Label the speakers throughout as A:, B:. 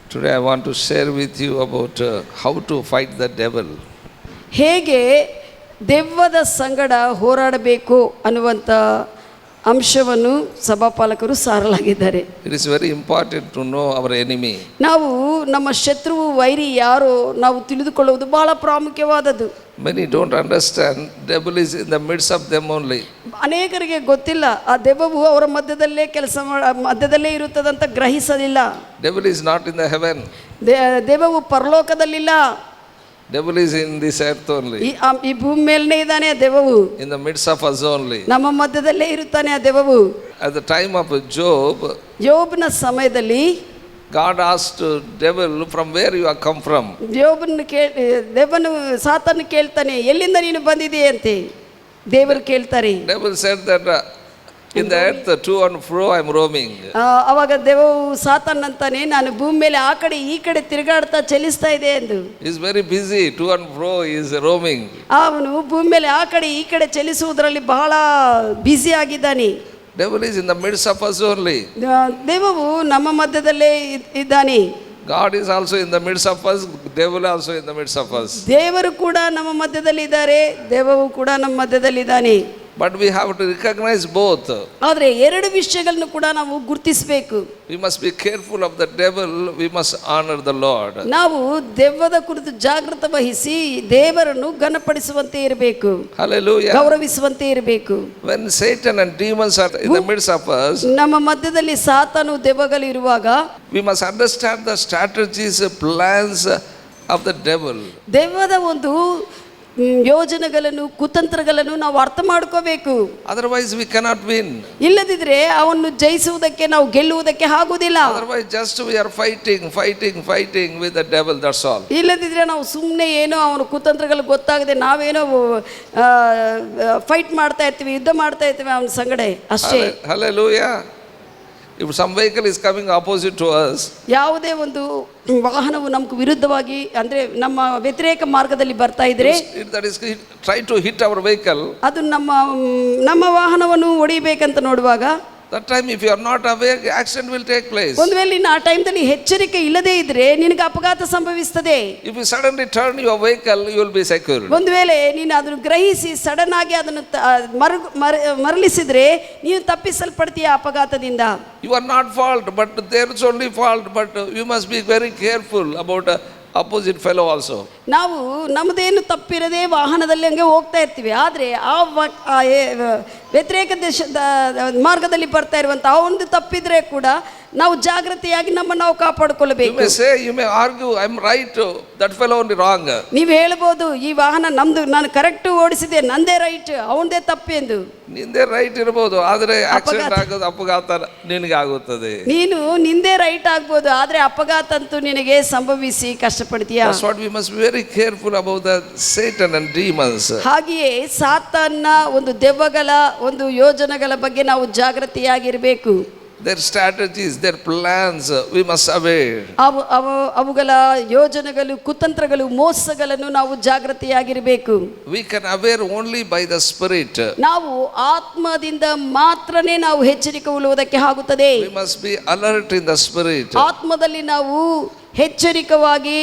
A: Today I want to share with you about how to fight the devil.
B: ಹೇಗೆ ದೆವ್ವದ ಸಂಗಡ ಹೋರಾಡಬೇಕು ಅನ್ನುವಂಥ ಅಂಶವನ್ನು ಸಭಾಪಾಲಕರು ಸಾರಲಾಗಿದ್ದಾರೆ.
A: It is very important to know our enemy.
B: ನಾವು ನಮ್ಮ ಶತ್ರುವು ವೈರಿ ಯಾರೋ ನಾವು ತಿಳಿದುಕೊಳ್ಳುವುದು ಬಹಳ ಪ್ರಾಮುಖ್ಯವಾದದ್ದು.
A: Many don't understand devil is in the midst of them only.
B: ಅನೇಕರಿಗೆ ಗೊತ್ತಿಲ್ಲ ಆ ದೆವ್ವವು ಅವರ ಮಧ್ಯದಲ್ಲೇ ಇರುತ್ತದಂತ ಗ್ರಹಿಸಲಿಲ್ಲ.
A: Devil is not in the heaven.
B: ದೆವ್ವವು ಪರಲೋಕದಲ್ಲಿಲ್ಲ.
A: Devil is in this earth only.
B: ಈ ಭೂಮಿ ಮೇಲೇ ಇದ್ದಾನೆ ಆ ದೆವ್ವವು.
A: In the midst of us only.
B: ನಮ್ಮ ಮಧ್ಯದಲ್ಲೇ ಇರುತ್ತಾನೆ ಆ ದೆವ್ವವು.
A: At the time of Job,
B: ಯೋಬನ ಸಮಯದಲ್ಲಿ
A: God asked devil, from where you have come from?
B: ದೆವ್ವನು ಸಾತನು ಕೇಳ್ತಾನೆ, ಎಲ್ಲಿಂದ ನೀನು ಬಂದಿದೆಯೇ ಅಂತೆ. ದೇವರು ಕೇಳ್ತಾರೆ.
A: Devil said that in the earth to and fro I am roaming.
B: ಅವಾಗ ದೆವ್ವವು ಸಾತನ್ ಅಂತಾನೆ, ನಾನು ಭೂಮಿ ಮೇಲೆ ಆ ಕಡೆ ಈ ಕಡೆ ತಿರುಗಾಡ್ತಾ ಚಲಿಸ್ತಾ ಇದೆ ಎಂದು.
A: He is very busy, to and fro he is roaming.
B: ಅವನು ಭೂಮಿ ಮೇಲೆ ಆ ಕಡೆ ಈ ಕಡೆ ಚಲಿಸುವುದರಲ್ಲಿ ಬಹಳ ಬ್ಯುಸಿ ಆಗಿದ್ದಾನೆ.
A: Devil is in the midst of us only.
B: ದೆವ್ವವು ನಮ್ಮ ಮಧ್ಯದಲ್ಲೇ ಇದ್ದಾನೆ.
A: God is also in the midst of us, devil also in the midst of us.
B: ದೇವರು ಕೂಡ ನಮ್ಮ ಮಧ್ಯದಲ್ಲಿ ಇದ್ದಾರೆ, ದೆವ್ವವು ಕೂಡ ನಮ್ಮ ಮಧ್ಯದಲ್ಲಿ ಇದ್ದಾನೆ.
A: But we have to recognize both.
B: ಆದರೆ ಎರಡು ವಿಷಯಗಳನ್ನು ಕೂಡ ನಾವು ಗುರುತಿಸಬೇಕು.
A: We must be careful of the devil, we must honor the Lord.
B: ನಾವು ದೆವ್ವದ ಕುರಿತು ಜಾಗೃತ ವಹಿಸಿ ದೇವರನ್ನು ಘನಪಡಿಸುವಂತೆ ಇರಬೇಕು.
A: Hallelujah.
B: ಗೌರವಿಸುವಂತೆ ಇರಬೇಕು.
A: When Satan and demons are in the midst of us,
B: ನಮ್ಮ ಮಧ್ಯದಲ್ಲಿ ಸಾತಾನು ದೆವ್ವಗಳು ಇರುವಾಗ
A: we must understand the strategies, plans of the devil.
B: ದೆವ್ವದ ಒಂದು ಯೋಜನೆಗಳನ್ನು ಕುತಂತ್ರಗಳನ್ನು ನಾವು ಅರ್ಥ ಮಾಡ್ಕೋಬೇಕು.
A: Otherwise we cannot win.
B: ಇಲ್ಲದಿದ್ರೆ ಅವನು ಜಯಿಸುವುದಕ್ಕೆ ನಾವು ಗೆಲ್ಲುವುದಕ್ಕೆ ಆಗುವುದಿಲ್ಲ.
A: Otherwise just we are fighting with the devil, that's all.
B: ಇಲ್ಲದಿದ್ರೆ ನಾವು ಸುಮ್ಮನೆ ಏನೋ ಅವನ ಕುತಂತ್ರಗಳು ಗೊತ್ತಾಗದೆ ನಾವೇನೋ ಫೈಟ್ ಮಾಡ್ತಾ ಇರ್ತೀವಿ, ಯುದ್ಧ ಮಾಡ್ತಾ ಇರ್ತೀವಿ ಅವನ ಸಂಗಡ ಅಷ್ಟೇ.
A: Hallelujah. If some vehicle is coming opposite to us,
B: ಯಾವುದೇ ಒಂದು ವಾಹನವು ನಮಗೆ ವಿರುದ್ಧವಾಗಿ ಅಂದ್ರೆ ನಮ್ಮ ವ್ಯತಿರೇಕ ಮಾರ್ಗದಲ್ಲಿ ಬರ್ತಾ ಇದ್ರೆ,
A: that is try to hit our vehicle,
B: ಅದು ನಮ್ಮ ವಾಹನವನ್ನು ಹೊಡಿಬೇಕಂತ ನೋಡುವಾಗ,
A: that time if you are not aware, accident will take place.
B: ಒಂದು ವೇಳೆ ನೀನು ಆ ಟೈಮ್ದಲ್ಲಿ ಎಚ್ಚರಿಕೆ ಇಲ್ಲದೆ ಇದ್ರೆ ನಿನಗೆ ಅಪಘಾತ ಸಂಭವಿಸುತ್ತದೆ.
A: If you suddenly turn your vehicle, you will be secured.
B: ಒಂದು ವೇಳೆ ನೀನು ಅದನ್ನು ಗ್ರಹಿಸಿ ಸಡನ್ ಆಗಿ ಅದನ್ನು ಮರಳಿಸಿದ್ರೆ ನೀನು ತಪ್ಪಿಸಲ್ಪಡ್ತೀಯ ಅಪಘಾತದಿಂದ.
A: You are not fault, but there is only fault, but you must be very careful about opposite fellow also.
B: ನಾವು ನಮ್ಮದೇನು ತಪ್ಪಿರದೆ ವಾಹನದಲ್ಲಿ ಹಂಗೆ ಹೋಗ್ತಾ ಇರ್ತೀವಿ, ಆದರೆ ಆ ವ್ಯತಿರೇಕ ದೇಶದ ಮಾರ್ಗದಲ್ಲಿ ಬರ್ತಾ ಇರುವಂಥ ಒಂದು ತಪ್ಪಿದ್ರೆ ಕೂಡ ನಾವು ಜಾಗೃತಿಯಾಗಿ ನಮ್ಮನ್ನು ನಾವು ಕಾಪಾಡಿಕೊಳ್ಳಬೇಕು.
A: You may say, you may argue, I am right, that fellow only wrong.
B: ನೀವು ಹೇಳ್ಬೋದು, ಈ ವಾಹನ ನಮ್ದು, ನಾನು ಕರೆಕ್ಟ್ ಓಡಿಸಿದೆ, ನಂದೇ ರೈಟ್, ಅವನದೇ ತಪ್ಪು ಎಂದು.
A: ನಿಂದೇ ರೈಟ್ ಇರಬಹುದು, ಆದರೆ ಆಕ್ಸಿಡೆಂಟ್ ಆಗೋದು ಅಪಘಾತ ನಿನಗೆ ಆಗುತ್ತದೆ.
B: ನೀನು ನಿಂದೇ ರೈಟ್ ಆಗ್ಬೋದು, ಆದರೆ ಅಪಘಾತ ಅಂತೂ ನಿನಗೆ ಸಂಭವಿಸಿ ಕಷ್ಟಪಡ್ತೀಯ.
A: That's what we must be very careful about the Satan and demons.
B: ಹಾಗೆಯೇ ಸಾತಾನ್ನ ಒಂದು ದೆವ್ವಗಳ ಒಂದು ಯೋಜನೆಗಳ ಬಗ್ಗೆ ನಾವು ಜಾಗೃತಿಯಾಗಿರಬೇಕು.
A: Their strategies, their plans, we must aware.
B: ಅವುಗಳ ಯೋಜನೆಗಳು, ಕುತಂತ್ರಗಳು, ಮೋಸಗಳನ್ನು ನಾವು ಜಾಗೃತಿಯಾಗಿರಬೇಕು.
A: We can aware only by the Spirit.
B: ನಾವು ಆತ್ಮದಿಂದ ಮಾತ್ರನೇ ನಾವು ಎಚ್ಚರಿಕೆ ಉಳ್ಳುವುದಕ್ಕೆ ಆಗುತ್ತದೆ.
A: We must be alert in the Spirit.
B: ಆತ್ಮದಲ್ಲಿ ನಾವು ಎಚ್ಚರಿಕವಾಗಿ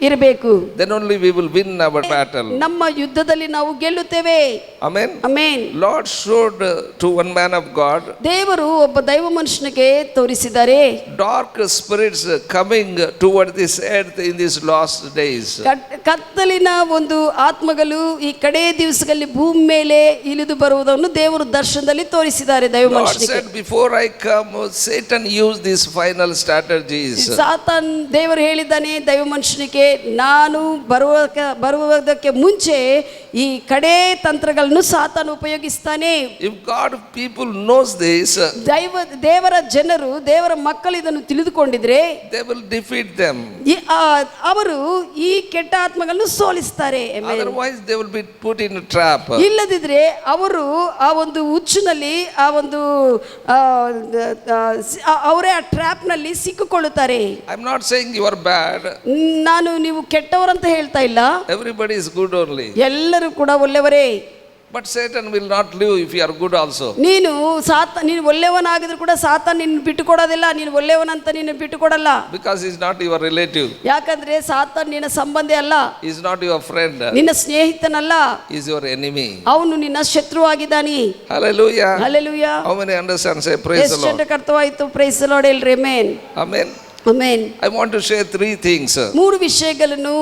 B: ಇರಬೇಕು.
A: Then only we will win our battle.
B: ನಮ್ಮ ಯುದ್ಧದಲ್ಲಿ ನಾವು ಗೆಲ್ಲುತ್ತೇವೆ.
A: Amen.
B: Amen.
A: Lord showed to one man of God,
B: ದೇವರು ಒಬ್ಬ ದೈವ ಮನುಷ್ಯನಿಗೆ ತೋರಿಸಿದ್ದಾರೆ,
A: dark spirits coming toward this earth in these last days.
B: ಕತ್ತಲಿನ ಒಂದು ಆತ್ಮಗಳು ಈ ಕಡೆ ದಿವಸಗಳಲ್ಲಿ ಭೂಮಿ ಮೇಲೆ ಇಳಿದು ಬರುವುದನ್ನು ದೇವರು ದರ್ಶನದಲ್ಲಿ ತೋರಿಸಿದ್ದಾರೆ ದೈವ ಮನುಷ್ಯನಿಗೆ.
A: Lord said, before I come, Satan used these final strategies.
B: ಸಾತಾನ್ ದೇವರು ಹೇಳಿದ್ದಾನೆ ದೈವ ಮನುಷ್ಯನಿಗೆ, ನಾನು ಬರುವುದಕ್ಕೆ ಮುಂಚೆ ಈ ಕಡೆ ತಂತ್ರಗಳನ್ನು ಸಾತಾನು ಉಪಯೋಗಿಸ್ತಾನೆ.
A: If God people knows this,
B: ದೇವರ ಜನರು, ದೇವರ ಮಕ್ಕಳು ಇದನ್ನು ತಿಳಿದುಕೊಂಡಿದ್ರೆ
A: they will defeat them.
B: ಅವರು ಈ ಕೆಟ್ಟ ಆತ್ಮಗಳನ್ನು ಸೋಲಿಸ್ತಾರೆ.
A: Otherwise they will be put in a trap.
B: ಇಲ್ಲದಿದ್ರೆ ಅವರು ಆ ಒಂದು ಹುಚ್ಚಿನಲ್ಲಿ, ಆ ಒಂದು ಅವರೇ ಆ ಟ್ರ್ಯಾಪ್ ನಲ್ಲಿ ಸಿಕ್ಕಿಕೊಳ್ಳುತ್ತಾರೆ.
A: I am not saying you are bad.
B: ನಾನು ನೀವು ಕೆಟ್ಟವರಂತ ಹೇಳ್ತಾ ಇಲ್ಲ.
A: Everybody is good only.
B: ಎಲ್ಲರೂ ಕೂಡ ಒಳ್ಳೆಯವರೇ.
A: But Satan will not leave if you are good also.
B: ನೀನು ಒಳ್ಳೆಯವನಾಗಿದ್ರು ಕೂಡ ಸಾತಾನ್ ನಿನ್ನ ಬಿಟ್ಟು ಕೊಡೋದಿಲ್ಲ. ನೀನು ಒಳ್ಳೆಯವನಂತ ನಿನ್ನ ಬಿಟ್ಟು ಕೊಡಲ್ಲ.
A: Because he is not your relative.
B: ಯಾಕಂದ್ರೆ ಸಾತಾನ್ ನಿನ್ನ ಸಂಬಂಧಿ ಅಲ್ಲ.
A: He is not your friend.
B: ನಿನ್ನ ಸ್ನೇಹಿತನಲ್ಲ.
A: He is your enemy.
B: ಅವನು ನಿನ್ನ ಶತ್ರುವಾಗಿದ್ದಾನೆ.
A: Hallelujah.
B: Hallelujah.
A: How many understand? Say praise the Lord.
B: ಎಷ್ಟು ಅರ್ಥವಾಯಿತು? praise the Lord ಹೇಳ್ರಿ. amen.
A: Amen.
B: Amen.
A: I want to share three things.
B: ಮೂರು ವಿಷಯಗಳನ್ನು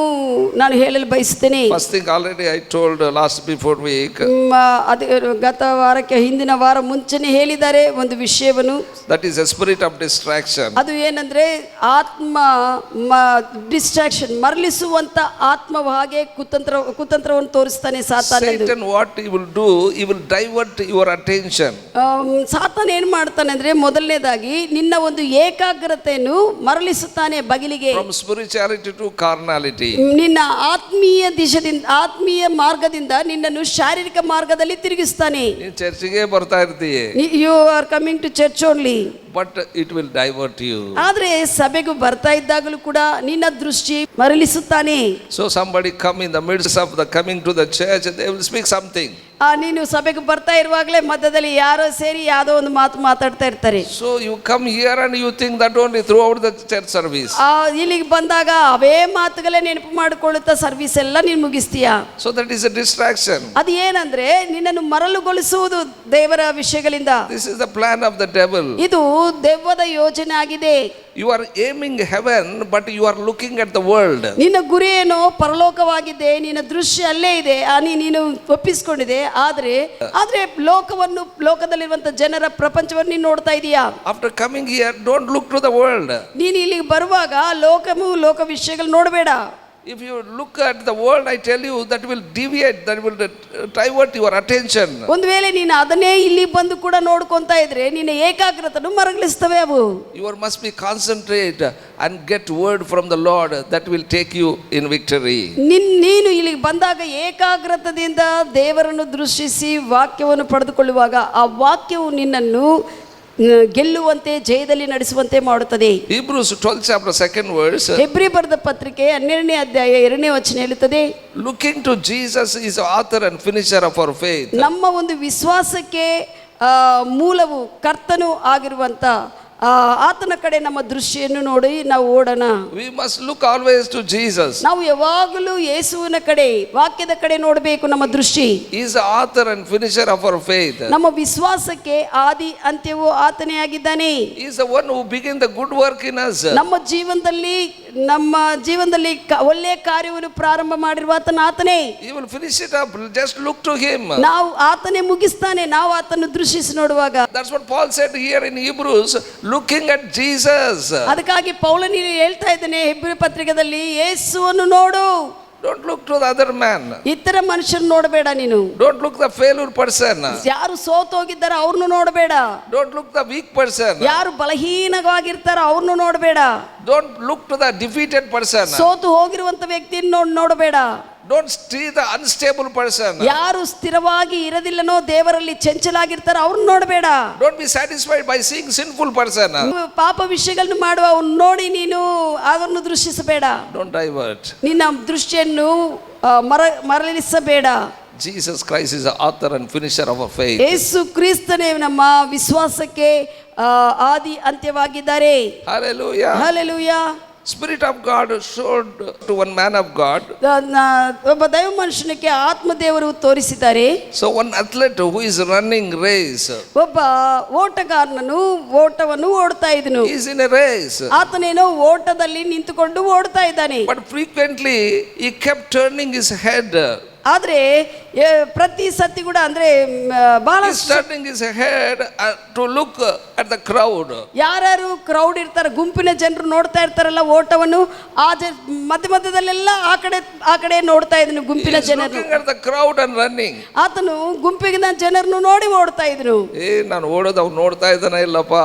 B: ನಾನು ಹೇಳಲು ಬಯಸುತ್ತೇನೆ.
A: First thing already I told last before week.
B: ಗತ ವಾರಕ್ಕೆ ಹಿಂದಿನ ವಾರ ಮುಂಚೆನೆ ಹೇಳಿದ್ದಾರೆ ಒಂದು ವಿಷಯವನ್ನು.
A: That is a spirit of distraction.
B: ಅದು ಏನಂದ್ರೆ ಆತ್ಮ ಡಿಸ್ಟ್ರಾಕ್ಷನ್, ಮರಳಿಸುವಂತ ಆತ್ಮ ಹಾಗೆ ಕುತಂತ್ರವನ್ನು ತೋರಿಸ್ತಾನೆ ಸಾತಾನ.
A: Satan what he will do, he will divert your attention.
B: ಸಾತಾನ ಏನ್ ಮಾಡ್ತಾನೆ ಅಂದ್ರೆ ಮೊದಲನೇದಾಗಿ ನಿನ್ನ ಒಂದು ಏಕಾಗ್ರತೆಯನ್ನು ಮರಳಿಸುತ್ತಾನೆ ಬಗಿಲಿಗೆ.
A: From spirituality to carnality.
B: ನಿನ್ನ ಆತ್ಮೀಯ ಮಾರ್ಗದಿಂದ ನಿನ್ನನ್ನು ಶಾರೀರಿಕ ಮಾರ್ಗದಲ್ಲಿ ತಿರುಗಿಸ್ತಾನೆ.
A: ನೀನು ಚರ್ಚಿಗೆ ಬರ್ತಾ ಇರ್ತೀಯ.
B: You are coming to church only.
A: But it will divert you.
B: ಆದ್ರೆ ಸಭೆಗೂ ಬರ್ತಾ ಇದ್ದಾಗಲೂ ಕೂಡ ನಿನ್ನ ದೃಷ್ಟಿ ಮರಳಿಸುತ್ತಾನೆ.
A: So somebody come in the midst of the coming to the church, they will speak something.
B: ನೀನು ಸಭೆಗೆ ಬರ್ತಾ ಇರುವಾಗಲೇ ಮಧ್ಯದಲ್ಲಿ ಯಾರೋ ಸೇರಿ ಯಾವುದೋ ಒಂದು ಮಾತು ಮಾತಾಡ್ತಾ ಇರ್ತಾರೆ.
A: So you come here and you think that only throughout the church service.
B: ಇಲ್ಲಿಗೆ ಬಂದಾಗ ಅವೇ ಮಾತುಗಳೇ ನೆನಪು ಮಾಡಿಕೊಳ್ಳುತ್ತಾ ಸರ್ವಿಸ್ ಎಲ್ಲ ನೀನು ಮುಗಿಸ್ತೀಯಾ.
A: So that is a distraction.
B: ಅದು ಏನಂದ್ರೆ ನಿನ್ನನ್ನು ಮರಳುಗೊಳಿಸುವುದು ದೇವರ ವಿಷಯಗಳಿಂದ.
A: This is the plan of the devil.
B: ಇದು ದೆವ್ವದ ಯೋಜನೆ ಆಗಿದೆ.
A: You are aiming heaven but you are looking at the world.
B: ನಿನ್ನ ಗುರಿ ಏನೋ ಪರಲೋಕವಾಗಿದೆ, ನಿನ್ನ ದೃಷ್ಟಿ ಅಲ್ಲೇ ಇದೆ, ನೀನು ಒಪ್ಪಿಸಿಕೊಂಡಿದೆ. ಆದ್ರೆ ಲೋಕದಲ್ಲಿರುವಂತ ಜನರ ಪ್ರಪಂಚವನ್ನು ನೀನು ನೋಡ್ತಾ ಇದೀಯಾ.
A: After coming here, don't look to the world.
B: ನೀನು ಇಲ್ಲಿಗೆ ಬರುವಾಗ ಲೋಕ ವಿಷಯಗಳು ನೋಡಬೇಡ.
A: If you look at the world, I tell you, that will deviate, that will divert your attention.
B: ಒಂದು ವೇಳೆ ನೀನು ಅದನ್ನೇ ಇಲ್ಲಿ ಬಂದು ಕೂಡ ನೋಡ್ಕೊಂತಾ ಇದ್ರೆ ನಿನ್ನ ಏಕಾಗ್ರತೆಯನ್ನು ಮರಳಿಸ್ತವೆ ಅವು.
A: You must be concentrate and get word from the Lord that will take you in victory.
B: ನೀನು ಇಲ್ಲಿಗೆ ಬಂದಾಗ ಏಕಾಗ್ರತೆಯಿಂದ ದೇವರನ್ನು ದೃಷ್ಟಿಸಿ ವಾಕ್ಯವನ್ನು ಪಡೆದುಕೊಳ್ಳುವಾಗ ಆ ವಾಕ್ಯವು ನಿನ್ನನ್ನು ಗೆಲ್ಲುವಂತೆ ಜಯದಲ್ಲಿ ನಡೆಸುವಂತೆ ಮಾಡುತ್ತದೆ.
A: Hebrews 12 chapter 2nd verse.
B: Hebri ಬರೆದ ಪತ್ರಿಕೆ 12ನೇ ಅಧ್ಯಾಯ 2ನೇ ವಚನ ಹೇಳುತ್ತದೆ,
A: looking to Jesus is the author and finisher of our faith.
B: ನಮ್ಮ ಒಂದು ವಿಶ್ವಾಸಕ್ಕೆ ಮೂಲವು ಕರ್ತನು ಆಗಿರುವಂತ ಆತನ ಕಡೆ ನಮ್ಮ ದೃಷ್ಟಿಯನ್ನು ನೋಡಿ ನಾವು ಓಡೋಣ.
A: We must look always to Jesus.
B: ನಾವು ಯಾವಾಗಲೂ ಯೇಸುವಿನ ಕಡೆ, ವಾಕ್ಯದ ಕಡೆ ನೋಡಬೇಕು. ನಮ್ಮ ದೃಷ್ಟಿ.
A: He is the author and finisher of our faith.
B: ನಮ್ಮ ವಿಶ್ವಾಸಕ್ಕೆ ಆದಿ ಅಂತ್ಯವೂ ಆತನೇ ಆಗಿದ್ದಾನೆ.
A: He is the one who began the good work in us.
B: ನಮ್ಮ ಜೀವನದಲ್ಲಿ ಒಳ್ಳೆಯ ಕಾರ್ಯವನ್ನು ಪ್ರಾರಂಭ ಮಾಡಿರುವ ಆತನೇ.
A: He will finish it up. Just look to him.
B: ನಾವು ಆತನೇ ಮುಗಿಸ್ತಾನೆ, ನಾವು ಆತನ ದೃಷ್ಟಿಸಿ ನೋಡುವಾಗ.
A: That's what Paul said here in Hebrews, looking at Jesus.
B: ಅದಕ್ಕಾಗಿ ಪೌಲನು ಹೇಳ್ತಾ ಇದ್ದಾನೆ ಹೆಬ್ರಿ ಪತ್ರಿಕೆಯಲ್ಲಿ, ಯೇಸುವನ್ನು ನೋಡು.
A: Don't look to the other man.
B: ಇತರ ಮನುಷ್ಯರನ್ನು ನೋಡಬೇಡ ನೀನು.
A: Don't look the failure person.
B: ಯಾರು ಸೋತು ಹೋಗಿದ್ದಾರೆ ಅವ್ರನ್ನು ನೋಡಬೇಡ.
A: Don't look the weak person.
B: ಯಾರು ಬಲಹೀನವಾಗಿರ್ತಾರೋ ಅವ್ರನ್ನು ನೋಡಬೇಡ.
A: Don't look to the defeated person.
B: ಸೋತು ಹೋಗಿರುವಂತ ವ್ಯಕ್ತಿಯನ್ನು ನೋಡಬೇಡ.
A: Don't see the unstable person.
B: ಯಾರು ಸ್ಥಿರವಾಗಿ ಇರದಿಲ್ಲನೋ, ದೇವರಲ್ಲಿ ಚಂಚಲಾಗಿರ್ತಾರೋ ಅವ್ರನ್ನ ನೋಡಬೇಡ.
A: Don't be satisfied by seeing sinful person.
B: ಪಾಪ ವಿಷಯಗಳನ್ನು ಮಾಡುವ ಅವ್ರನ್ನ ನೋಡಿ ನೀನು ಅವರನ್ನು ದೃಷ್ಟಿಸಬೇಡ.
A: Don't divert.
B: ನಿನ್ನ ದೃಷ್ಟಿಯನ್ನು ಮರಳಿಸಬೇಡ.
A: Jesus Christ is the author and finisher of our faith.
B: ಯೇಸು ಕ್ರಿಸ್ತನೇ ನಮ್ಮ ವಿಶ್ವಾಸಕ್ಕೆ ಆದಿ ಅಂತ್ಯವಾಗಿದ್ದಾರೆ.
A: Hallelujah.
B: Hallelujah.
A: Spirit of God showed to one man of God.
B: ಒಬ್ಬ ದೈವ ಮನುಷ್ಯನಿಗೆ ಆತ್ಮದೇವರು ತೋರಿಸಿದ್ದಾರೆ.
A: So one athlete who is running race.
B: ಒಬ್ಬ ಓಟಗಾರನನು ಓಟವನ್ನು ಓಡ್ತಾ ಇದ್ದನು.
A: He is in a race.
B: ಆತನೇನೋ ಓಟದಲ್ಲಿ ನಿಂತುಕೊಂಡು ಓಡ್ತಾ ಇದ್ದಾನೆ.
A: But frequently he kept turning his head.
B: ಆದ್ರೆ ಪ್ರತಿ ಸತಿ ಕೂಡ ಅಂದ್ರೆ ಬಹಳ
A: turning his head to look at the crowd.
B: ಯಾರು ಕ್ರೌಡ್ ಇರ್ತಾರೆ, ಗುಂಪಿನ ಜನರು ನೋಡ್ತಾ ಇರ್ತಾರಲ್ಲ ಓಟವನ್ನು, ಮಧ್ಯದಲ್ಲೆಲ್ಲ ಆ ಕಡೆ ನೋಡ್ತಾ ಇದ್ನು ಗುಂಪಿನ ಜನರು.
A: Looking at the crowd and running.
B: ಆತನು ಗುಂಪಿನ ಜನರನ್ನು ನೋಡಿ ಓಡ್ತಾ ಇದ್ನು.
A: ನಾನು ಓಡೋದು ಅವ್ನು ನೋಡ್ತಾ ಇದ್ದಾನ ಇಲ್ಲಪ್ಪ.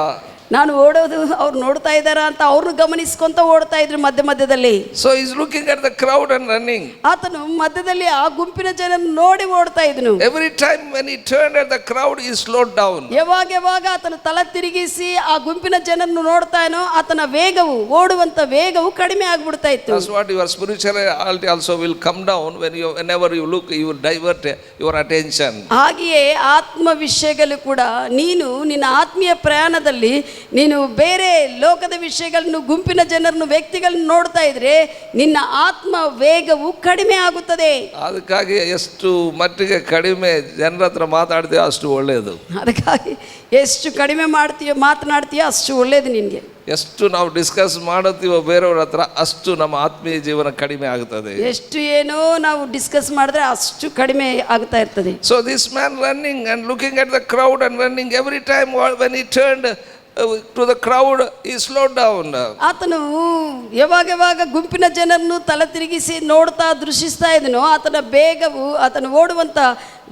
B: ನಾನು ಓಡೋದು ಅವ್ರು ನೋಡ್ತಾ ಇದ್ದಾರಾ ಅಂತ ಅವ್ರನ್ನ ಗಮನಿಸ್ಕೊಂತ ಓಡ್ತಾ ಇದ್ರು ಮಧ್ಯದಲ್ಲಿ.
A: So he's looking at the crowd and running.
B: ಆತನು ಮಧ್ಯದಲ್ಲಿ ಆ ಗುಂಪಿನ ಜನರನ್ನು ನೋಡಿ ಓಡ್ತಾ ಇದ್ನು.
A: Every time when he turned at the crowd, he slowed down.
B: ಯಾವಾಗ ಆತನ ತಲೆ ತಿರುಗಿಸಿ ಆ ಗುಂಪಿನ ಜನರನ್ನು ನೋಡ್ತಾನೋ ಆತನ ವೇಗವು, ಓಡುವಂತ ವೇಗವು ಕಡಿಮೆ ಆಗ್ಬಿಡ್ತಾ ಇತ್ತು.
A: That's what your spirituality also will come down whenever you look, you will divert your attention.
B: ಹಾಗೆಯೇ ಆತ್ಮ ವಿಷಯಗಳು ಕೂಡ ನೀನು ನಿನ್ನ ಆತ್ಮೀಯ ಪ್ರಯಾಣದಲ್ಲಿ ನೀನು ಬೇರೆ ಲೋಕದ ವಿಷಯಗಳನ್ನು, ಗುಂಪಿನ ಜನರನ್ನು, ವ್ಯಕ್ತಿಗಳನ್ನು ನೋಡ್ತಾ ಇದ್ರೆ ನಿನ್ನ ಆತ್ಮ ವೇಗವು ಕಡಿಮೆ ಆಗುತ್ತದೆ.
A: ಅದಕ್ಕಾಗಿ ಎಷ್ಟು ಮಟ್ಟಿಗೆ ಕಡಿಮೆ ಜನರ ಹತ್ರ ಮಾತಾಡ್ತೀಯೋ ಅಷ್ಟು ಒಳ್ಳೆಯದು.
B: ಅದಕ್ಕಾಗಿ ಎಷ್ಟು ಕಡಿಮೆ ಮಾತನಾಡ್ತೀಯೋ ಅಷ್ಟು ಒಳ್ಳೆಯದು ನಿನಗೆ.
A: ಎಷ್ಟು ನಾವು ಡಿಸ್ಕಸ್ ಮಾಡುತ್ತೀವೋ ಬೇರೆಯವ್ರ ಹತ್ರ ಅಷ್ಟು ನಮ್ಮ ಆತ್ಮೀಯ ಜೀವನ ಕಡಿಮೆ ಆಗುತ್ತದೆ.
B: ಎಷ್ಟು ಏನೋ ನಾವು ಡಿಸ್ಕಸ್ ಮಾಡಿದ್ರೆ ಅಷ್ಟು ಕಡಿಮೆ ಆಗ್ತಾ ಇರ್ತದೆ.
A: So this man running and looking at the crowd and running, every time when he turned to the crowd, he slowed down.
B: ಆತನು ಯಾವಾಗ ಗುಂಪಿನ ಜನರನ್ನು ತಲೆ ತಿರುಗಿಸಿ ನೋಡ್ತಾ ದೃಶ್ಯಿಸ್ತಾ ಇದ್ನೋ ಆತನ ವೇಗವು, ಆತನ ಓಡುವಂತ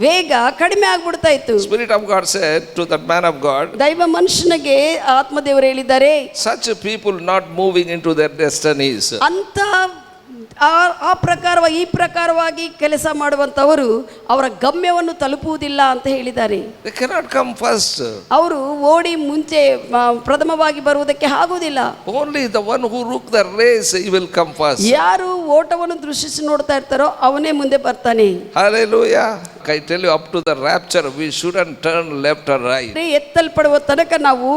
B: ವೇಗ ಕಡಿಮೆ ಆಗ್ಬಿಡ್ತಾ ಇತ್ತು.
A: Spirit of God said to that man of God,
B: ದೈವ ಮನುಷ್ಯನಿಗೆ ಆತ್ಮದೇವರು ಹೇಳಿದ್ದಾರೆ,
A: such people not moving into their destinies.
B: ಅಂತ ಆ ಪ್ರಕಾರವಾಗಿ ಈ ಪ್ರಕಾರವಾಗಿ ಕೆಲಸ ಮಾಡುವಂತವರು ಅವರ ಗಮ್ಯವನ್ನು ತಲುಪುವುದಿಲ್ಲ ಅಂತ ಹೇಳಿದ್ದಾರೆ.
A: They cannot come first.
B: ಅವರು ಓಡಿ ಮುಂಚೆ ಪ್ರಥಮವಾಗಿ ಬರುವುದಕ್ಕೆ ಆಗುವುದಿಲ್ಲ.
A: Only the one who look the race, he will come first.
B: ಯಾರು ಓಟವನ್ನು ದೃಶ್ಯಿಸಿ ನೋಡ್ತಾ ಇರ್ತಾರೋ ಅವನೇ ಮುಂದೆ ಬರ್ತಾನೆ.
A: Hallelujah. I tell you, up to the rapture we shouldn't turn left or right.
B: ಎತ್ತಲ್ಪಡುವ ತನಕ ನಾವು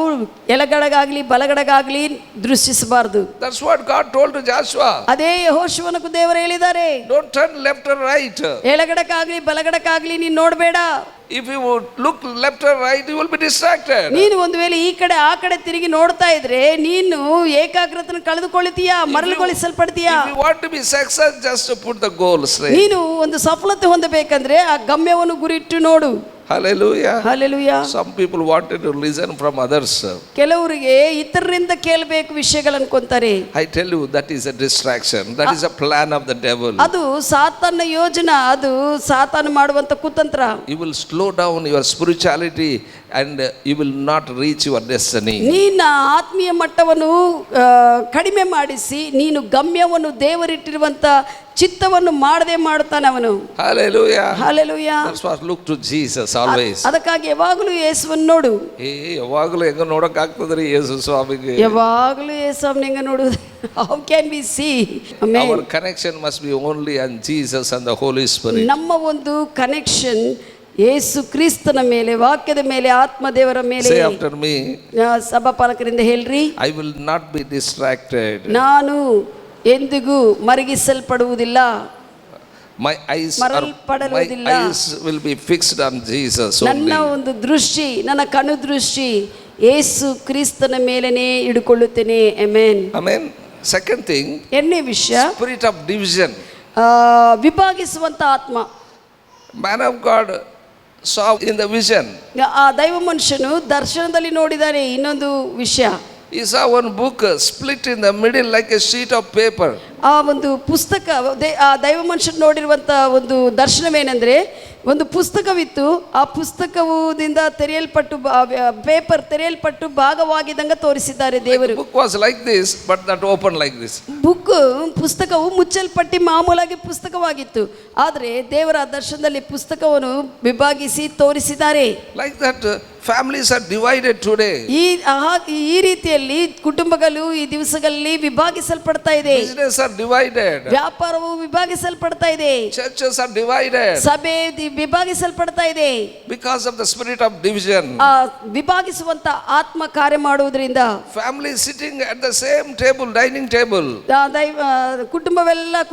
B: ಎಡಗಡೆಗಾಗ್ಲಿ ಬಲಗಡೆಗಾಗ್ಲಿ ದೃಶ್ಯಿಸಬಾರದು.
A: That's what God told to Joshua.
B: ಅದೇ ಯೆಹೋಶುವನಿಗೂ ದೇವರು ಹೇಳಿದ್ದಾರೆ,
A: don't turn left or right.
B: ಎಡಗಡೆಗಾಗ್ಲಿ ಬಲಗಡೆಗಾಗ್ಲಿ ನೀನು ನೋಡಬೇಡ.
A: If you look left or right, you will be distracted.
B: ನೀನು ಒಂದು ವೇಳೆ ಈ ಕಡೆ ಆ ಕಡೆ ತಿರುಗಿ ನೋಡ್ತಾ ಇದ್ರೆ ನೀನು ಏಕಾಗ್ರತೆಯನ್ನು ಕಳೆದುಕೊಳ್ಳುತ್ತೀಯಾ, ಮರಳುಗೊಳಿಸಲ್ಪಡ್ತೀಯಾ.
A: If you want to be success, just put the goal straight.
B: ನೀನು ಒಂದು ಸಫಲತೆ ಹೊಂದಬೇಕಂದ್ರೆ ಆ ಗಮ್ಯವನ್ನು ಗುರಿಟ್ಟು ನೋಡು.
A: Hallelujah.
B: Hallelujah.
A: Some people wanted to listen from others.
B: ಕೆಲವರಿಗೆ ಇತರರಿಂದ ಕೇಳಬೇಕು ವಿಷಯಗಳು ಅನ್ಕೊಂತಾರೆ.
A: I tell you, that is a distraction. That is a plan of the devil.
B: ಅದು ಸಾತಾನ ಯೋಜನೆ, ಅದು ಸಾತಾನ ಮಾಡುವಂತ ಕುತಂತ್ರ.
A: You will slow down your spirituality and you will not reach your destiny.
B: ನಿನ್ನ ಆತ್ಮೀಯ ಮಟ್ಟವನ್ನು ಕಡಿಮೆ ಮಾಡಿಸಿ ನೀನು ಗಮ್ಯವನ್ನು ದೇವರಿಟ್ಟಿರುವಂತ ಚಿತ್ತವನ್ನು ಮಾಡದೆ ಮಾಡುತ್ತಾನೆ ಅವನು.
A: Hallelujah.
B: Hallelujah.
A: That's why look to Jesus always.
B: ಅದಕ್ಕಾಗಿ ಯಾವಾಗಲೂ ಯೇಸುವನ್ನು ನೋಡು.
A: ಯಾವಾಗಲೂ ಹೆಂಗ ನೋಡಕ್ ಆಗ್ತದ್ರಿ ಯೇಸು ಸ್ವಾಮಿಗೆ?
B: ಯಾವಾಗಲೂ ಯೇಸುವನ್ನು ಹೆಂಗ ನೋಡುವುದು? How can we see? Amen.
A: Our connection must be only on Jesus and the Holy Spirit.
B: ನಮ್ಮ ಒಂದು ಕನೆಕ್ಷನ್ ಯೇಸು ಕ್ರಿಸ್ತನ ಮೇಲೆ, ವಾಕ್ಯದ ಮೇಲೆ, ಆತ್ಮ ದೇವರ ಮೇಲೆ.
A: Say after me.
B: ಸಭಾಪಾಲಕರಿಂದ ಹೇಳ್ರಿ,
A: I will not be distracted.
B: ನಾನು ಎಂದಿಗೂ ಮರಗಿಸಲ್ಪಡುವುದಿಲ್ಲ.
A: My eyes will be fixed on Jesus only.
B: ನನ್ನ ಒಂದು ದೃಷ್ಟಿ, ನನ್ನ ಕಣ್ಣು ದೃಷ್ಟಿ ಯೇಸು ಕ್ರಿಸ್ತನ ಮೇಲೆನೇ ಇಡುಕೊಳ್ಳುತ್ತೇನೆ. Amen.
A: Amen. Second thing,
B: ಎರಡನೇ ವಿಷಯ,
A: spirit of division.
B: ವಿಭಾಗಿಸುವಂತ ಆತ್ಮ.
A: Man of God saw in the vision.
B: ಆ ದೈವ ಮನುಷ್ಯನು ದರ್ಶನದಲ್ಲಿ ನೋಡಿದಾನೆ ಇನ್ನೊಂದು ವಿಷಯ.
A: He saw one book split in the middle like a sheet of paper.
B: ಆ ಒಂದು ಪುಸ್ತಕ, ಆ ದೈವ ಮನುಷ್ಯನು ನೋಡಿರುವಂತ ಒಂದು ದರ್ಶನವೇನೆಂದ್ರೆ ಒಂದು ಪುಸ್ತಕವಿತ್ತು. ಆ ಪುಸ್ತಕದಿಂದ ತೆರೆಯಲ್ಪಟ್ಟು ಪೇಪರ್ ತೆರೆಯಲ್ಪಟ್ಟು ಭಾಗವಾಗಿದ್ದಂಗ ತೋರಿಸಿದ್ದಾರೆ ದೇವರು.
A: Book was like this, but that opened like this.
B: ಪುಸ್ತಕವು ಮುಚ್ಚಲ್ಪಟ್ಟಿ ಮಾಮೂಲಾಗಿ ಪುಸ್ತಕವಾಗಿತ್ತು, ಆದರೆ ದೇವರ ದರ್ಶನದಲ್ಲಿ ಪುಸ್ತಕವನ್ನು ವಿಭಾಗಿಸಿ ತೋರಿಸಿದ್ದಾರೆ.
A: Like that families are divided today.
B: ಈ ರೀತಿಯಲ್ಲಿ ಕುಟುಂಬಗಳು ಈ ದಿವಸಗಳಲ್ಲಿ ವಿಭಾಗಿಸಲ್ಪಡ್ತಾ ಇದೆ.
A: Business are divided.
B: ವ್ಯಾಪಾರವು ವಿಭಾಗಿಸಲ್ಪಡ್ತಾ ಇದೆ.
A: Churches are divided.
B: ಸಭೆ ವಿಭಾಗಿಸಲ್ಪಡ್ತಾ ಇದೆ.
A: Because of the spirit of division.
B: ವಿಭಾಗಿಸುವಂತ ಆತ್ಮ ಕಾರ್ಯ ಮಾಡುವುದರಿಂದ
A: families sitting at the same table, dining table.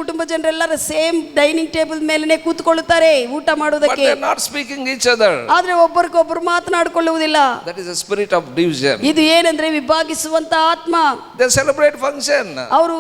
B: ಕುಟುಂಬ ಜನರೆಲ್ಲರೂ ಸೇಮ್ ಡೈನಿಂಗ್ ಟೇಬಲ್ ಮೇಲೆನೆ ಕೂತ್ಕೊಳ್ಳುತ್ತಾರೆ ಊಟ ಮಾಡುವುದಕ್ಕೆ.
A: But they are not speaking each other.
B: ಆದ್ರೆ ಒಬ್ಬರಿಗೊಬ್ಬರು ಮಾತನಾಡಿಕೊಳ್ಳುವುದಿಲ್ಲ.
A: That is a spirit of division.
B: ಇದು ಏನಂದ್ರೆ ವಿಭಾಗಿಸುವಂತ ಆತ್ಮ.
A: They celebrate function.
B: ಅವರು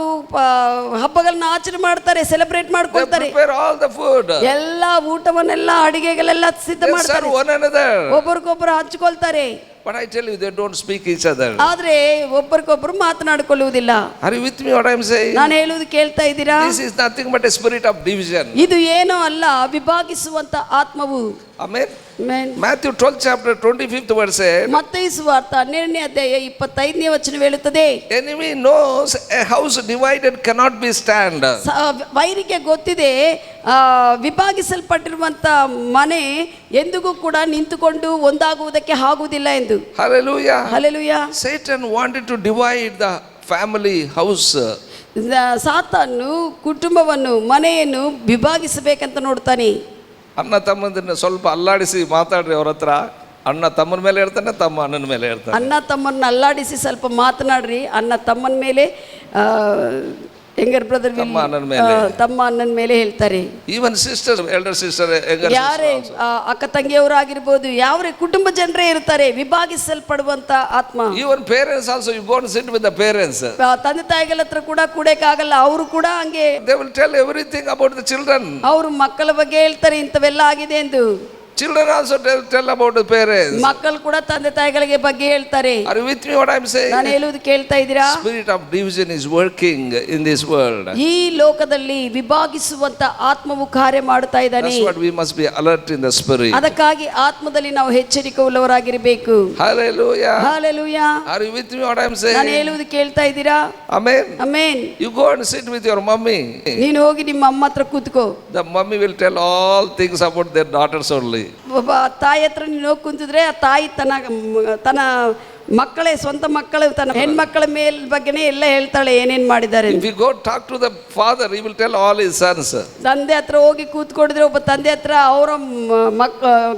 B: ಹಬ್ಬಗಳನ್ನ ಆಚರಣೆ ಮಾಡ್ತಾರೆ, ಸೆಲೆಬ್ರೇಟ್ ಮಾಡ್ಕೊಳ್ತಾರೆ.
A: They prepare all the food.
B: ಎಲ್ಲ ಊಟವನ್ನೆಲ್ಲ ಅಡಿಗೆಗಳೆಲ್ಲ ಸಿದ್ಧ ಮಾಡ್ತಾರೆ.
A: One another.
B: ಒಬ್ಬರಿಗೊಬ್ಬರು ಹಂಚಿಕೊಳ್ತಾರೆ.
A: But I tell you, they don't speak each other.
B: ಆದ್ರೆ ಒಬ್ಬರಿಗೊಬ್ಬರು ಮಾತನಾಡಿಕೊಳ್ಳುವುದಿಲ್ಲ.
A: Are you with me what I am saying?
B: ನಾನು ಹೇಳುವುದು ಕೇಳ್ತಾ ಇದ್ದೀರಾ?
A: This is nothing but a spirit of division.
B: ಇದು ಏನೋ ಅಲ್ಲ, ವಿಭಾಗಿಸುವಂತ ಆತ್ಮವು.
A: Amen.
B: Amen.
A: Matthew 12th chapter 25th verse said,
B: ಮತ್ತೈ ಸುವಾರ್ತ 12ನೇ ಅಧ್ಯಾಯ 25ನೇ ವಚನ ಹೇಳುತ್ತದೆ,
A: enemy knows a house divided cannot be stand.
B: ವೈರಿಗೆ ಗೊತ್ತಿದೆ ವಿಭಾಗಿಸಲ್ಪಟ್ಟಿರುವಂತ ಮನೆ ಎಂದಿಗೂ ಕೂಡ ನಿಂತುಕೊಂಡು ಒಂದಾಗುವುದಕ್ಕೆ ಆಗುವುದಿಲ್ಲ ಎಂದು.
A: Hallelujah.
B: Hallelujah.
A: Satan wanted to divide the family house.
B: ಸಾತಾನು ಕುಟುಂಬವನ್ನು ಮನೆಯನ್ನು ವಿಭಾಗಿಸಬೇಕಂತ ನೋಡ್ತಾನೆ.
A: ಅಣ್ಣ ತಮ್ಮಂದಿರನ್ನ ಸ್ವಲ್ಪ ಅಲ್ಲಾಡಿಸಿ ಮಾತಾಡ್ರಿ ಅವ್ರ ಹತ್ರ. ಅಣ್ಣ ತಮ್ಮನ ಮೇಲೆ ಹೇಳ್ತಾನೆ, ತಮ್ಮ ಅಣ್ಣನ ಮೇಲೆ ಹೇಳ್ತಾನೆ.
B: ಅಣ್ಣ ತಮ್ಮನ್ನ ಅಲ್ಲಾಡಿಸಿ ಸ್ವಲ್ಪ ಮಾತನಾಡ್ರಿ. ಅಣ್ಣ ತಮ್ಮನ ಮೇಲೆ, ಯಂಗರ್ ಬ್ರದರ್
A: ತಮ್ಮ ಅಣ್ಣನ ಮೇಲೆ,
B: ತಮ್ಮ ಅಣ್ಣನ ಮೇಲೆ ಹೇಳ್ತಾರೆ.
A: ಈವನ್ ಸಿಸ್ಟರ್, ಎಲ್ಡರ್ ಸಿಸ್ಟರ್,
B: ಯಾರೇ ಅಕ್ಕ ತಂಗಿಯವರಾಗಿರ್ಬೋದು, ಯಾವ್ರೆ ಕುಟುಂಬ ಜನರೇ ಇರ್ತಾರೆ ವಿಭಾಗಿಸಲ್ಪಡುವಂತ ಆತ್ಮ.
A: Even parents also, you go and sit with the parents.
B: ತಂದೆ ತಾಯಿಗಳ ಹತ್ರ ಕೂಡ ಕೂಡಕ್ಕಾಗಲ್ಲ, ಅವರು ಕೂಡ ಹಂಗೆ.
A: They will tell everything about the children.
B: ಅವರು ಮಕ್ಕಳ ಬಗ್ಗೆ ಹೇಳ್ತಾರೆ ಇಂಥವೆಲ್ಲ ಆಗಿದೆ ಎಂದು.
A: Children also tell about the parents.
B: ಮಕ್ಕಳು ಕೂಡ ತಂದೆ ತಾಯಿಗಳಿಗೆ ಬಗ್ಗೆ ಹೇಳ್ತಾರೆ.
A: Are you with me what I am saying?
B: ನಾನು ಹೇಳುವುದು ಕೇಳ್ತಾ ಇದ್ದೀರಾ?
A: Spirit of division is working in this world.
B: ಈ ಲೋಕದಲ್ಲಿ ವಿಭಾಗಿಸುವಂತ ಆತ್ಮವು ಕಾರ್ಯ ಮಾಡುತ್ತಾ ಇದ್ದಾನೆ.
A: That's what we must be alert in the spirit.
B: ಅದಕ್ಕಾಗಿ ಆತ್ಮದಲ್ಲಿ ನಾವು ಎಚ್ಚರಿಕೆ ಉಳ್ಳವರಾಗಿರಬೇಕು.
A: Hallelujah.
B: Hallelujah.
A: Are you with me what I am saying?
B: ನಾನು ಹೇಳುವುದು ಕೇಳ್ತಾ ಇದ್ದೀರಾ?
A: Amen.
B: Amen.
A: You go and sit with your mummy.
B: ನೀನು ಹೋಗಿ ನಿಮ್ಮ ಅಮ್ಮ ಹತ್ರ ಕೂತ್ಕೋ.
A: The mummy will tell all things about their daughters only.
B: ಒಬ್ಬ ತಾಯಿ ಹತ್ರ ನೀನು ಹೋಗಿ ಕುಂತಿದ್ರೆ ಆ ತಾಯಿ ತನ್ನ ಮಕ್ಕಳೇ, ಸ್ವಂತ ಮಕ್ಕಳು, ತನ್ನ ಹೆಣ್ಮಕ್ಕಳ ಮೇಲ್ ಬಗ್ಗೆನೇ ಎಲ್ಲ ಹೇಳ್ತಾಳೆ ಏನೇನ್ ಮಾಡಿದ್ದಾರೆ.
A: If you go talk to the father, he will tell all his sons.
B: ತಂದೆ ಹತ್ರ ಹೋಗಿ ಕೂತ್ಕೊಂಡಿದ್ರೆ ಒಬ್ಬ ತಂದೆ ಹತ್ರ ಅವರ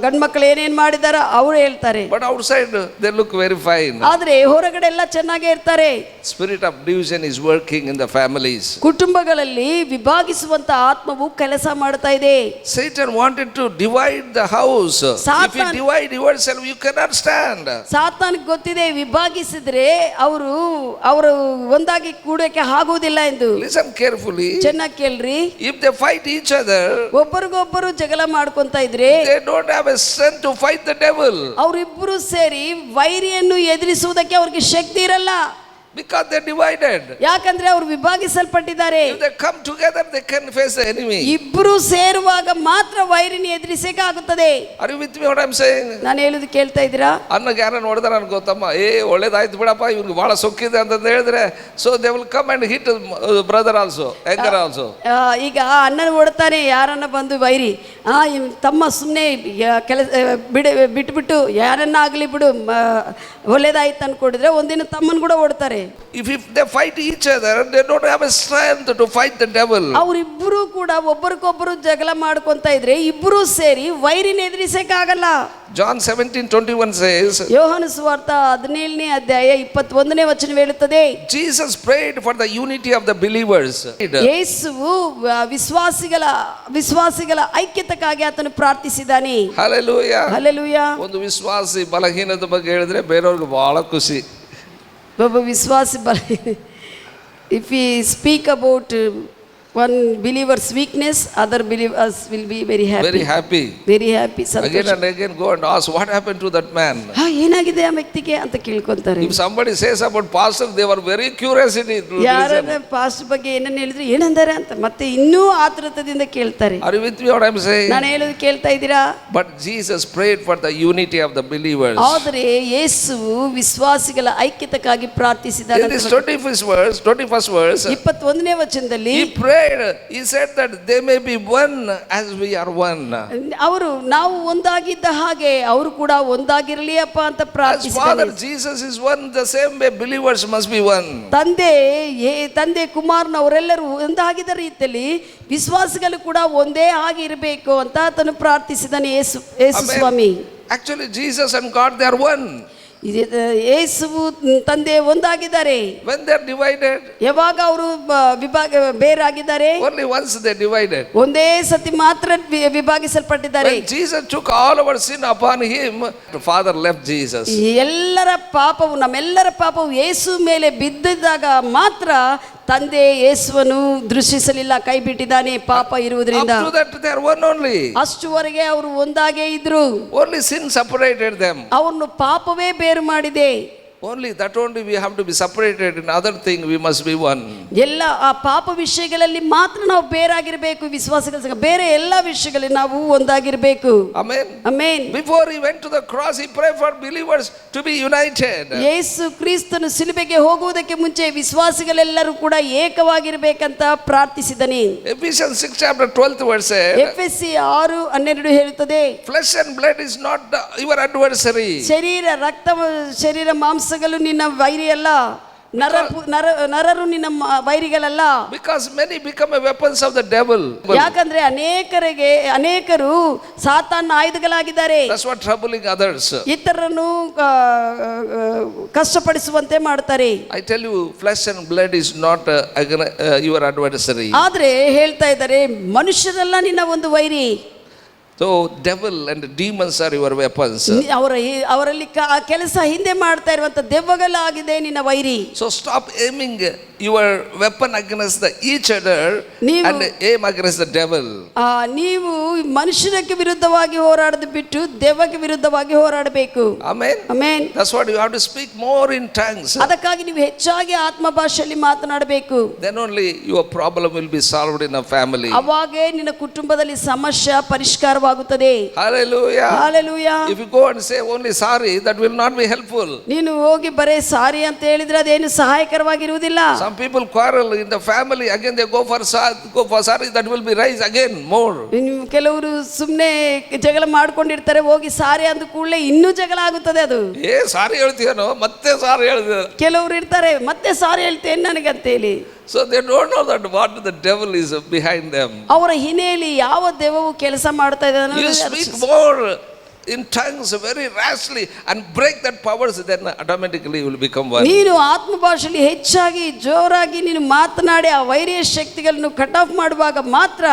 B: ಗಂಡು ಮಕ್ಕಳು ಏನೇನ್ ಮಾಡಿದಾರ ಅವ್ರು ಹೇಳ್ತಾರೆ.
A: But outside they look very fine.
B: ಆದ್ರೆ ಹೊರಗಡೆ ಎಲ್ಲ ಚೆನ್ನಾಗೇ ಇರ್ತಾರೆ.
A: Spirit of division is working in the families.
B: ಕುಟುಂಬಗಳಲ್ಲಿ ವಿಭಾಗಿಸುವಂತ ಆತ್ಮವು ಕೆಲಸ ಮಾಡ್ತಾ ಇದೆ.
A: Satan wanted to divide the house. If you divide yourself, you cannot stand.
B: ಸಾತಾನಿಗೆ ಗೊತ್ತಿದೆ ವಿಭಾಗಿಸಿದ್ರೆ ಅವರು ಒಂದಾಗಿ ಕೂಡಕ್ಕೆ ಆಗುವುದಿಲ್ಲ ಎಂದು.
A: Listen carefully.
B: ಚೆನ್ನಾಗಿ ಕೇಳ್ರಿ.
A: If they fight each other,
B: ಒಬ್ಬರಿಗೊಬ್ಬರು ಜಗಳ ಮಾಡ್ಕೊಂತ ಇದ್ರೆ
A: they don't have a strength to fight the devil.
B: ಅವರಿಬ್ಬರು ಸೇರಿ ವೈರಿಯನ್ನು ಎದುರಿಸುವುದಕ್ಕೆ ಅವ್ರಿಗೆ ಶಕ್ತಿ ಇರಲ್ಲ.
A: Because they divided.
B: ಯಾಕಂದ್ರೆ ಅವರು ವಿಭಾಗಿಸಲ್ಪಟ್ಟಿದ್ದಾರೆ.
A: If they come together, they can face the enemy.
B: ಇಬ್ಬರು ಸೇರುವಾಗ ಮಾತ್ರ ವೈರಿನ ಎದುರಿಸಕ್ಕೆ ಆಗುತ್ತದೆ.
A: Are you with me what I am saying?
B: ನಾನು ಹೇಳುದು ಕೇಳ್ತಾ ಇದ್ದೀರಾ?
A: ಅನ್ನಗೆ ಯಾರನ್ನ ನೋಡಿದ್ರೆ ನನಗೆ ಗೊತ್ತಮ್ಮ, ಒಳ್ಳೇದಾಯ್ತು ಬಿಡಪ್ಪ, ಇವ್ರಿಗೆ ಬಹಳ ಸೊಕ್ಕಿದೆ ಅಂತ ಹೇಳಿದ್ರೆ, so they will come and hit brother also, anger also. ಈಗ
B: ಅಣ್ಣನ ಓಡ್ತಾನೆ, ಯಾರನ್ನ ಬಂದು ವೈರಿ ತಮ್ಮ ಸುಮ್ಮನೆ ಕೆಲಸ ಬಿಟ್ಬಿಟ್ಟು ಯಾರನ್ನ ಆಗ್ಲಿ ಬಿಡು ಒಳ್ಳೇದಾಯ್ತು ಅನ್ಕೊಂಡಿದ್ರೆ ಒಂದಿನ ತಮ್ಮನ್ ಕೂಡ ಓಡ್ತಾರೆ.
A: If they fight each other, they don't have a strength to fight the devil.
B: ಅವರಿಬ್ಬರು ಕೂಡ ಒಬ್ಬರಿಗೊಬ್ಬರು ಜಗಳ ಮಾಡ್ಕೊಂತ ಇದ್ರೆ ಇಬ್ಬರು ಸೇರಿ ವೈರಿನ ಎದುರಿಸಕ್ಕಾಗಲ್ಲ.
A: John 17:21 says,
B: ಯೋಹಾನ ಸುವಾರ್ತ 17ನೇ ಅಧ್ಯಾಯ 21ನೇ ವಚನ ಹೇಳುತ್ತದೆ,
A: Jesus prayed for the unity of the believers.
B: ಯೇಸುವು ವಿಶ್ವಾಸಿಗಳ ಐಕ್ಯತೆಗಾಗಿ ಆತನು ಪ್ರಾರ್ಥಿಸಿದಾನೆ.
A: Hallelujah.
B: Hallelujah.
A: ಒಂದು ವಿಶ್ವಾಸಿ ಬಲಹೀನದ ಬಗ್ಗೆ ಹೇಳಿದ್ರೆ ಬೇರೆಯವ್ರಿಗೆ ಬಹಳ ಖುಷಿ.
B: ಒಬ್ಬ ವಿಶ್ವಾಸಿ if we speak about one believer's weakness, other believers will be very happy.
A: Very happy.
B: Very happy.
A: Again and again go and ask what happened to that man.
B: ಏನಾಗಿದೆ ಆ ವ್ಯಕ್ತಿಗೆ ಅಂತ ಕೇಳ್ಕೊಂತಾರೆ.
A: If somebody says about pastor, they were very curiosity to
B: ಯಾರನ್ನ pastor ಬಗ್ಗೆ ಏನನ್ನ ಹೇಳಿದ್ರು ಏನಂದಾರೆ ಅಂತ ಮತ್ತೆ ಇನ್ನೂ ಆತುರತೆಯಿಂದ ಕೇಳ್ತಾರೆ.
A: Are you with me what I am saying?
B: ನಾನು ಹೇಳೋದು ಕೇಳ್ತಾ ಇದ್ದೀರಾ?
A: But Jesus prayed for the unity of the believers.
B: ಆದರೆ ಯೇಸುವು ವಿಶ್ವಾಸಿಗಳ ಐಕ್ಯತೆಗಾಗಿ ಪ್ರಾರ್ಥಿಸಿದಾನೆ.
A: In this 21st verse,
B: 21ನೇ ವಚನದಲ್ಲಿ
A: he prayed. He said that they may be one as we are one.
B: ಅವರು ನಾವು ಒಂದಾಗಿದ್ದ ಹಾಗೆ ಅವರು ಕೂಡ ಒಂದಾಗಿರಲಿ ಅಪ್ಪ ಅಂತ
A: As
B: ಪ್ರಾರ್ಥಿಸಿದ್ದಾರೆ.
A: Father Jesus is one, the same way believers must be one.
B: ತಂದೆ ಕುಮಾರನವರೆಲ್ಲರೂ ಒಂದಾಗಿದ್ದ ರೀತಿಯಲ್ಲಿ ವಿಶ್ವಾಸಿಗಳು ಕೂಡ ಒಂದೇ ಆಗಿ ಇರಬೇಕು ಅಂತ ಆತನು ಪ್ರಾರ್ಥಿಸಿದಾನೆ. ಯೇಸು ಸ್ವಾಮಿ.
A: Actually Jesus and God, they are one.
B: ಯೇಸುವು ತಂದೆ ಒಂದಾಗಿದ್ದಾರೆ.
A: When they are divided,
B: ಯಾವಾಗ ಅವರು ಬೇರಾಗಿದ್ದಾರೆ,
A: only once they divided.
B: ಒಂದೇ ಸತಿ ಮಾತ್ರ ವಿಭಾಗಿಸಲ್ಪಟ್ಟಿದ್ದಾರೆ.
A: When Jesus took all our sin upon him, the Father left Jesus.
B: ನಮ್ಮೆಲ್ಲರ ಪಾಪವು ಯೇಸು ಮೇಲೆ ಬಿದ್ದಿದ್ದಾಗ ಮಾತ್ರ ತಂದೆ ಯೇಸುವನ್ನು ದೃಷ್ಟಿಸಲಿಲ್ಲ, ಕೈ ಬಿಟ್ಟಿದ್ದಾನೆ ಪಾಪ ಇರುವುದರಿಂದ.
A: Up to that they are one only.
B: ಅಷ್ಟುವರೆಗೆ ಅವರು ಒಂದಾಗೇ ಇದ್ರು.
A: Only sin separated them.
B: ಅವರನ್ನು ಪಾಪವೇ ಬೇರು ಮಾಡಿದೆ.
A: Only that only we have to be separated. In other thing we must be one.
B: ಎಲ್ಲ ಆ ಪಾಪ ವಿಷಯಗಳಲ್ಲಿ ಮಾತ್ರ ನಾವು ಬೇರಾಗಿರ್ಬೇಕು, ವಿಶ್ವಾಸಿಗಳ ಸಂಗ ಬೇರೆ ಎಲ್ಲ ವಿಷಯಗಳಲ್ಲಿ ನಾವು ಒಂದಾಗಿರ್ಬೇಕು.
A: Amen.
B: Amen.
A: Before he went to the cross, he prayed for believers to be united.
B: ಯೇಸು ಕ್ರಿಸ್ತನು ಸಿಲುಬೆಗೆ ಹೋಗುವುದಕ್ಕೆ ಮುಂಚೆ ವಿಶ್ವಾಸಿಗಳೆಲ್ಲರೂ ಕೂಡ ಏಕವಾಗಿರ್ಬೇಕಂತ ಪ್ರಾರ್ಥಿಸಿದನೆ.
A: Ephesians 6 chapter 12th verse said,
B: ಎಫೆಸಿ 6:12 ಹೇಳುತ್ತದೆ,
A: flesh and blood is not your adversary.
B: ಶರೀರ ಮಾಂಸಗಳು ನಿನ್ನ ವೈರಿ ಅಲ್ಲ, ನರರು ನಿನ್ನ ವೈರಿಗಳಲ್ಲ.
A: Because many become a weapons of the devil.
B: ಯಾಕಂದ್ರೆ ಅನೇಕರು ಸಾತಾನ ಆಯುಧಗಳಾಗಿದ್ದಾರೆ.
A: That's what troubling others.
B: ಇತರರನ್ನು ಕಷ್ಟಪಡಿಸುವಂತೆ ಮಾಡ್ತಾರೆ.
A: I tell you, flesh and blood is not your adversary.
B: ಆದ್ರೆ ಹೇಳ್ತಾ ಇದ್ದಾರೆ, ಮನುಷ್ಯರೆಲ್ಲ ನಿನ್ನ ಒಂದು ವೈರಿ.
A: So devil and demons are your weapons.
B: ಅವರಲ್ಲಿ ಕೆಲಸ ಹಿಂದೆ ಮಾಡ್ತಾ ಇರುವಂತ ದೆವ್ವಗಳಾಗಿದೆ ನಿನ್ನ ವೈರಿ.
A: So stop aiming your weapon against each other and aim against the devil.
B: ನೀವು ಮನುಷ್ಯರಿಗೆ ವಿರುದ್ಧವಾಗಿ ಹೋರಾಡೋದು ಬಿಟ್ಟು ದೆವ್ವಕ್ಕೆ ವಿರುದ್ಧವಾಗಿ ಹೋರಾಡಬೇಕು.
A: Amen.
B: Amen.
A: That's what you have to speak more in tongues.
B: ಅದಕ್ಕಾಗಿ ನೀವು ಹೆಚ್ಚಾಗಿ ಆತ್ಮ ಭಾಷೆಯಲ್ಲಿ ಮಾತನಾಡಬೇಕು.
A: Then only your problem will be solved in a family.
B: ಅವಾಗೇ ನಿನ್ನ ಕುಟುಂಬದಲ್ಲಿ ಸಮಸ್ಯೆ ಪರಿಷ್ಕಾರವಾಗುತ್ತದೆ.
A: Hallelujah.
B: Hallelujah.
A: If you go and say only sorry, that will not be helpful.
B: ನೀನು ಹೋಗಿ ಬರೇ ಸಾರಿ ಅಂತ ಹೇಳಿದ್ರೆ ಅದೇನು ಸಹಾಯಕರವಾಗಿರುವುದಿಲ್ಲ.
A: Some people quarrel in the family, again they go for sorry, that will be rise again more.
B: ಕೆಲವರು ಸುಮ್ಮನೆ ಜಗಳ ಮಾಡ್ಕೊಂಡಿರ್ತಾರೆ, ಹೋಗಿ ಸಾರಿ ಅಂದ ಕೂಡಲೇ ಇನ್ನೂ ಜಗಳ ಆಗುತ್ತದೆ. ಅದು
A: ಸಾರಿ ಹೇಳ್ತೀಯನೋ ಮತ್ತೆ ಸಾರಿ ಹೇಳಿದ.
B: ಕೆಲವರು ಇರ್ತಾರೆ, ಮತ್ತೆ ಸಾರಿ ಹೇಳ್ತೇನೆ ನನಗಂತೇಳಿ.
A: So they don't know that what the devil is behind them.
B: ಅವರ ಹಿನ್ನೆಲೆಯಲ್ಲಿ ಯಾವ ದೆವ್ವವು ಕೆಲಸ ಮಾಡ್ತಾ ಇದೆ.
A: You speak more in tongues very rashly and break that powers, then automatically you will become one.
B: ನೀನು ಆತ್ಮ ಭಾಷೆಯಲ್ಲಿ ಹೆಚ್ಚಾಗಿ ಜೋರಾಗಿ ನೀನು ಮಾತನಾಡಿ ಆ ವೈರಿಯ ಶಕ್ತಿಗಳನ್ನು ಕಟ್ ಆಫ್ ಮಾಡುವಾಗ ಮಾತ್ರ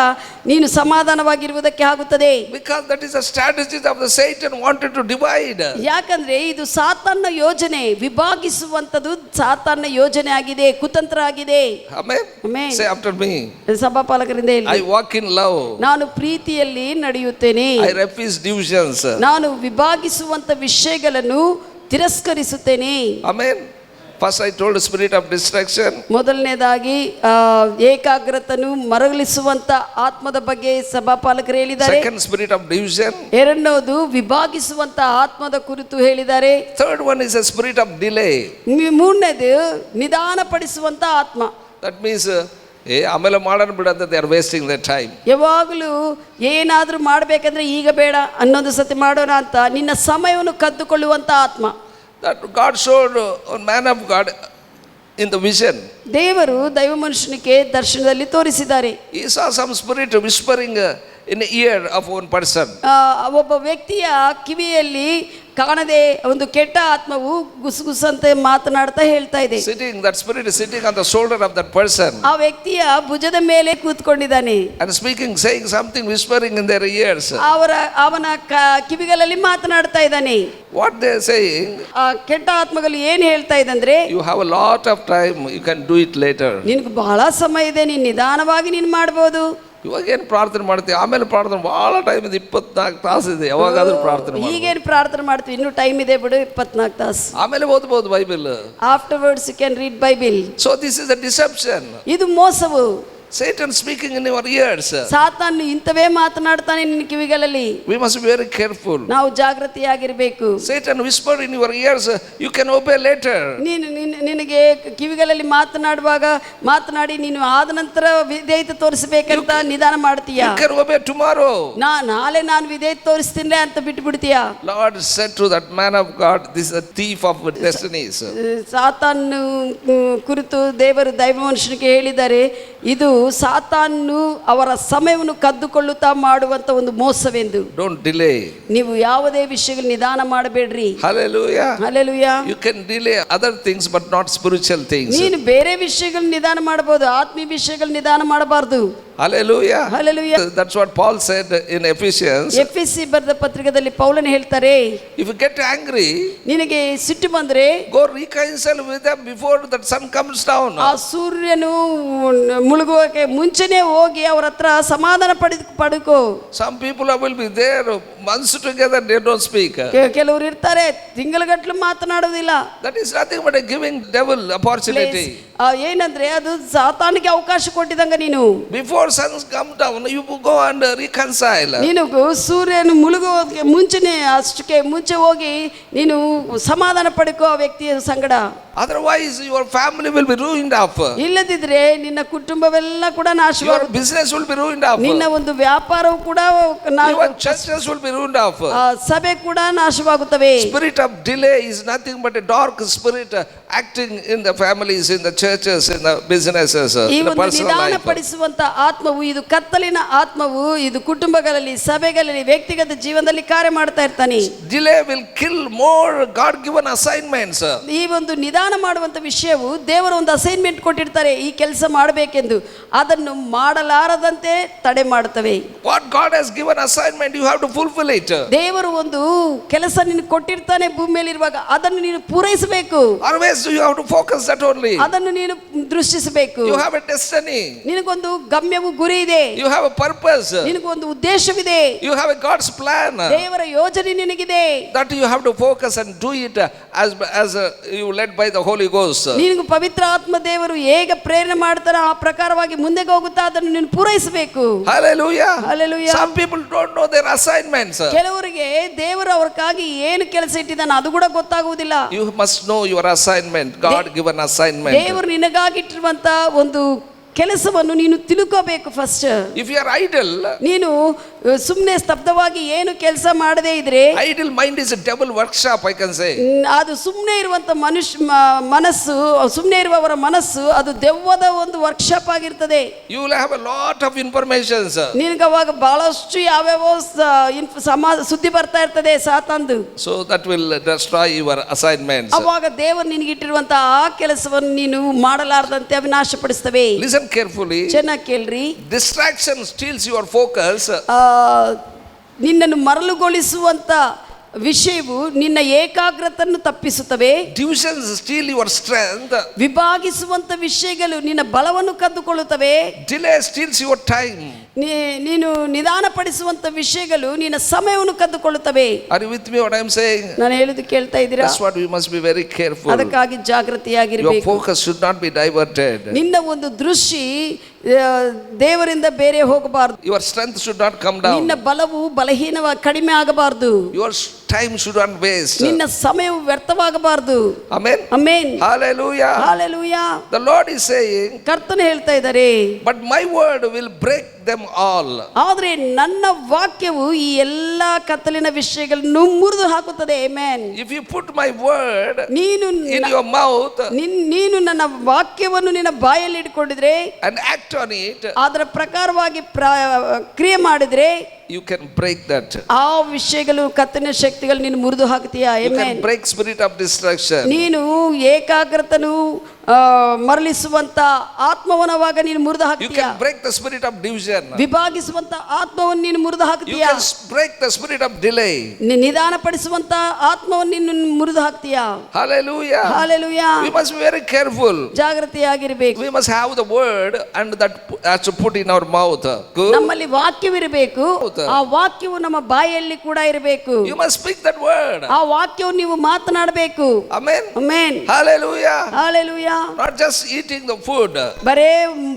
B: ನೀನು ಸಮಾಧಾನವಾಗಿರುವುದಕ್ಕೆ ಆಗುತ್ತದೆ.
A: Because that is a strategy of the Satan wanted to divide.
B: ಯಾಕಂದ್ರೆ ಇದು ಸಾತಾನ ಯೋಜನೆ, ವಿಭಾಗಿಸುವಂತದ್ದು ಸಾತಾನ ಯೋಜನೆ ಆಗಿದೆ, ಕುತಂತ್ರ ಆಗಿದೆ.
A: Amen.
B: Amen.
A: Say after me.
B: ಸಭಾಪಾಲಕರಿಂದ ಹೇಳಿ,
A: I walk in love.
B: ನಾನು ಪ್ರೀತಿಯಲ್ಲಿ ನಡೆಯುತ್ತೇನೆ.
A: I refuse divisions.
B: ನಾನು ವಿಭಾಗಿಸುವಂತ ವಿಷಯಗಳನ್ನು ತಿರಸ್ಕರಿಸುತ್ತೇನೆ.
A: Amen. First I told spirit of distraction.
B: ಮೊದಲನೇದಾಗಿ ಏಕಾಗ್ರತನು ಮರಳಿಸುವಂತ ಆತ್ಮದ ಬಗ್ಗೆ ಸಭಾಪಾಲಕರು ಹೇಳಿದ್ದಾರೆ.
A: Second, spirit of division.
B: ಎರಡನೇದು ವಿಭಾಗಿಸುವಂತ ಆತ್ಮದ ಕುರಿತು ಹೇಳಿದ್ದಾರೆ.
A: Third one is a spirit of delay.
B: ಮೂರನೇದು ನಿಧಾನಪಡಿಸುವಂತ ಆತ್ಮ.
A: That means ಆಮೇಲೆ ಮಾಡೋಣ ಬಿಡಂತ they are wasting their time.
B: ಯಾವಾಗಲೂ ಏನಾದರೂ ಮಾಡಬೇಕಂದ್ರೆ ಈಗ ಬೇಡ, ಅನ್ನೊಂದು ಸತಿ ಮಾಡೋಣ ಅಂತ ನಿನ್ನ ಸಮಯವನ್ನು ಕದ್ದುಕೊಳ್ಳುವಂತ ಆತ್ಮ.
A: That God showed a man of God in the vision.
B: ದೇವರು ದೈವ ಮನುಷ್ಯನಿಗೆ ದರ್ಶನದಲ್ಲಿ ತೋರಿಸಿದ್ದಾರೆ.
A: He saw some spirit whispering in the ear of one person.
B: ಒಬ್ಬ ವ್ಯಕ್ತಿಯ ಕಿವಿಯಲ್ಲಿ ಕಾಣದೆ ಒಂದು ಕೆಟ್ಟ ಆತ್ಮವು ಗುಸುಗುಸಂತೆ ಮಾತನಾಡ್ತಾ ಹೇಳ್ತಾ ಇದೆ.
A: That spirit is sitting on the shoulder of that person.
B: ಆ ವ್ಯಕ್ತಿಯ ಭುಜದ ಮೇಲೆ ಕೂತ್ಕೊಂಡಿದ್ದಾನೆ.
A: And speaking, saying something, whispering in their ears.
B: ಅವನ ಕಿವಿಗಳಲ್ಲಿ ಮಾತನಾಡ್ತಾ ಇದ್ದಾನೆ.
A: What they are saying?
B: ಆ ಕೆಟ್ಟ ಆತ್ಮಗಳು ಏನು ಹೇಳ್ತಾ ಇದೆ ಅಂದ್ರೆ,
A: you have a lot of time, you can do it later.
B: ನಿನಗೆ ಬಹಳ ಸಮಯ ಇದೆ, ನೀನು ನಿಧಾನವಾಗಿ ನೀನು ಮಾಡ್ಬೋದು.
A: ಇವಾಗ ಏನು ಪ್ರಾರ್ಥನೆ ಮಾಡ್ತೀವಿ, ಆಮೇಲೆ ಪ್ರಾರ್ಥನೆ ಭಾಳ ಟೈಮ್ ಇದೆ, 24 ತಾಸು ಇದೆ, ಯಾವಾಗಾದ್ರೂ ಪ್ರಾರ್ಥನೆ ಮಾಡಿ.
B: ಈಗೇನು ಪ್ರಾರ್ಥನೆ ಮಾಡ್ತೀವಿ, ಇನ್ನೂ ಟೈಮ್ ಇದೆ ಬಿಡು, 24 ತಾಸು.
A: ಆಮೇಲೆ ಓದ್ಬೋದು Bible.
B: Afterwards you can read Bible.
A: So this is a deception.
B: ಇದು ಮೋಸವು.
A: Satan speaking in your ears.
B: ಸಾತಾನು ಇಂತವೇ ಮಾತನಾಡ್ತಾನೆ ನಿನ್ನ ಕಿವಿಗಳಲ್ಲಿ.
A: We must be very careful.
B: ನಾವು ಜಾಗೃತಿಯಾಗಿರಬೇಕು.
A: Satan whisper in your ears, you can obey later.
B: ನಿನಗೆ ಕಿವಿಗಳಲ್ಲಿ ಮಾತನಾಡಿ ನೀನು ಆದ ನಂತರ ವಿಧೇಯತೆ ತೋರಿಸಬೇಕಂತ ನಿಧಾನ ಮಾಡ್ತೀಯಾ.
A: You can obey tomorrow.
B: ನಾಳೆ ನಾನು ವಿಧೇಯತೆ ತೋರಿಸ್ತೀನಿ ಅಂತ ಬಿಟ್ಬಿಡ್ತೀಯಾ.
A: Lord said to that man of God, this is a thief of destinies.
B: ಸಾತಾನು ಕುರಿತು ದೇವರು ದೈವ ಮನುಷ್ಯನಿಗೆ ಹೇಳಿದ್ದಾರೆ, ಇದು ಸಾತಾನು ಅವರ ಸಮಯವನ್ನು ಕದ್ದುಕೊಳ್ಳುತ್ತಾ ಮಾಡುವಂತ ಒಂದು ಮೋಸವೆಂದು.
A: Don't delay.
B: ನೀವು ಯಾವುದೇ ವಿಷಯಗಳು ನಿಧಾನ ಮಾಡಬೇಡ್ರಿ.
A: Hallelujah.
B: Hallelujah.
A: You can delay other things but not spiritual things.
B: ನೀನು ಬೇರೆ ವಿಷಯಗಳು ನಿಧಾನ ಮಾಡಬಹುದು, ಆತ್ಮೀಯ ವಿಷಯಗಳು ನಿಧಾನ ಮಾಡಬಾರದು.
A: Hallelujah.
B: Hallelujah.
A: That's what Paul said in Ephesians.
B: ಎಫೆಸಿ ಬರೆದ ಪತ್ರಿಕೆಯಲ್ಲಿ ಪೌಲನು ಹೇಳ್ತಾರೆ,
A: if you get angry,
B: ನಿನಗೆ ಸಿಟ್ಟು ಬಂದ್ರೆ
A: go reconcile with them before the sun comes down.
B: ಆ ಸೂರ್ಯನು ಮುಳುಗುವ ಹೋಗೋಕೆ ಮುಂಚೆನೆ ಹೋಗಿ ಅವ್ರ ಹತ್ರ ಸಮಾಧಾನ ಪಡ್ಕೋ.
A: Some people will be there months together, they don't speak.
B: ಕೆಲವರು ಇರ್ತಾರೆ ತಿಂಗಳಗಟ್ಟಲು ಮಾತನಾಡೋದಿಲ್ಲ.
A: That is nothing but a giving devil opportunity.
B: ಏನಂದ್ರೆ ಅದು ಸಾತಾನಿಗೆ ಅವಕಾಶ ಕೊಟ್ಟಿದಂಗ. ನೀನು
A: Before suns come down, you go and reconcile.
B: ನೀನು ಸೂರ್ಯನು ಮುಳುಗೋಕೆ ಮುಂಚೆನೆ ಅಷ್ಟಕ್ಕೆ ಮುಂಚೆ ಹೋಗಿ ನೀನು ಸಮಾಧಾನ ಪಡ್ಕೋ ಆ ವ್ಯಕ್ತಿಯ ಸಂಗಡ.
A: Otherwise your family will be ruined off.
B: ಇಲ್ಲದಿದ್ರೆ ನಿನ್ನ ಕುಟುಂಬವೆಲ್ಲ ಕೂಡ
A: Your
B: ನಾಶವಾಗುತ್ತೆ.
A: business will be ruined off.
B: ನಿನ್ನ ಒಂದು ವ್ಯಾಪಾರವು ಕೂಡ
A: Even churches will be ruined off.
B: ಸಭೆ ಕೂಡ ನಾಶವಾಗುತ್ತವೆ.
A: Spirit of delay is nothing but a dark spirit acting in the families, in the churches, in the businesses,
B: ಈ
A: in the
B: ಒಂದು
A: personal
B: ನಿಧಾನ
A: life.
B: ಪಡಿಸುವಂತ ಆತ್ಮವು, ಇದು ಕತ್ತಲಿನ ಆತ್ಮವು, ಇದು ಕುಟುಂಬಗಳಲ್ಲಿ, ಸಭೆಗಳಲ್ಲಿ, ವ್ಯಕ್ತಿಗತ ಜೀವನದಲ್ಲಿ ಕಾರ್ಯ ಮಾಡ್ತಾ ಇರ್ತಾನೆ.
A: Delay will kill more God given assignments.
B: ಈ ಒಂದು ನಿಧಾನ ಮಾಡುವಂತ ವಿಷಯವು ದೇವರ ಒಂದು ಅಸೈನ್ಮೆಂಟ್ ಕೊಟ್ಟಿರ್ತಾರೆ, ಈ ಕೆಲಸ ಮಾಡಬೇಕೆಂದು, ಅದನ್ನು ಮಾಡಲಾರದಂತೆ ತಡೆ ಮಾಡುತ್ತವೆ.
A: What God has given assignment, you have to fulfill it.
B: ದೇವರು ಒಂದು ಕೆಲಸ ನಿನಗೆ ಕೊಟ್ಟಿರ್ತಾನೆ ಭೂಮಿ ಮೇಲೆ ಇರುವಾಗ, ಅದನ್ನು ನೀನು ಪೂರೈಸಬೇಕು.
A: Always you have to focus that only.
B: ಅದನ್ನು ನೀನು ದೃಷ್ಟಿಸಬೇಕು.
A: You have a destiny.
B: ನಿನಗೊಂದು ಗಮ್ಯವು ಗುರಿ ಇದೆ.
A: You have a purpose.
B: ನಿನಗೊಂದು ಉದ್ದೇಶವಿದೆ.
A: You have a God's plan.
B: ದೇವರ ಯೋಜನೆ ನಿನಗಿದೆ.
A: That you have to focus and do it as you led by the Holy Ghost.
B: ನಿನಗೆ ಪವಿತ್ರ ಆತ್ಮ ದೇವರು ಹೇಗೆ ಪ್ರೇರಣೆ ಮಾಡ್ತಾರ ಆ ಪ್ರಕಾರವಾಗಿ ಮುಂದೆ ಹೋಗುತ್ತಾ ಅದನ್ನು ನೀನು ಪೂರೈಸಬೇಕು.
A: Hallelujah.
B: Hallelujah.
A: Some people don't know their assignments.
B: ಕೆಲವರಿಗೆ ದೇವರು ಅವ್ರಿಗಾಗಿ ಏನು ಕೆಲಸ ಇಟ್ಟಿದ್ದಾನೆ ಅದು ಕೂಡ ಗೊತ್ತಾಗುವುದಿಲ್ಲ.
A: You must know your assignment, God given assignment.
B: ದೇವರು ನಿನಗಾಗಿಟ್ಟಿರುವಂತ ಒಂದು ಕೆಲಸವನ್ನು ನೀನು ತಿಳ್ಕೋಬೇಕು first.
A: If you are idle,
B: ನೀನು ಸುಮ್ಮನೆ ಸ್ತಬ್ಧವಾಗಿ ಏನು ಕೆಲಸ ಮಾಡದೇ ಇದ್ರೆ,
A: idle mind is a devil workshop, I can say.
B: ಅದು ಸುಮ್ಮನೆ ಇರುವಂತ ಮನಸ್ಸು, ಸುಮ್ಮನೆ ಇರುವವರ ಮನಸ್ಸು ಅದು ದೆವ್ವದ ಒಂದು ವರ್ಕ್ಶಾಪ್ ಆಗಿರ್ತದೆ.
A: You will have a lot of information.
B: ನಿನಗೆ ಅವಾಗ ಬಹಳಷ್ಟು ಯಾವ್ಯಾವ ಸುದ್ದಿ ಬರ್ತಾ ಇರ್ತದೆ ಸಾತಂದು.
A: So that will destroy your assignments.
B: ಅವಾಗ ದೇವರು ನಿನಗಿಟ್ಟಿರುವಂತ ಆ ಕೆಲಸವನ್ನು ನೀನು ಮಾಡಲಾರದಂತೆ ವಿನಾಶಪಡಿಸ್ತವೆ.
A: Listen carefully.
B: ಚೆನ್ನಾಗಿ ಕೇಳ್ರಿ.
A: Distraction steals your focus.
B: ನಿನ್ನನ್ನು ಮರಳುಗೊಳಿಸುವಂತ ವಿಷಯವು ನಿನ್ನ ಏಕಾಗ್ರತೆಯನ್ನು ತಪ್ಪಿಸುತ್ತವೆ.
A: Divisions steal your strength.
B: ವಿಭಾಗಿಸುವಂತ ವಿಷಯಗಳು ನಿನ್ನ ಬಲವನ್ನು ಕದ್ದುಕೊಳ್ಳುತ್ತವೆ.
A: Delay steals your time.
B: ನೀನು ನಿಧಾನಪಡಿಸುವಂತ ವಿಷಯಗಳು ನಿನ್ನ ಸಮಯವನ್ನು ಕದ್ದುಕೊಳ್ಳುತ್ತವೆ.
A: Are you with me what I am saying?
B: ನಾನು ಹೇಳುದು ಕೇಳ್ತಾ ಇದ್ದೀರಾ?
A: That's what we must be very careful.
B: ಅದಕ್ಕಾಗಿ ಜಾಗೃತಿಯಾಗಿರಬೇಕು.
A: Your focus should not be diverted.
B: ನಿನ್ನ ಒಂದು ದೃಷ್ಟಿ ದೇವರಿಂದ ಬೇರೆ ಹೋಗಬಾರದು.
A: Your strength should not come down.
B: ನಿನ್ನ ಬಲವು ಬಲಹೀನವಾಗಿ ಕಡಿಮೆ ಆಗಬಾರದು.
A: Your time should not waste.
B: ನಿನ್ನ ಸಮಯವು ವ್ಯರ್ಥವಾಗಬಾರದು.
A: Amen.
B: Amen.
A: Hallelujah.
B: Hallelujah.
A: The Lord is saying,
B: ಕರ್ತನು ಹೇಳ್ತಾ ಇದ್ದಾರೆ,
A: but my word will break them all.
B: ಆದರೆ ನನ್ನ ವಾಕ್ಯವು ಈ ಎಲ್ಲಾ ಕತ್ತಲಿನ ವಿಷಯಗಳನ್ನು ಮುರಿದು ಹಾಕುತ್ತದೆ. Amen.
A: If you put my word
B: ನೀನು
A: in your mouth
B: ನೀನು ನನ್ನ ವಾಕ್ಯವನ್ನು ನಿನ್ನ ಬಾಯಲ್ಲಿ ಇಟ್ಕೊಂಡಿದ್ರೆ
A: and act on it,
B: ಅದರ ಪ್ರಕಾರವಾಗಿ ಕ್ರಿಯೆ ಮಾಡಿದ್ರೆ
A: you can break that.
B: ಆ ವಿಷಯಗಳು ಕತ್ತಲಿನ ಶಕ್ತಿಗಳು ನೀನು ಮುರಿದು ಹಾಕ್ತೀಯಾ.
A: You can
B: amen.
A: break spirit of distraction.
B: ನೀನು ಏಕಾಗ್ರತನು ಮರಳಿಸುವಂತ ಆತ್ಮವನವಾಗ ನೀನು ಮುರಿದು
A: You
B: ಹಾಕ್ತೀಯಾ.
A: can break the spirit of division.
B: ವಿಭಾಗಿಸುವಂತ ಆತ್ಮವನ್ನು ನೀನು ಮುರಿದು
A: You
B: ಹಾಕ್ತೀಯಾ.
A: can break the spirit of delay.
B: ನಿಧಾನಪಡಿಸುವಂತ ಆತ್ಮವನ್ನು ನೀನು ಮುರಿದು ಹಾಕ್ತೀಯಾ.
A: Hallelujah.
B: Hallelujah.
A: We must be very careful.
B: ಜಾಗೃತಿಯಾಗಿರಬೇಕು.
A: We must have the word and that has to put in our mouth. Good.
B: ನಮ್ಮಲ್ಲಿ ವಾಕ್ಯವಿರಬೇಕು, ಆ ವಾಕ್ಯವು ನಮ್ಮ ಬಾಯಲ್ಲಿ ಕೂಡ ಇರಬೇಕು.
A: You must speak that word.
B: ಆ ವಾಕ್ಯವನ್ನು ನೀವು ಮಾತನಾಡಬೇಕು.
A: Amen.
B: Amen.
A: Hallelujah.
B: Hallelujah.
A: Not just eating the food.
B: ಬರೇ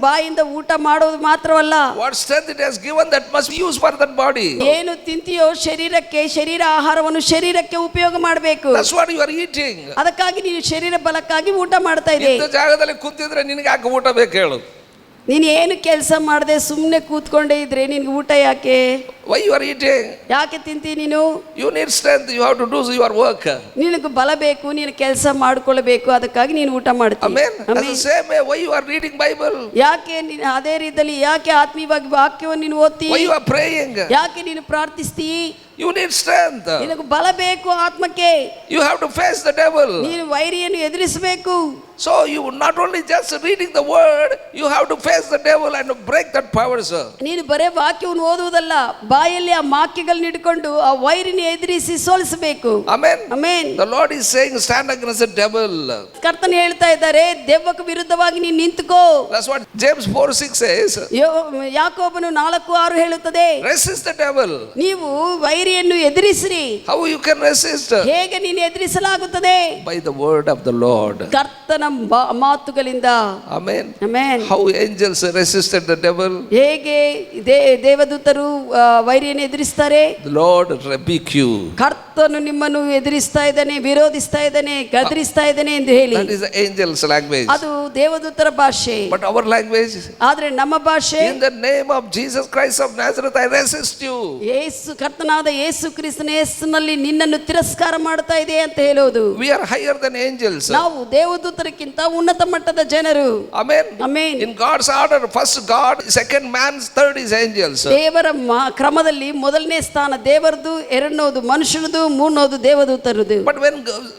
B: ಬಾಯಿಂದ ಊಟ ಮಾಡೋದು ಮಾತ್ರವಲ್ಲ,
A: What strength it has given that must be used for that body.
B: ಏನು ತಿಂತೀಯೋ ಶರೀರಕ್ಕೆ, ಶರೀರ ಆಹಾರವನ್ನು ಶರೀರಕ್ಕೆ ಉಪಯೋಗ ಮಾಡಬೇಕು.
A: That's what you are eating.
B: ಅದಕ್ಕಾಗಿ ನೀನು ಶರೀರ ಬಲಕ್ಕಾಗಿ ಊಟ ಮಾಡ್ತಾ ಇದೆ.
A: ಇಂಥ ಜಾಗದಲ್ಲಿ ಕೂತಿದ್ರೆ ನಿನಗೆ ಯಾಕೆ ಊಟ ಬೇಕು ಹೇಳು?
B: ನೀನು ಏನು ಕೆಲಸ ಮಾಡದೆ ಸುಮ್ಮನೆ ಕೂತ್ಕೊಂಡೇ ಇದ್ರೆ ನಿನ್ಗೆ ಊಟ ಯಾಕೆ?
A: Why you are eating?
B: ಯಾಕೆ ತಿಂತಿ ನೀನು?
A: You need strength. You have to do your work.
B: ನಿನಗೆ ಬಲ ಬೇಕು, ನೀನು ಕೆಲಸ ಮಾಡ್ಕೊಳ್ಬೇಕು, ಅದಕ್ಕಾಗಿ ನೀನು ಊಟ ಮಾಡ್ತೀಯ.
A: Amen. That's the same way. Why you are reading Bible?
B: ಯಾಕೆ ಅದೇ ರೀತಿಯಲ್ಲಿ ಯಾಕೆ ಆತ್ಮೀಯವಾಗಿ ವಾಕ್ಯವನ್ನು ನೀನು ಓದ್ತಿ?
A: Why you are praying?
B: ಯಾಕೆ ನೀನು ಪ್ರಾರ್ಥಿಸ್ತಿ?
A: You need strength.
B: ನಿನಗೆ ಬಲ ಬೇಕು ಆತ್ಮಕ್ಕೆ.
A: You have to face the devil.
B: ನೀನು ವೈರಿಯನ್ನು ಎದುರಿಸಬೇಕು.
A: So you not only just reading the word, you have to face the devil and break that power, sir.
B: ನೀನು ಬರೇ ವಾಕ್ಯವನ್ನು ಓದುವುದಲ್ಲ, ಬಾಯಲ್ಲಿ ಆ ವಾಕ್ಯಗಳನ್ನ ಹಿಡ್ಕೊಂಡು ಆ ವೈರಿನ ಎದುರಿಸಿ ಸೋಲಿಸಬೇಕು.
A: Amen.
B: Amen.
A: The Lord is saying, stand against the devil.
B: ಕರ್ತನು ಹೇಳ್ತಾ ಇದ್ದಾರೆ, ದೆವ್ವಕ್ಕೆ ವಿರುದ್ಧವಾಗಿ ನೀನು ನಿಂತುಕೋ.
A: That's what James 4:6 says.
B: ಯಾಕೋಬನು 4:6 ಹೇಳುತ್ತದೆ,
A: Resist the devil.
B: ನೀವು ವೈರಿಯನ್ನು ಎದುರಿಸಿರಿ.
A: How you can resist?
B: ಹೇಗೆ ನೀನು ಎದುರಿಸಲಾಗುತ್ತದೆ?
A: By the word of the Lord.
B: ಕರ್ತನ ಮಾತುಗಳಿಂದ.
A: Amen.
B: Amen.
A: How angels resisted the devil?
B: ಹೇಗೆ ದೇವದೂತರು ವೈರಿಯನ್ನು ಎದುರಿಸ್ತಾರೆ?
A: The Lord rebuke you.
B: ಕರ್ತನು ನಿಮ್ಮನ್ನು ಎದುರಿಸ್ತಾ ಇದ್ದಾನೆ, ವಿರೋಧಿಸ್ತಾ ಇದ್ದಾನೆ, ಗದರಿಸ್ತಾ ಇದ್ದಾನೆ ಎಂದು ಹೇಳಿ.
A: That is the angels language.
B: ಅದು ದೇವದೂತರ ಭಾಷೆ.
A: But our language,
B: ಆದ್ರೆ ನಮ್ಮ ಭಾಷೆ,
A: in the name of Jesus Christ of Nazareth I resist you.
B: ಕರ್ತನಾದ ಯೇಸು ಕ್ರಿಸ್ತನ ಹೆಸರಿನಲ್ಲಿ ನಿನ್ನನ್ನು ತಿರಸ್ಕಾರ ಮಾಡ್ತಾ ಇದೆ ಅಂತ ಹೇಳೋದು.
A: We are higher than angels.
B: ನಾವು ದೇವದೂತರಕ್ಕಿಂತ ಉನ್ನತ ಮಟ್ಟದ ಜನರು.
A: Amen.
B: Amen.
A: In God's order, first God, second man, third is angels.
B: ದೇವರ ಕ್ರಮದಲ್ಲಿ ಮೊದಲನೇ ಸ್ಥಾನ ದೇವರದು, ಎರಡನೇದು ಮನುಷ್ಯನದು, ಮೂರನೇದು ದೇವದೂತರದು.
A: But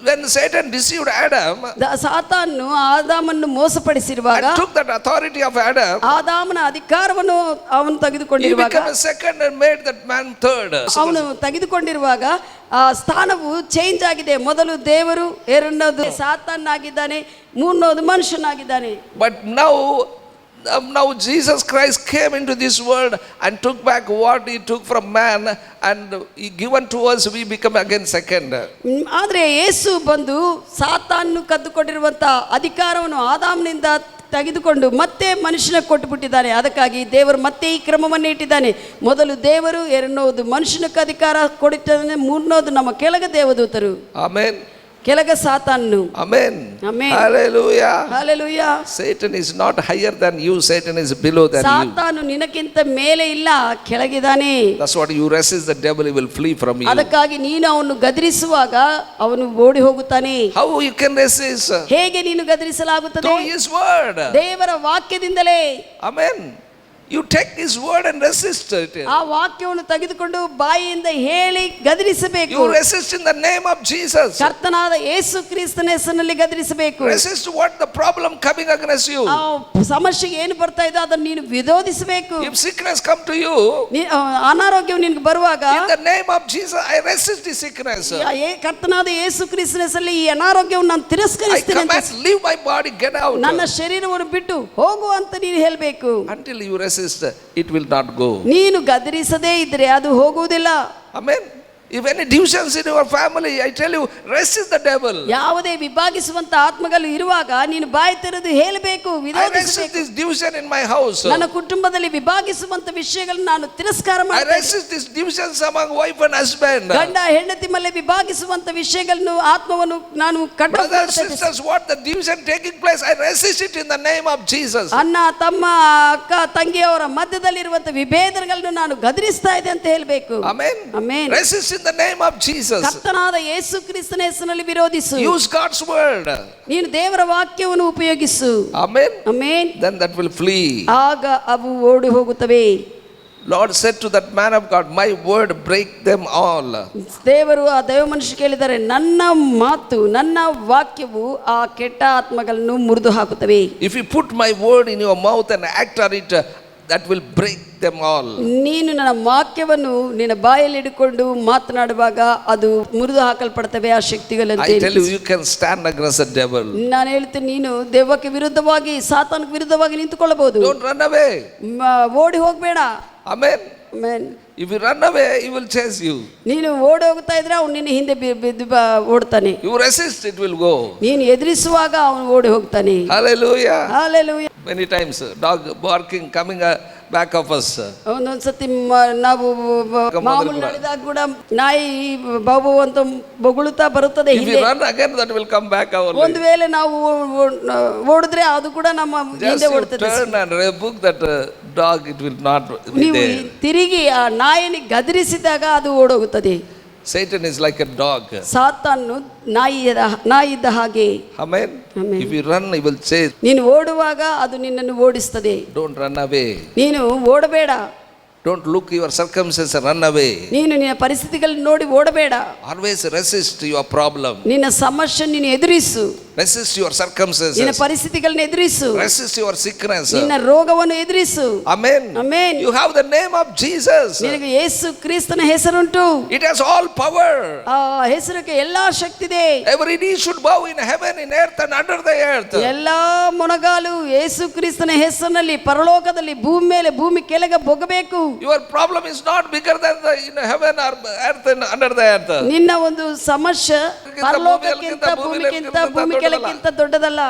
A: when Satan deceived Adam,
B: ಸಾತಾನು ಆದಾಮನ್ನು ಮೋಸಪಡಿಸಿರುವಾಗ,
A: and took that authority of Adam,
B: ಆದಾಮನ ಅಧಿಕಾರವನ್ನು ಅವನು
A: he
B: ತೆಗೆದುಕೊಂಡಿರುವಾಗ,
A: became a second and made that man third.
B: ಅವನು ತೆಗೆದುಕೊಂಡಿರುವಾಗ ಆ ಸ್ಥಾನವು ಚೇಂಜ್ ಆಗಿದೆ. ಮೊದಲು ದೇವರು, ಎರಡನೇದು ಸಾತಾನ್ ಆಗಿದ್ದಾನೆ, ಮೂರನೇದು ಮನುಷ್ಯನಾಗಿದ್ದಾನೆ.
A: But now Jesus Christ came into this world and took back what he took from man and he given to us, we become again second.
B: ಆದ್ರೆ ಯೇಸು ಬಂದು ಸಾತಾನು ಕದ್ದುಕೊಂಡಿರುವಂತ ಅಧಿಕಾರವನ್ನು ಆದಾಮನಿಂದ ತೆಗೆದುಕೊಂಡು ಮತ್ತೆ ಮನುಷ್ಯನ ಕೊಟ್ಟುಬಿಟ್ಟಿದ್ದಾನೆ. ಅದಕ್ಕಾಗಿ ದೇವರು ಮತ್ತೆ ಈ ಕ್ರಮವನ್ನು ಇಟ್ಟಿದ್ದಾನೆ. ಮೊದಲು ದೇವರು, ಎರಡನೇದು ಮನುಷ್ಯನಕ್ಕೆ ಅಧಿಕಾರ ಕೊಡುತ್ತಾನೆ, ಮೂರನೇದು ನಮ್ಮ ಕೆಳಗ ದೇವದೂತರು,
A: Amen.
B: ಕೆಳಗ ಸಾತಾನು.
A: Amen.
B: Amen.
A: Hallelujah.
B: Hallelujah.
A: Satan is not higher than you, Satan is below than you.
B: ಸಾತಾನು ನಿನಕ್ಕಿಂತ ಮೇಲೆ ಇಲ್ಲ, ಕೆಳಗಿದ್ದಾನೆ.
A: That's what you resist the devil, he will flee from you.
B: ಅದಕ್ಕಾಗಿ ನೀನು ಅವನು ಗದರಿಸುವಾಗ ಅವನು ಓಡಿ ಹೋಗುತ್ತಾನೆ.
A: How you can resist?
B: ಹೇಗೆ ನೀನು ಗದರಿಸಲಾಗುತ್ತದೆ?
A: Through his word.
B: ದೇವರ ವಾಕ್ಯದಿಂದಲೇ.
A: Amen. You take his word and resist it.
B: ಆ ವಾಕ್ಯವನ್ನು ತೆಗೆದುಕೊಂಡು ಬಾಯಿಯಿಂದ ಹೇಳಿ ಗದರಿಸಬೇಕು.
A: You resist in the name of Jesus.
B: ಕರ್ತನಾದ ಯೇಸು ಕ್ರಿಸ್ತನ ಹೆಸರಿನಲ್ಲಿ ಗದರಿಸಬೇಕು.
A: Resist what the problem coming against you.
B: ಆ ಸಮಸ್ಯೆ ಏನು ಬರ್ತಾ ಇದೆ ಅದನ್ನು ನೀನು ವಿರೋಧಿಸಬೇಕು.
A: If sickness come to you,
B: ಅನಾರೋಗ್ಯವು ನಿನಗೆ ಬರುವಾಗ,
A: in the name of Jesus I resist the sickness.
B: ಕರ್ತನಾದ ಯೇಸು ಕ್ರಿಸ್ತನ ಹೆಸರಲ್ಲಿ ಈ ಅನಾರೋಗ್ಯವನ್ನು ನಾನು
A: I
B: ತಿರಸ್ಕರಿಸ್ತೇನೆ ಅಂತ,
A: command, leave my body, get out.
B: ನನ್ನ ಶರೀರವನ್ನು ಬಿಟ್ಟು ಹೋಗು ಅಂತ ನೀನು ಹೇಳಬೇಕು.
A: Until you resist, it will not go.
B: ನೀನು ಗದರಿಸದೇ ಇದ್ರೆ ಅದು ಹೋಗುವುದಿಲ್ಲ.
A: Amen. If any divisions in your family, I tell you, resist the devil.
B: ಯಾವುದೇ ವಿಭಾಗಿಸುವಂತ ಆತ್ಮಗಳು ಇರುವಾಗ ನೀನು ಬಾಯಿ ತೆರೆದು ಹೇಳಬೇಕು,
A: I resist
B: ವಿರೋಧಿಸಬೇಕು.
A: this division in my house.
B: ನನ್ನ ಕುಟುಂಬದಲ್ಲಿ ವಿಭಾಗಿಸುವಂತ ವಿಷಯಗಳನ್ನು ನಾನು ತಿರಸ್ಕಾರ
A: I
B: ಮಾಡ್ತೇನೆ.
A: resist this divisions among wife and husband.
B: ಗಂಡ ಹೆಂಡತಿ ಮೇಲೆ ವಿಭಾಗಿಸುವಂತ ವಿಷಯಗಳನ್ನು, ಆತ್ಮವನ್ನು ನಾನು
A: Brothers and sisters, what the division taking place, I resist it in the name of Jesus.
B: ಅಣ್ಣ ತಮ್ಮ ಅಕ್ಕ ತಂಗಿಯವರ ಮಧ್ಯದಲ್ಲಿರುವಂತ ವಿಭೇದಗಳನ್ನು ನಾನು ಗದರಿಸ್ತಾ ಇದೆ ಅಂತ ಹೇಳಬೇಕು.
A: Amen.
B: Amen.
A: Resist in the name of Jesus.
B: ಕರ್ತನಾದ ಯೇಸು ಕ್ರಿಸ್ತನ ಹೆಸರಿನಲ್ಲಿ ವಿರೋಧಿಸು.
A: Use God's word.
B: ನೀನು ದೇವರ ವಾಕ್ಯವನ್ನು ಉಪಯೋಗಿಸು.
A: Amen.
B: Amen.
A: Then that will flee.
B: ಆಗ ಅವು ಓಡಿ ಹೋಗುತ್ತವೆ.
A: Lord said to that man of God, my word break them all.
B: ದೇವರು ಆ ದೈವ ಮನುಷ್ಯ ಕೇಳಿದರೆ, ನನ್ನ ಮಾತು, ನನ್ನ ವಾಕ್ಯವು ಆ ಕೆಟ್ಟ ಆತ್ಮಗಳನ್ನು ಮುರಿದು ಹಾಕುತ್ತವೆ.
A: If you put my word in your mouth and act on it, that will break them all.
B: ನೀನು ನನ್ನ ವಾಕ್ಯವನ್ನು ನಿನ್ನ ಬಾಯಲ್ಲಿ ಇಟ್ಟುಕೊಂಡು ಮಾತನಾಡುವಾಗ ಅದು ಮುರಿದು ಹಾಕಲ್ಪಡ್ತವೆ ಆ ಶಕ್ತಿಗಳನ್ನು.
A: I tell you, you can stand against the devil.
B: ನಾನು ಹೇಳ್ತೀನಿ, ನೀನು ದೆವ್ವಕ್ಕೆ ವಿರುದ್ಧವಾಗಿ, ಸಾತಾನಕ್ಕೆ ವಿರುದ್ಧವಾಗಿ ನಿಂತುಕೊಳ್ಳಬಹುದು.
A: Don't run away.
B: ಓಡಿ ಹೋಗಬೇಡ.
A: Amen.
B: Amen.
A: If you run away, he will chase you.
B: ನೀನು ಓಡಿ ಹೋಗ್ತಾ ಇದ್ರೆ ಅವನು ನಿನ್ನ ಹಿಂದೆ ಬಿದ್ದು ಓಡ್ತಾನೆ.
A: You resist, it will go.
B: ನೀನು ಎದುರಿಸುವಾಗ ಅವನು ಓಡಿ ಹೋಗ್ತಾನೆ.
A: Hallelujah.
B: Hallelujah.
A: Many times dog barking coming back of us.
B: ಒಂದೊಂದ್ಸತಿ ನಾವು ಮಾಮೂಲು ನಡೆದಾಗ ಕೂಡ ನಾಯಿ ಬಾಬು ಅಂತ ಬೊಗಳುತ್ತಾ ಬರುತ್ತದೆ
A: If
B: ಹಿಂದೆ.
A: we run again, that will come back our way.
B: ಒಂದು ವೇಳೆ ನಾವು ಓಡಿದ್ರೆ ಅದು ಕೂಡ ನಮ್ಮ
A: Just
B: ಹಿಂದೆ
A: you
B: ಓಡ್ತದೆ.
A: turn and rebuke that dog, it will not be
B: ನೀವು
A: there.
B: ತಿರುಗಿ ಆ ನಾಯಿని ಗದರಿಸಿದಾಗ ಅದು ಓಡೋಗುತ್ತದೆ.
A: Satan is like a dog.
B: ಸಾತಾನು ನಾಯಿದ್ದ ಹಾಗೆ.
A: Amen.
B: Amen.
A: If you run, he will chase.
B: ನೀನು ಓಡುವಾಗ ಅದು ನಿನ್ನನ್ನು ಓಡಿಸ್ತದೆ.
A: Don't run away.
B: ನೀನು ಓಡಬೇಡ.
A: Don't look your circumstances and run away.
B: ನೀನು ನಿನ್ನ ಪರಿಸ್ಥಿತಿಗಳನ್ನ ನೋಡಿ ಓಡಬೇಡ.
A: Always resist your problem.
B: ನಿನ್ನ ಸಮಸ್ಯೆ ನೀನು ಎದುರಿಸು.
A: Resist your circumstances.
B: ನಿನ್ನ ಪರಿಸ್ಥಿತಿಗಳನ್ನ ಎದುರಿಸು.
A: Resist your sickness.
B: ನಿನ್ನ ರೋಗವನ್ನು ಎದುರಿಸು.
A: Amen.
B: Amen.
A: You have the name of Jesus.
B: ನಿನಗೆ ಯೇಸು ಕ್ರಿಸ್ತನ ಹೆಸರುಂಟು.
A: It has all power.
B: ಆ ಹೆಸರಿಗೆ ಎಲ್ಲಾ ಶಕ್ತಿ ಇದೆ.
A: Every knee should bow in heaven, in earth and under the earth.
B: ಎಲ್ಲಾ ಮೊಣಗಾಲು ಯೇಸು ಕ್ರಿಸ್ತನ ಹೆಸರಿನಲ್ಲಿ ಪರಲೋಕದಲ್ಲಿ ಭೂಮಿ ಮೇಲೆ ಭೂಮಿ ಕೆಳಗೆ ಬೊಗಬೇಕು.
A: Your problem is not bigger than the in heaven or earth and under the earth.
B: ನಿನ್ನ ಒಂದು ಸಮಸ್ಯೆ ಪರಲೋಕಕ್ಕಿಂತ ಭೂಮಿ ಕೆಳಗಿಂತ ದೊಡ್ಡದಲ್ಲ.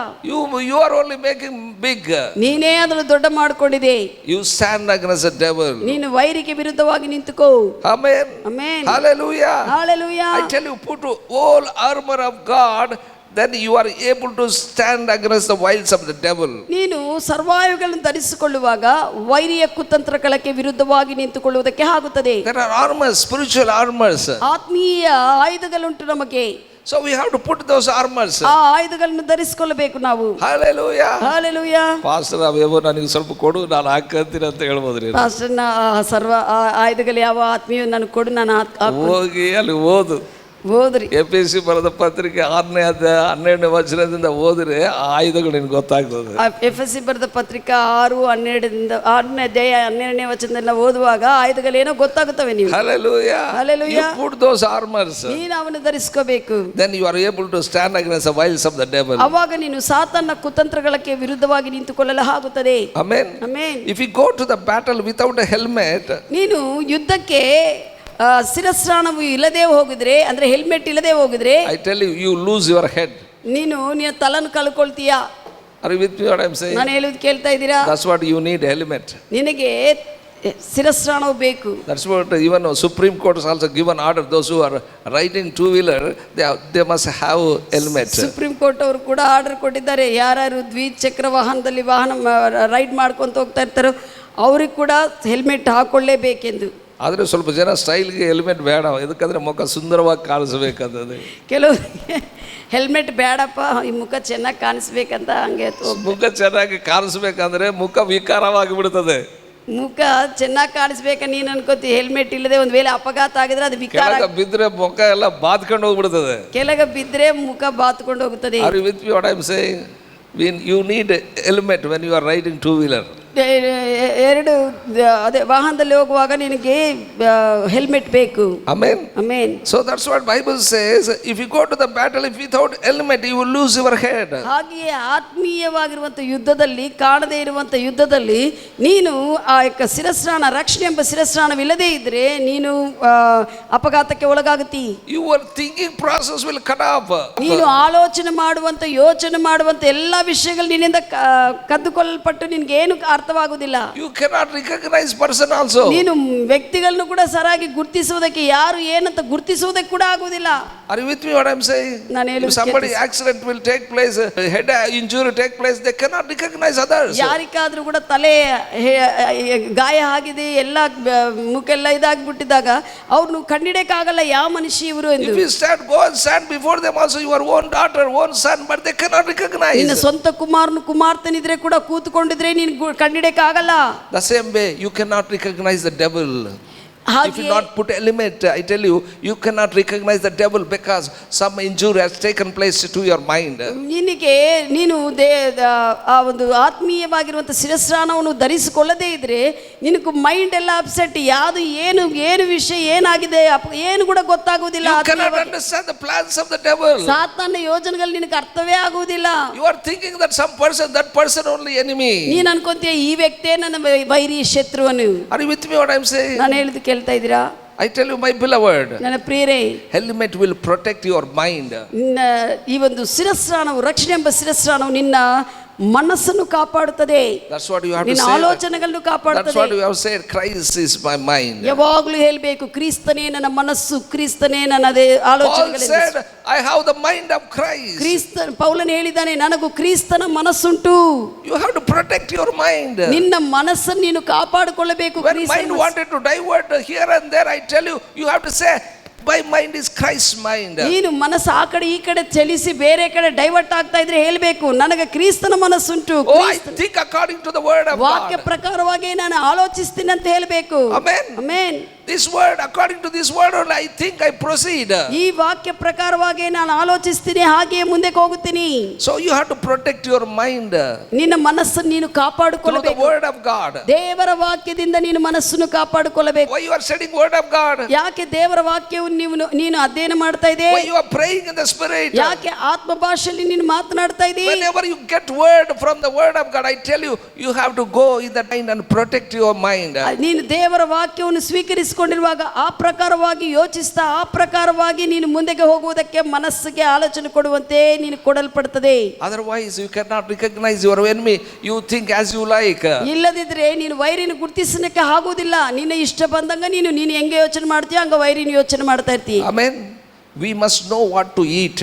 A: You are only making big.
B: ನೀನೇ ಅದನ್ನು ದೊಡ್ಡ ಮಾಡಿಕೊಂಡಿದೆ.
A: You stand against the devil.
B: ನೀನು ವೈರಿಗೆ ವಿರುದ್ಧವಾಗಿ ನಿಂತುಕೋ.
A: Amen.
B: Amen.
A: Hallelujah.
B: Hallelujah.
A: I tell you, put all armor of God, then you are able to stand against the wiles of the devil.
B: ನೀನು ಸರ್ವಾಯುಗಳನ್ನು ಧರಿಸಿಕೊಳ್ಳುವಾಗ ವೈರಿಯ ಕುತಂತ್ರಗಳಿಗೆ ವಿರುದ್ಧವಾಗಿ ನಿಂತುಕೊಳ್ಳುವುದಕ್ಕೆ ಆಗುತ್ತದೆ.
A: There are armors, spiritual armors.
B: ಆತ್ಮೀಯ ಆಯುಧಗಳುಂಟು ನಮಗೆ.
A: So we have to put those armors.
B: ಆ ಆಯುಧಗಳನ್ನು ಧರಿಸಿಕೊಳ್ಳಬೇಕು ನಾವು.
A: Hallelujah.
B: Hallelujah.
A: Pastor ಅವೇವೋ ನನಗೆ ಸ್ವಲ್ಪ ಕೊಡು, ನಾನು ಹಾಕಂತೀನಿ ಅಂತ ಹೇಳ್ಬೋದ್ರಿ.
B: ಪಾಸ್ಟರ್ನ ಸರ್ವ ಆಯುಧಗಳು ಯಾವ ಆತ್ಮೀಯ ನನಗೆ ಕೊಡು, ನಾನು
A: ಹೋಗಿ ಅಲ್ಲಿ ಓದು.
B: ಓದ್ರಿ.
A: ಎಫೆಸಿ ಬರೆದ ಪತ್ರಿಕೆ 6ನೇ ಅಧ್ಯಾಯ 12ನೇ ವಚನದಿಂದ ಓದಿದ್ರೆ ಆ ಆಯುಧಗಳು ನಿನಗೆ ಗೊತ್ತಾಗ್ತದೆ.
B: ಎಫೆಸಿ ಬರೆದ ಪತ್ರಿಕೆ 6:12 ಅಧ್ಯಾಯ 12ನೇ ವಚನದಿಂದ ಓದುವಾಗ ಆಯುಧಗಳೇನೋ ಗೊತ್ತಾಗುತ್ತವೆ ನೀವು.
A: Hallelujah.
B: Hallelujah.
A: You put those armors.
B: ನೀನು ಅವನು ಧರಿಸ್ಕೋಬೇಕು.
A: Then you are able to stand against the wiles of the devil.
B: ಅವಾಗ ನೀನು ಸಾತಾನನ ಕುತಂತ್ರಗಳಿಗೆ ವಿರುದ್ಧವಾಗಿ ನಿಂತುಕೊಳ್ಳಲು ಆಗುತ್ತದೆ.
A: Amen.
B: Amen.
A: If you go to the battle without a helmet,
B: ನೀನು ಯುದ್ಧಕ್ಕೆ ಶಿರಸ್ತ್ರಾಣವು ಇಲ್ಲದೆ ಹೋಗಿದ್ರೆ, ಅಂದ್ರೆ ಹೆಲ್ಮೆಟ್ ಇಲ್ಲದೆ ಹೋಗಿದ್ರೆ,
A: I tell you, you lose your head.
B: ನೀನು ನಿನ್ನ ತಲೆಯನ್ನು ಕಳ್ಕೊಳ್ತೀಯಾ.
A: Are you with me what I am saying?
B: ನಾನು ಹೇಳುವುದು ಕೇಳ್ತಾ ಇದ್ದೀರಾ?
A: That's what you need, helmet.
B: ನಿನಗೆ ಶಿರಸ್ತ್ರಾಣವು ಬೇಕು.
A: That's what even Supreme Court has also given order. Those who are riding two-wheeler, they must have helmet.
B: Supreme court ಅವರು ಕೂಡ order ಕೊಟ್ಟಿದ್ದಾರೆ, ಯಾರು ದ್ವಿಚಕ್ರ ವಾಹನದಲ್ಲಿ ರೈಡ್ ಮಾಡ್ಕೊಂತ ಹೋಗ್ತಾ ಇರ್ತಾರೋ ಅವ್ರಿಗೆ ಕೂಡ ಹೆಲ್ಮೆಟ್ ಹಾಕೊಳ್ಳೇಬೇಕೆಂದು.
A: ಆದರೆ ಸ್ವಲ್ಪ ಜನ ಸ್ಟೈಲ್ಗೆ ಹೆಲ್ಮೆಟ್ ಬೇಡ, ಇದಕ್ಕಂದ್ರೆ ಮುಖ ಸುಂದರವಾಗಿ ಕಾಣಿಸ್ಬೇಕಂತದೆ.
B: ಕೆಲವರಿಗೆ ಹೆಲ್ಮೆಟ್ ಬೇಡಪ್ಪ, ಈ ಮುಖ ಚೆನ್ನಾಗಿ ಕಾಣಿಸ್ಬೇಕಂತ ಹಂಗೆ.
A: ಮುಖ ಚೆನ್ನಾಗಿ ಕಾಣಿಸ್ಬೇಕಂದ್ರೆ ಮುಖ ವಿಕಾರವಾಗಿ ಬಿಡ್ತದೆ.
B: ಮುಖ ಚೆನ್ನಾಗಿ ಕಾಣಿಸ್ಬೇಕ ನೀನು ಅನ್ಕೋತಿ, ಹೆಲ್ಮೆಟ್ ಇಲ್ಲದೆ ಒಂದ್ ವೇಳೆ ಅಪಘಾತ ಆಗಿದ್ರೆ ಅದು ವಿಕಾರ
A: ಬಿದ್ರೆ ಮುಖ ಎಲ್ಲ ಬಾತ್ಕೊಂಡು ಹೋಗ್ಬಿಡ್ತದೆ.
B: ಕೆಳಗೆ ಬಿದ್ರೆ ಮುಖ ಬಾತ್ಕೊಂಡು ಹೋಗುತ್ತದೆ.
A: Are you with me what I am saying? You need a helmet when you are riding two-wheeler.
B: ಎರಡು ಅದೇ ವಾಹನದಲ್ಲಿ ಹೋಗುವಾಗ ನಿನಗೆ ಹೆಲ್ಮೆಟ್ ಬೇಕು.
A: Amen.
B: Amen.
A: So that's what Bible says. If you go to the battle without helmet, you will lose your head.
B: ಹಾಗೆಯೇ ಆತ್ಮೀಯವಾಗಿರುವಂಥ ಯುದ್ಧದಲ್ಲಿ, ಕಾಣದೇ ಇರುವಂಥ ಯುದ್ಧದಲ್ಲಿ ನೀನು ಆ ಶಿರಸ್ತ್ರಾಣ, ರಕ್ಷಣೆ ಎಂಬ ಶಿರಸ್ತ್ರಾಣವಿಲ್ಲದೇ ಇದ್ರೆ ನೀನು ಅಪಘಾತಕ್ಕೆ ಒಳಗಾಗುತ್ತಿ.
A: Your thinking process will cut off.
B: ನೀನು ಆಲೋಚನೆ ಮಾಡುವಂಥ, ಯೋಚನೆ ಮಾಡುವಂಥ ಎಲ್ಲ ವಿಷಯಗಳು ನಿನ್ನಿಂದ ಕದ್ದುಕೊಳ್ಳಲ್ಪಟ್ಟು ನಿನ್ಗೇನು ಅರ್ಥವಾಗುವುದಿಲ್ಲ.
A: You cannot recognize person also.
B: ನೀನು ವ್ಯಕ್ತಿಗಳನ್ನು ಕೂಡ ಸರಿಯಾಗಿ ಗುರುತಿಸುವುದಕ್ಕೆ, ಯಾರು ಏನಂತ ಗುರುತಿಸುವುದಕ್ಕೆ ಕೂಡ ಆಗುವುದಿಲ್ಲ.
A: Are you with me what I am saying? If somebody accident will take place, head injury take place, they cannot recognize others.
B: ಯಾರಿಗಾದ್ರೂ ಕೂಡ ತಲೆ ಗಾಯ ಆಗಿದೆ, ಎಲ್ಲ ಮುಖೆಲ್ಲ ಇದಾಗ್ಬಿಟ್ಟಿದಾಗ ಅವ್ರನ್ನು ಕಂಡಿಡಿಯಕ್ಕಾಗಲ್ಲ ಯಾವ ಮನುಷ್ಯ ಇವರು ಎಂದು.
A: If you go and stand before them also, your own daughter, own son, but they cannot recognize.
B: ನಿನ್ನ ಸ್ವಂತ ಕುಮಾರ್ತನಿದ್ರೆ ಕೂಡ ಕೂತ್ಕೊಂಡಿದ್ರೆ ನೀನು ಕಂಡಿಡಿಯಕ್ಕಾಗಲ್ಲ.
A: The same way you cannot recognize the devil. If you not put element, I tell you, you cannot recognize the devil because some injury has taken place to your mind.
B: ನಿನಗೆ ನೀನು ಆ ಒಂದು ಆತ್ಮೀಯವಾಗಿರುವಂಥ ಶಿರಸ್ತ್ರಾಣವನ್ನು ಧರಿಸಿಕೊಳ್ಳದೇ ಇದ್ರೆ ನಿನಗೆ ಮೈಂಡ್ ಎಲ್ಲ upset, ಯಾವುದು ಏನು ವಿಷಯ ಏನಾಗಿದೆ ಏನು ಕೂಡ ಗೊತ್ತಾಗುವುದಿಲ್ಲ.
A: You cannot understand the plans of the devil.
B: ಸಾತಾನನ ಯೋಜನೆಗಳು ನಿನಗೆ ಅರ್ಥವೇ ಆಗುವುದಿಲ್ಲ.
A: You are thinking that that person only enemy.
B: ನೀನು ಅನ್ಕೊಂತೀಯ ಈ ವ್ಯಕ್ತಿಯೇ ನನ್ನ ವೈರಿ ಶತ್ರುವನು.
A: Are you with me what I am saying?
B: ನಾನು ಹೇಳಿದ್ದು ಕೇಳ್ತಾ ಇದ್ದೀರಾ?
A: I tell you my beloved,
B: ನನ್ನ ಪ್ರಿಯರೇ,
A: helmet will protect your mind.
B: ನಿನ್ನ ಈ ಒಂದು ಶಿರಸ್ತ್ರಾಣವು, ರಕ್ಷಣೆ ಎಂಬ ಶಿರಸ್ತ್ರಾಣವು ನಿನ್ನ ಮನಸ್ಸನ್ನು ಕಾಪಾಡುತ್ತದೆ.
A: That's what you have to
B: ನಿನ್ನ
A: say.
B: ಆಲೋಚನೆಗಳನ್ನು ಕಾಪಾಡುತ್ತದೆ.
A: That's what you have said. Christ is my mind.
B: ಯಾವಾಗಲೂ ಹೇಳಬೇಕು, ಕ್ರಿಸ್ತನೇ ನನ್ನ ಮನಸ್ಸು, ಕ್ರಿಸ್ತನೇ ನನ್ನ ಆಲೋಚನೆಗಳು.
A: Paul said, I have the mind of Christ.
B: ಪೌಲನು ಹೇಳಿದ್ದಾನೆ, ನನಗೂ ಕ್ರಿಸ್ತನ ಮನಸ್ಸುಂಟು.
A: You have to protect your mind.
B: ನಿನ್ನ ಮನಸ್ಸನ್ನು ನೀನು ಕಾಪಾಡಿಕೊಳ್ಳಬೇಕು.
A: When mind wanted to divert here and there, I tell you, you have to say, my mind is Christ's mind.
B: ನೀನು ಮನಸ್ಸು ಆ ಕಡೆ ಈ ಕಡೆ ಚಲಿಸಿ ಬೇರೆ ಕಡೆ ಡೈವರ್ಟ್ ಆಗ್ತಾ ಇದ್ರೆ ಹೇಳ್ಬೇಕು, ನನಗೆ ಕ್ರಿಸ್ತನ ಮನಸ್ಸುಂಟು,
A: Oh, I think according to the word of
B: ವಾಕ್ಯ
A: God.
B: ಪ್ರಕಾರವಾಗಿ ನಾನು ಆಲೋಚಿಸ್ತೀನಿ ಅಂತ ಹೇಳ್ಬೇಕು.
A: Amen.
B: Amen.
A: This word, according to this word only, I think I proceed.
B: ಈ ವಾಕ್ಯ ಪ್ರಕಾರವಾಗಿ ನಾನು ಆಲೋಚಿಸ್ತೀನಿ, ಹಾಗೆ ಮುಂದಕ್ಕೆ ಹೋಗುತ್ತೀನಿ.
A: So you have to protect your mind
B: ನಿನ್ನ ಮನಸ್ಸನ್ನು ನೀನು
A: through the
B: ಕಾಪಾಡಿಕೊಳ್ಳಬೇಕು.
A: word of God.
B: ದೇವರ ವಾಕ್ಯದಿಂದ ನೀನು ಮನಸ್ಸನ್ನು ಕಾಪಾಡಿಕೊಳ್ಳಬೇಕು.
A: Why you are studying word of God?
B: ಯಾಕೆ ದೇವರ ವಾಕ್ಯವನ್ನು ನೀನು ಅಧ್ಯಯನ ಮಾಡ್ತಾ ಇದೆ?
A: Why you are praying in the spirit?
B: ಯಾಕೆ ಆತ್ಮ ಭಾಷೆಯಲ್ಲಿ ನೀನು ಮಾತನಾಡ್ತಾ ಇದ್ದೀ?
A: Whenever you get word from the word of God, I tell you, you have to go in the mind and protect your mind.
B: ನೀನು ದೇವರ ವಾಕ್ಯವನ್ನು ಸ್ವೀಕರಿಸಿಕೊಂಡಿರುವಾಗ ಆ ಪ್ರಕಾರವಾಗಿ ಯೋಚಿಸ್ತಾ ಆ ಪ್ರಕಾರವಾಗಿ ನೀನು ಮುಂದಕ್ಕೆ ಹೋಗುವುದಕ್ಕೆ ಮನಸ್ಸಿಗೆ ಆಲೋಚನೆ ಕೊಡುವಂತೆ ನೀನು ಕೊಡಲ್ಪಡುತ್ತದೆ.
A: Otherwise you cannot recognize your enemy. You think as you like.
B: ಇಲ್ಲದಿದ್ರೆ ನೀನು ವೈರಿನ ಗುರುತಿಸಲಿಕ್ಕೆ ಆಗುವುದಿಲ್ಲ. ನಿನ್ನ ಇಷ್ಟ ಬಂದಂಗ ನೀನು ಹೆಂಗೆ ಯೋಚನೆ ಮಾಡ್ತೀಯ ಹಂಗ ವೈರಿನ ಯೋಚನೆ ಮಾಡ್ತಾ ಇರ್ತೀಯ.
A: Amen. We must know what to eat.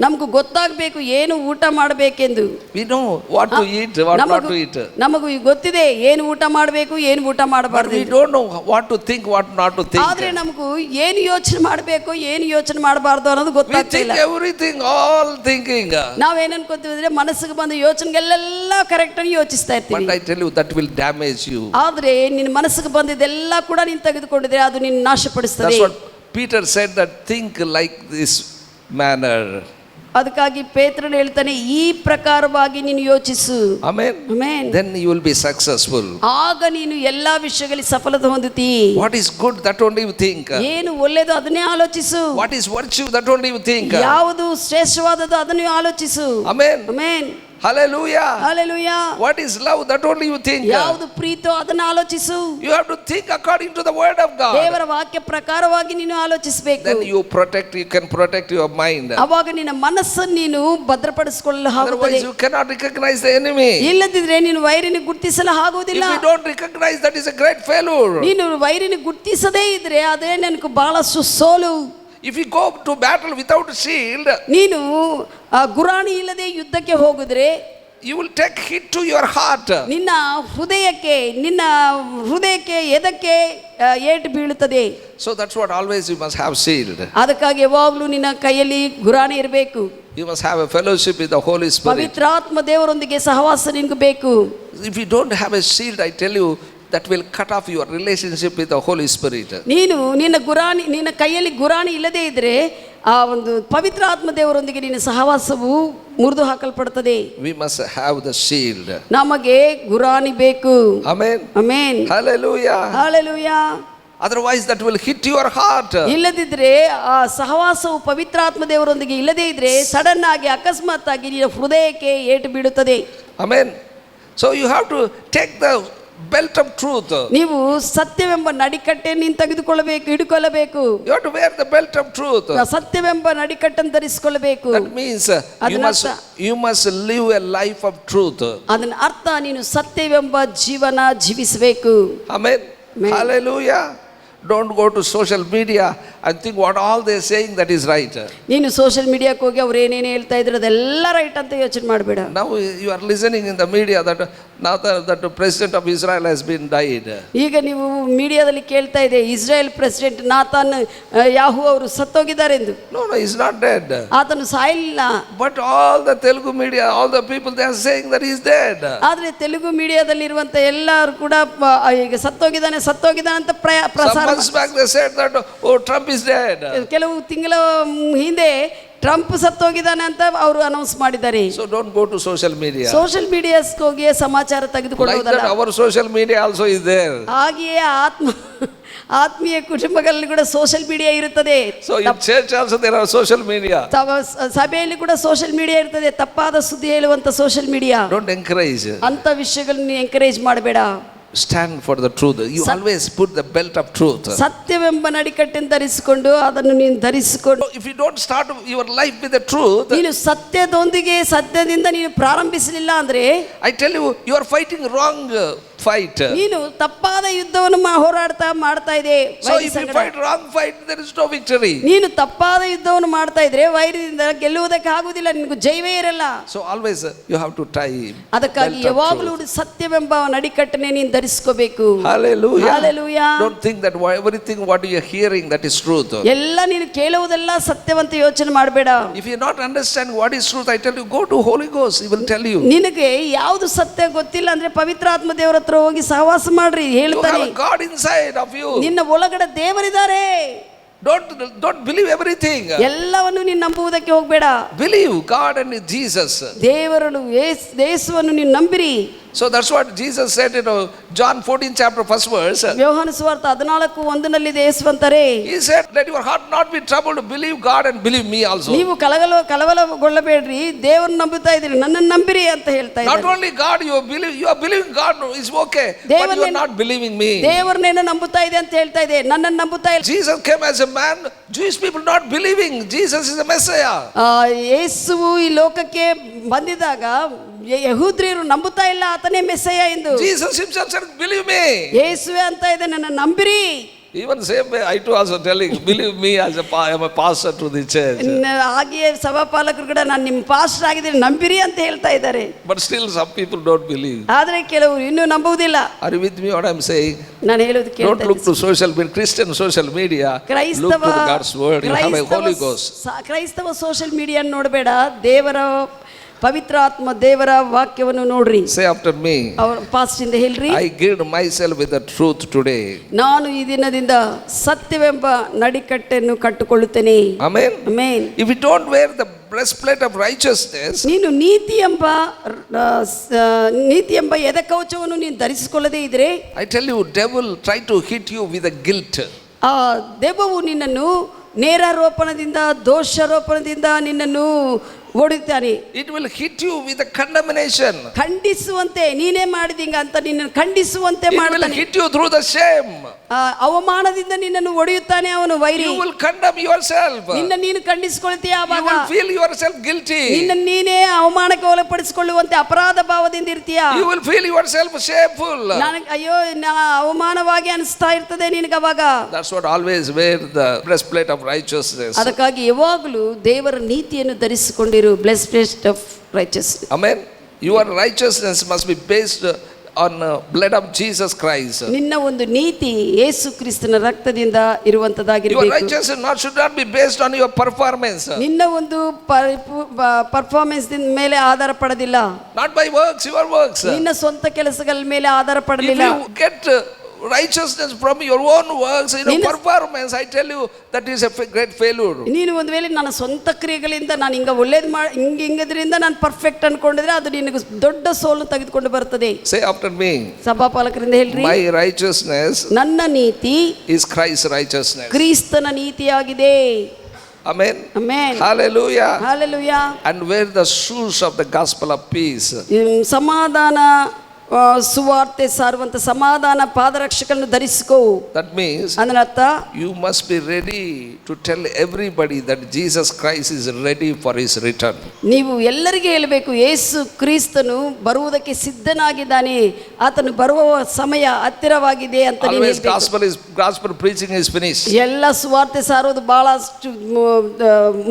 B: ನಮಗೂ ಗೊತ್ತಾಗಬೇಕು ಏನು ಊಟ ಮಾಡಬೇಕೆಂದು.
A: We know what to eat, what not to eat.
B: ನಮಗೂ ಗೊತ್ತಿದೆ ಏನು ಊಟ ಮಾಡಬೇಕು ಏನು ಊಟ
A: But
B: ಮಾಡಬಾರ್ದು.
A: we don't know what to think, what not to think.
B: ಆದ್ರೆ ನಮಗೂ ಏನು ಯೋಚನೆ ಮಾಡಬೇಕು ಏನು ಯೋಚನೆ ಮಾಡಬಾರ್ದು ಅನ್ನೋದು
A: We think
B: ಗೊತ್ತಾಗ್ತಿಲ್ಲ.
A: everything, all thinking.
B: ನಾವೇನ್ ಅನ್ಕೊಂತೀವಿ ಅಂದ್ರೆ ಮನಸ್ಸಿಗೆ ಬಂದ ಯೋಚನೆಗೆಲ್ಲ ಕರೆಕ್ಟ್ ಆಗಿ ಯೋಚಿಸ್ತಾ
A: But
B: ಇರ್ತೀವಿ.
A: I tell you, that will damage you.
B: ಆದ್ರೆ ನಿನ್ನ ಮನಸ್ಸಿಗೆ ಬಂದಿದ್ದೆಲ್ಲ ಕೂಡ ನೀನು ತೆಗೆದುಕೊಂಡಿದ್ರೆ ಅದು ನಿನ್ನ ನಾಶಪಡಿಸ್ತದೆ.
A: That's what Peter said, that think like this manner.
B: ಅದಕ್ಕಾಗಿ ಪೇತ್ರನು ಹೇಳ್ತಾನೆ ಈ ಪ್ರಕಾರವಾಗಿ ನೀನು ಯೋಚಿಸು.
A: Amen.
B: Amen.
A: Then you will be successful.
B: ಆಗ ನೀನು ಎಲ್ಲಾ ವಿಷಯಗಳಲ್ಲಿ ಸಫಲತೆ ಹೊಂದುತ್ತಿ.
A: What is good, that only you think.
B: ಏನು ಒಳ್ಳೆಯದು ಅದನ್ನೇ ಆಲೋಚಿಸು.
A: What is virtue, that only you think.
B: ಯಾವುದು ಶ್ರೇಷ್ಠವಾದದ್ದು ಅದನ್ನು ಆಲೋಚಿಸು.
A: Amen.
B: Amen.
A: Hallelujah.
B: Hallelujah.
A: What is love, that only you think.
B: ಯಾವುದು ಪ್ರೀತೋ ಅದನ್ನು ಆಲೋಚಿಸು.
A: You have to think according to the word of God.
B: ದೇವರ ವಾಕ್ಯ ಪ್ರಕಾರವಾಗಿ ನೀನು ಆಲೋಚಿಸಬೇಕು.
A: Then you can protect your mind.
B: ಅವಾಗ ನಿನ್ನ ಮನಸ್ಸನ್ನು ನೀನು ಭದ್ರಪಡಿಸಿಕೊಳ್ಳಲು ಆಗುತ್ತದೆ.
A: Otherwise you cannot recognize the enemy.
B: ಇಲ್ಲದಿದ್ರೆ ನೀನು ವೈರಿನ ಗುರುತಿಸಲು ಆಗುವುದಿಲ್ಲ.
A: If you don't recognize, that is a great failure.
B: ನೀನು ವೈರಿನ ಗುರುತಿಸದೇ ಇದ್ರೆ ಅದೇ ನನಗೆ ಬಹಳಷ್ಟು ಸೋಲು.
A: If you go to battle without shield,
B: ನೀನು ಗುರಾಣಿ ಇಲ್ಲದೆ ಯುದ್ಧಕ್ಕೆ ಹೋಗಿದ್ರೆ
A: you will take hit to your heart.
B: ನಿನ್ನ ಹೃದಯಕ್ಕೆ ಎದಕ್ಕೆ ಏಟು ಬೀಳುತ್ತದೆ.
A: So that's what always you must have shield.
B: ಅದಕ್ಕಾಗಿ ಯಾವಾಗಲೂ ನಿನ್ನ ಕೈಯಲ್ಲಿ ಗುರಾಣಿ ಇರಬೇಕು.
A: You must have a fellowship with the Holy Spirit.
B: ಪವಿತ್ರಾತ್ಮ ದೇವರೊಂದಿಗೆ ಸಹವಾಸ ನಿನಗೆ ಬೇಕು.
A: If you don't have a shield, I tell you, that will cut off your relationship with the Holy Spirit.
B: ನೀನು ನಿನ್ನ ಕೈಯಲ್ಲಿ ಗುರಾಣಿ ಇಲ್ಲದೆ ಇದ್ರೆ ಆ ಒಂದು ಪವಿತ್ರ ಆತ್ಮ ದೇವರೊಂದಿಗೆ ನಿನ್ನ ಸಹವಾಸವು ಮುರಿದು ಹಾಕಲ್ಪಡುತ್ತದೆ.
A: We must have the shield.
B: ನಮಗೆ ಗುರಾಣಿ ಬೇಕು.
A: Amen.
B: Amen.
A: Hallelujah.
B: Hallelujah.
A: Otherwise that will hit your heart.
B: ಇಲ್ಲದಿದ್ರೆ ಆ ಸಹವಾಸವು ಪವಿತ್ರಾತ್ಮ ದೇವರೊಂದಿಗೆ ಇಲ್ಲದೇ ಇದ್ರೆ ಸಡನ್ ಆಗಿ ಅಕಸ್ಮಾತ್ ಆಗಿ ನಿನ್ನ ಹೃದಯಕ್ಕೆ ಏಟು ಬೀಳುತ್ತದೆ.
A: Amen. So you have to take the belt of truth.
B: ನೀವು ಸತ್ಯವೆಂಬ ನಡಿಕಟ್ಟೆಯನ್ನು ನೀನು ತೆಗೆದುಕೊಳ್ಳಬೇಕು, ಹಿಡಿಕೊಳ್ಳಬೇಕು.
A: You have to wear the belt of truth.
B: ಸತ್ಯವೆಂಬ ನಡಿಕಟ್ಟನ್ನು ಧರಿಸಿಕೊಳ್ಳಬೇಕು.
A: That means you must live a life of truth.
B: ಅದನ್ನ ಅರ್ಥ ನೀನು ಸತ್ಯವೆಂಬ ಜೀವನ ಜೀವಿಸಬೇಕು.
A: Amen. Hallelujah. Don't go to social media and think what all they are saying that is right.
B: ನೀನು social ಮೀಡಿಯಾಕ್ಕೆ ಹೋಗಿ ಅವ್ರು ಏನೇನು ಹೇಳ್ತಾ ಇದ್ರು ಅದೆಲ್ಲ ರೈಟ್ ಅಂತ ಯೋಚನೆ ಮಾಡಬೇಡ.
A: Now you are listening in the media that now that the president of Israel has been died.
B: ಈಗ ನೀವು ಮೀಡಿಯಾದಲ್ಲಿ ಕೇಳ್ತಾ ಇದೆ ಇಸ್ರೇಲ್ ಪ್ರೆಸಿಡೆಂಟ್ ನಾತಾನ್ ಯಾಹೂ ಅವರು ಸತ್ತೋಗಿದ್ದಾರೆಂದು.
A: No, he is not dead.
B: ಆತನು ಸಾಯಲಿಲ್ಲ.
A: But all the Telugu media, all the people, they are saying that he is dead.
B: ಆದ್ರೆ ತೆಲುಗು ಮೀಡಿಯಾದಲ್ಲಿ ಇರುವಂತ ಎಲ್ಲರೂ ಕೂಡ ಈಗ ಸತ್ತೋಗಿದ್ದಾನೆ ಅಂತ ಪ್ರಸಾರ.
A: Some months back they said that oh Trump is dead.
B: ಕೆಲವು ತಿಂಗಳ ಹಿಂದೆ ಟ್ರಂಪ್ ಸತ್ತೋಗಿದ್ದಾನೆ ಅಂತ ಅವರು ಅನೌನ್ಸ್ ಮಾಡಿದ್ದಾರೆ.
A: So don't go to social media.
B: Social ಮೀಡಿಯಾಸ್ಗೆ ಹೋಗಿ ಸಮಾಚಾರ ತೆಗೆದುಕೊಳ್ಳುವುದಲ್ಲ.
A: Like that our social media also is there.
B: ಹಾಗೆಯೇ ಆತ್ಮೀಯ ಕುಟುಂಬಗಳಲ್ಲಿ ಕೂಡ ಸೋಷಿಯಲ್ ಮೀಡಿಯಾ ಇರುತ್ತದೆ.
A: So in church also there are social media.
B: ಸಭೆಯಲ್ಲಿ ಕೂಡ ಸೋಷಿಯಲ್ ಮೀಡಿಯಾ ಇರ್ತದೆ. ತಪ್ಪಾದ ಸುದ್ದಿ ಹೇಳುವಂತ ಸೋಷಿಯಲ್ ಮೀಡಿಯಾ.
A: Don't encourage.
B: ಅಂತ ವಿಷಯಗಳನ್ನು ಎಂಕರೇಜ್ ಮಾಡಬೇಡ.
A: Stand for the truth. You always put the belt of truth.
B: ಸತ್ಯವೆಂಬ ನಡಿಕಟ್ಟನ್ನು ಧರಿಸಿಕೊಂಡು ಅದನ್ನು ನೀನು ಧರಿಸಿಕೊಂಡು.
A: If you don't start your life with the truth,
B: ನೀನು ಸತ್ಯದಿಂದ ನೀನು ಪ್ರಾರಂಭಿಸಲಿಲ್ಲ ಅಂದ್ರೆ
A: I tell you, you are fighting wrong fight.
B: ನೀನು ತಪ್ಪಾದ ಯುದ್ಧವನ್ನು ಹೋರಾಡ್ತಾ ಮಾಡ್ತಾ ಇದೆ.
A: So if you fight wrong fight, there is no victory.
B: ನೀನು ತಪ್ಪಾದ ಯುದ್ಧವನ್ನು ಮಾಡ್ತಾ ಇದ್ರೆ ವೈರದಿಂದ ಗೆಲ್ಲುವುದಕ್ಕೆ ಆಗುವುದಿಲ್ಲ, ನಿನಗೆ ಜಯವೇ ಇರಲ್ಲ.
A: So always you have to tie.
B: ಅದಕ್ಕಾಗಿ ಯಾವಾಗಲೂ ಸತ್ಯವೆಂಬ ನಡಿಕಟ್ಟನೆ ನೀನು ಧರಿಸಿಕೋಬೇಕು.
A: Hallelujah.
B: Hallelujah.
A: Don't think that everything what you are hearing that is truth.
B: ಎಲ್ಲ ನೀನು ಕೇಳುವುದೆಲ್ಲ ಸತ್ಯವಂತ ಯೋಚನೆ ಮಾಡಬೇಡ.
A: If you not understand what is truth, I tell you, go to Holy Ghost, he will tell you.
B: ನಿನಗೆ ಯಾವುದು ಸತ್ಯ ಗೊತ್ತಿಲ್ಲ ಅಂದ್ರೆ ಪವಿತ್ರಾತ್ಮ ದೇವರ ಹತ್ರ ಹೋಗಿ ಸಹವಾಸ ಮಾಡ್ರಿ,
A: You
B: ಹೇಳ್ತಾನೆ.
A: have a God inside of you.
B: ನಿನ್ನ ಒಳಗಡೆ ದೇವರಿದ್ದಾರೆ.
A: Don't believe everything.
B: ಎಲ್ಲವನ್ನು ನೀನು ನಂಬುವುದಕ್ಕೆ ಹೋಗಬೇಡ.
A: Believe God and Jesus.
B: ದೇವರನ್ನು ಯೇಸುವನ್ನು ನೀನು ನಂಬಿರಿ.
A: So that's what Jesus said in John 14 chapter first verse.
B: ಯೋಹಾನ ಸುವಾರ್ತೆ 14:1 ಯೇಸು ಅಂತಾರೆ,
A: He said, let your heart not be troubled, believe God and believe me also.
B: ನೀವು ಕಲವರಗೊಳ್ಳಬೇಡ್ರಿ, ದೇವರನ್ನು ನಂಬುತ್ತಾ ಇದ್ದೀರಿ, ನನ್ನನ್ನು ನಂಬಿರಿ ಅಂತ ಹೇಳ್ತಾ
A: Not
B: ಇದ್ದಾರೆ.
A: only God, you are believing God is okay, but you are not believing me.
B: ದೇವರನ್ನೇನೋ ನಂಬುತ್ತಾ ಇದೆ ಅಂತ ಹೇಳ್ತಾ ಇದೆ, ನನ್ನನ್ನು ನಂಬುತ್ತಾ ಇಲ್ಲ.
A: Jesus came as a man, Jewish people not believing Jesus is a Messiah.
B: ಯೇಸುವು ಈ ಲೋಕಕ್ಕೆ ಬಂದಿದಾಗ ಯಹೂದ್ಯರು ನಂಬುತ್ತಾ ಇಲ್ಲ ಆತನೇ ಮೆಸ್ಸಯ್ಯ ಎಂದು.
A: Jesus himself said, believe me.
B: ಯೇಸುವೆ ಅಂತ ಇದೆ, ನನ್ನ ನಂಬಿರಿ.
A: Even same way I too also telling, believe me as I am a pastor to the church.
B: ಹಾಗೆಯೇ ಸಭಾಪಾಲಕರು ಕೂಡ ನಾನು ನಿಮ್ಮ ಪಾಸ್ಟರ್ ಆಗಿದ್ದೀನಿ, ನಂಬಿರಿ ಅಂತ ಹೇಳ್ತಾ ಇದ್ದಾರೆ.
A: But still some people don't believe.
B: ಆದರೆ ಕೆಲವರು ಇನ್ನೂ ನಂಬುವುದಿಲ್ಲ.
A: Are you with me what I am saying?
B: ನಾನು ಹೇಳೋದು
A: Don't look to social media, Christian social media. Look to God's word. You have a Holy Ghost.
B: ಕ್ರೈಸ್ತವ social media ನೋಡಬೇಡ, ದೇವರ ಪವಿತ್ರಾತ್ಮ ದೇವರ ವಾಕ್ಯವನ್ನು ನೋಡ್ರಿ.
A: Say after me.
B: ಅವರ ಪಾಸ್ಟ್ ಇಂದ ಹೇಳ್ರಿ,
A: I gird myself with the truth today.
B: ನಾನು ಈ ದಿನದಿಂದ ಸತ್ಯವೆಂಬ ನಡಿಕಟ್ಟನ್ನು ಕಟ್ಟಿಕೊಳ್ಳುತ್ತೇನೆ.
A: Amen.
B: Amen.
A: If you don't wear the breastplate of righteousness,
B: ನೀನು ನೀತಿ ಎಂಬ ಎದೆಕವಚವನ್ನು ನೀನು ಧರಿಸಿಕೊಳ್ಳದೇ ಇದ್ರೆ,
A: I tell you, devil try to hit you with a guilt.
B: ಆ ದೆವ್ವವು ನಿನ್ನನ್ನು ನೇರಾರೋಪಣದಿಂದ ದೋಷಾರೋಪಣದಿಂದ ನಿನ್ನನ್ನು ಓಡುತ್ತಾನೆ.
A: It will hit you with a condemnation.
B: ಖಂಡಿಸುವಂತೆ, ನೀನೇ ಮಾಡಿದಿಂಗ ಅಂತ ನಿನ್ನನ್ನು ಖಂಡಿಸುವಂತೆ
A: It will
B: ಮಾಡ್ತಾನೆ.
A: hit you through the shame.
B: ಅವಮಾನದಿಂದ ನಿನ್ನನ್ನು ಒಡೆಯುತ್ತಾನೆ ಅವನು ವೈರಿ.
A: You will condemn yourself.
B: ನಿನ್ನ ನೀನು ಖಂಡಿಸಿಕೊಳ್ತೀಯ,
A: You
B: ಆವಾಗ
A: will feel yourself guilty.
B: ನಿನ್ನ ನೀನೇ ಅವಮಾನಕ್ಕೆ ಒಳಪಡಿಸಿಕೊಳ್ಳುವಂತೆ ಅಪರಾಧ ಭಾವದಿಂದ ಇರ್ತೀಯ.
A: You will feel yourself shameful.
B: ನನಗೆ ಅಯ್ಯೋ ಅವಮಾನವಾಗಿ ಅನಿಸ್ತಾ ಇರ್ತದೆ ನಿನಗೆ ಅವಾಗ.
A: That's what always wear the breastplate of righteousness.
B: ಅದಕ್ಕಾಗಿ ಯಾವಾಗಲೂ ದೇವರ ನೀತಿಯನ್ನು ಧರಿಸಿಕೊಂಡಿರು. Blessed of righteousness.
A: Amen. Your righteousness must be based on blood of Jesus Christ.
B: ನಿನ್ನ ಒಂದು ನೀತಿ ಯೇಸು ಕ್ರಿಸ್ತನ ರಕ್ತದಿಂದ
A: Your
B: ಇರುವಂತದ್ದಾಗಿರಬೇಕು.
A: righteousness should not be based on your performance.
B: ನಿನ್ನ ಒಂದು ಪರ್ಫಾರ್ಮೆನ್ಸ್ ಮೇಲೆ ಆಧಾರ ಪಡೋದಿಲ್ಲ,
A: Not by works, your works.
B: ನಿನ್ನ ಸ್ವಂತ ಕೆಲಸಗಳ ಮೇಲೆ ಆಧಾರ
A: If
B: ಪಡಲಿಲ್ಲ.
A: you get righteousness from your own works, performance, I tell you, that is a great failure.
B: ನೀನು ಒಂದು ವೇಳೆ ನನ್ನ ಸ್ವಂತ ಕ್ರಿಯೆಗಳಿಂದ ನಾನು ಒಳ್ಳೇದು ಹಿಂಗಿದ್ರಿಂದ ನಾನು ಪರ್ಫೆಕ್ಟ್ ಅನ್ಕೊಂಡಿದ್ರೆ ಅದು ನಿನಗೆ ದೊಡ್ಡ ಸೋಲು ತೆಗೆದುಕೊಂಡು ಬರ್ತದೆ.
A: Say after me.
B: ಸಭಾಪಾಲಕರಿಂದ ಹೇಳ್ರಿ,
A: My righteousness
B: ನನ್ನ ನೀತಿ
A: is Christ's righteousness.
B: ಕ್ರಿಸ್ತನ ನೀತಿಯಾಗಿದೆ.
A: Amen.
B: Amen.
A: Hallelujah.
B: Hallelujah.
A: And wear the shoes of the gospel of peace.
B: ಸಮಾಧಾನ ಸುವಾರ್ತೆ ಸಾರುವಂತ ಸಮಾಧಾನ ಪಾದರಕ್ಷೆಗಳನ್ನು ಧರಿಸಿಕೋ.
A: That means
B: ಅದರ ಅರ್ಥ,
A: you must be ready to tell everybody that Jesus Christ is ready for his return.
B: ನೀವು ಎಲ್ಲರಿಗೆ ಹೇಳಬೇಕು, ಯೇಸು ಕ್ರಿಸ್ತನು ಬರುವುದಕ್ಕೆ ಸಿದ್ಧನಾಗಿದ್ದಾನೆ, ಆತನು ಬರುವ ಸಮಯ ಹತ್ತಿರವಾಗಿದೆ ಅಂತ ನೀವು
A: Always
B: ಹೇಳಬೇಕು.
A: gospel preaching is finished.
B: ಎಲ್ಲ ಸುವಾರ್ತೆ ಸಾರೋದು ಬಹಳಷ್ಟು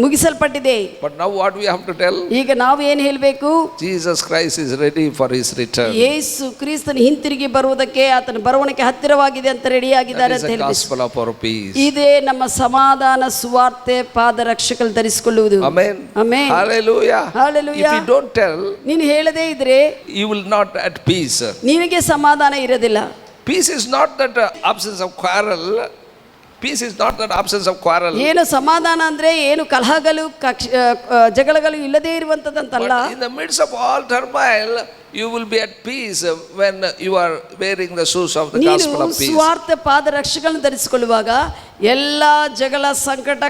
B: ಮುಗಿಸಲ್ಪಟ್ಟಿದೆ.
A: But now what we have to tell?
B: ಈಗ ನಾವು ಏನು ಹೇಳಬೇಕು?
A: Jesus Christ is ready for his return.
B: ಯೇಸು ಕ್ರಿಸ್ತನ ಹಿಂತಿರುಗಿ ಬರುವುದಕ್ಕೆ, ಆತನ ಬರುವಣಿಗೆ ಹತ್ತಿರವಾಗಿದೆ ಅಂತ ರೆಡಿಯಾಗಿದ್ದಾರೆ ಅಂತ ಹೇಳಬೇಕು.
A: Gospel of our peace.
B: ಇದೇ ನಮ್ಮ ಸಮಾಧಾನ ಸುವಾರ್ತೆ ಪಾದರಕ್ಷೆಗಳು ಧರಿಸಿಕೊಳ್ಳುವುದು.
A: Amen.
B: Amen.
A: Hallelujah.
B: Hallelujah.
A: If you don't tell,
B: ನೀನು ಹೇಳದೇ ಇದ್ರೆ
A: you will not at peace.
B: ನಿನಗೆ ಸಮಾಧಾನ ಇರೋದಿಲ್ಲ.
A: Peace is not that absence of quarrel. Peace is not that absence of quarrel.
B: ಏನು ಸಮಾಧಾನ ಅಂದ್ರೆ ಏನು ಕಲಹಗಳು ಜಗಳಗಳು ಇಲ್ಲದೇ ಇರುವಂತದಂತಲ್ಲ.
A: But in the midst of all turmoil, you will be at peace when you are wearing the shoes of the gospel of peace.
B: ಸ್ವಾರ್ಥ ಪಾದರಕ್ಷೆಗಳನ್ನು ಧರಿಸಿಕೊಳ್ಳುವಾಗ ಎಲ್ಲ ಜಗಳ ಸಂಕಟ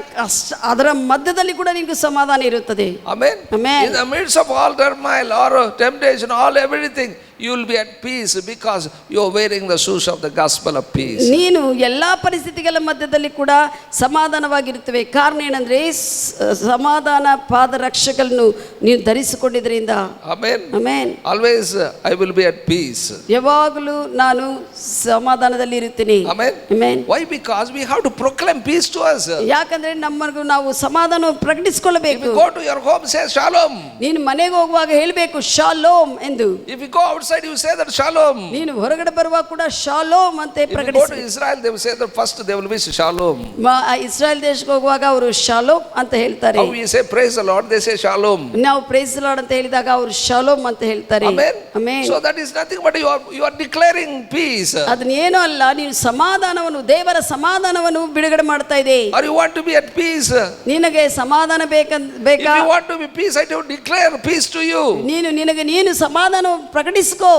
B: ಅದರ ಮಧ್ಯದಲ್ಲಿ ಕೂಡ ನಿನಗೆ ಸಮಾಧಾನ ಇರುತ್ತದೆ.
A: Amen.
B: Amen.
A: In the midst of all turmoil or temptation, all everything, you will be at peace because you are wearing the shoes of the gospel of peace.
B: ನೀನು ಎಲ್ಲ ಪರಿಸ್ಥಿತಿಗಳ ಮಧ್ಯದಲ್ಲಿ ಕೂಡ ಸಮಾಧಾನವಾಗಿರುತ್ತವೆ. ಕಾರಣ ಏನಂದ್ರೆ ಸಮಾಧಾನ ಪಾದರಕ್ಷೆಗಳನ್ನು ನೀವು ಧರಿಸಿಕೊಂಡಿದ್ರಿಂದ.
A: Amen.
B: Amen.
A: Always I will be at peace.
B: ಯಾವಾಗಲೂ ನಾನು ಸಮಾಧಾನದಲ್ಲಿ ಇರುತ್ತೇನೆ.
A: Amen.
B: Amen.
A: Why? Because we have to proclaim peace to us.
B: ಯಾಕಂದ್ರೆ ನಮ್ಮನ್ನು ನಾವು ಸಮಾಧಾನ
A: If
B: ಪ್ರಕಟಿಸಿಕೊಳ್ಳಬೇಕು.
A: you go to your home, say shalom.
B: ನೀನು ಮನೆಗೆ ಹೋಗುವಾಗ ಹೇಳಬೇಕು ಶಾಲೋಮ್ ಎಂದು.
A: If you go outside, you say that shalom.
B: ನೀನು ಹೊರಗಡೆ ಬರುವಾಗ ಕೂಡ ಶಾಲೋಮ್ ಅಂತ
A: If you go
B: ಪ್ರಕಟಿಸಿ.
A: to Israel, they will say that first they will wish shalom.
B: Israel ದೇಶಕ್ಕೆ ಹೋಗುವಾಗ ಅವರು ಶಾಲೋಮ್ ಅಂತ ಹೇಳ್ತಾರೆ.
A: How we say praise the Lord, they say shalom.
B: ನಾವು ಪ್ರೈಸ್ ದಿ ಲಾರ್ಡ್ ಅಂತ ಹೇಳಿದಾಗ ಅವರು ಶಾಲೋಮ್ ಅಂತ ಹೇಳ್ತಾರೆ.
A: Amen.
B: Amen.
A: So that is nothing but you are declaring peace.
B: ಅದನ್ನೇನೂ ಅಲ್ಲ, ನೀನು ಸಮಾಧಾನವನ್ನು ದೇವರ ಸಮಾಧಾನವನ್ನು ಬಿಡುಗಡೆ ಮಾಡ್ತಾ ಇದೆ.
A: Or you want to be at peace.
B: ನಿನಗೆ ಸಮಾಧಾನ
A: If
B: ಬೇಕಾ?
A: you want to be peace, I have to declare peace to you.
B: ನೀನು ಸಮಾಧಾನ ಪ್ರಕಟಿಸ್ಕೋ.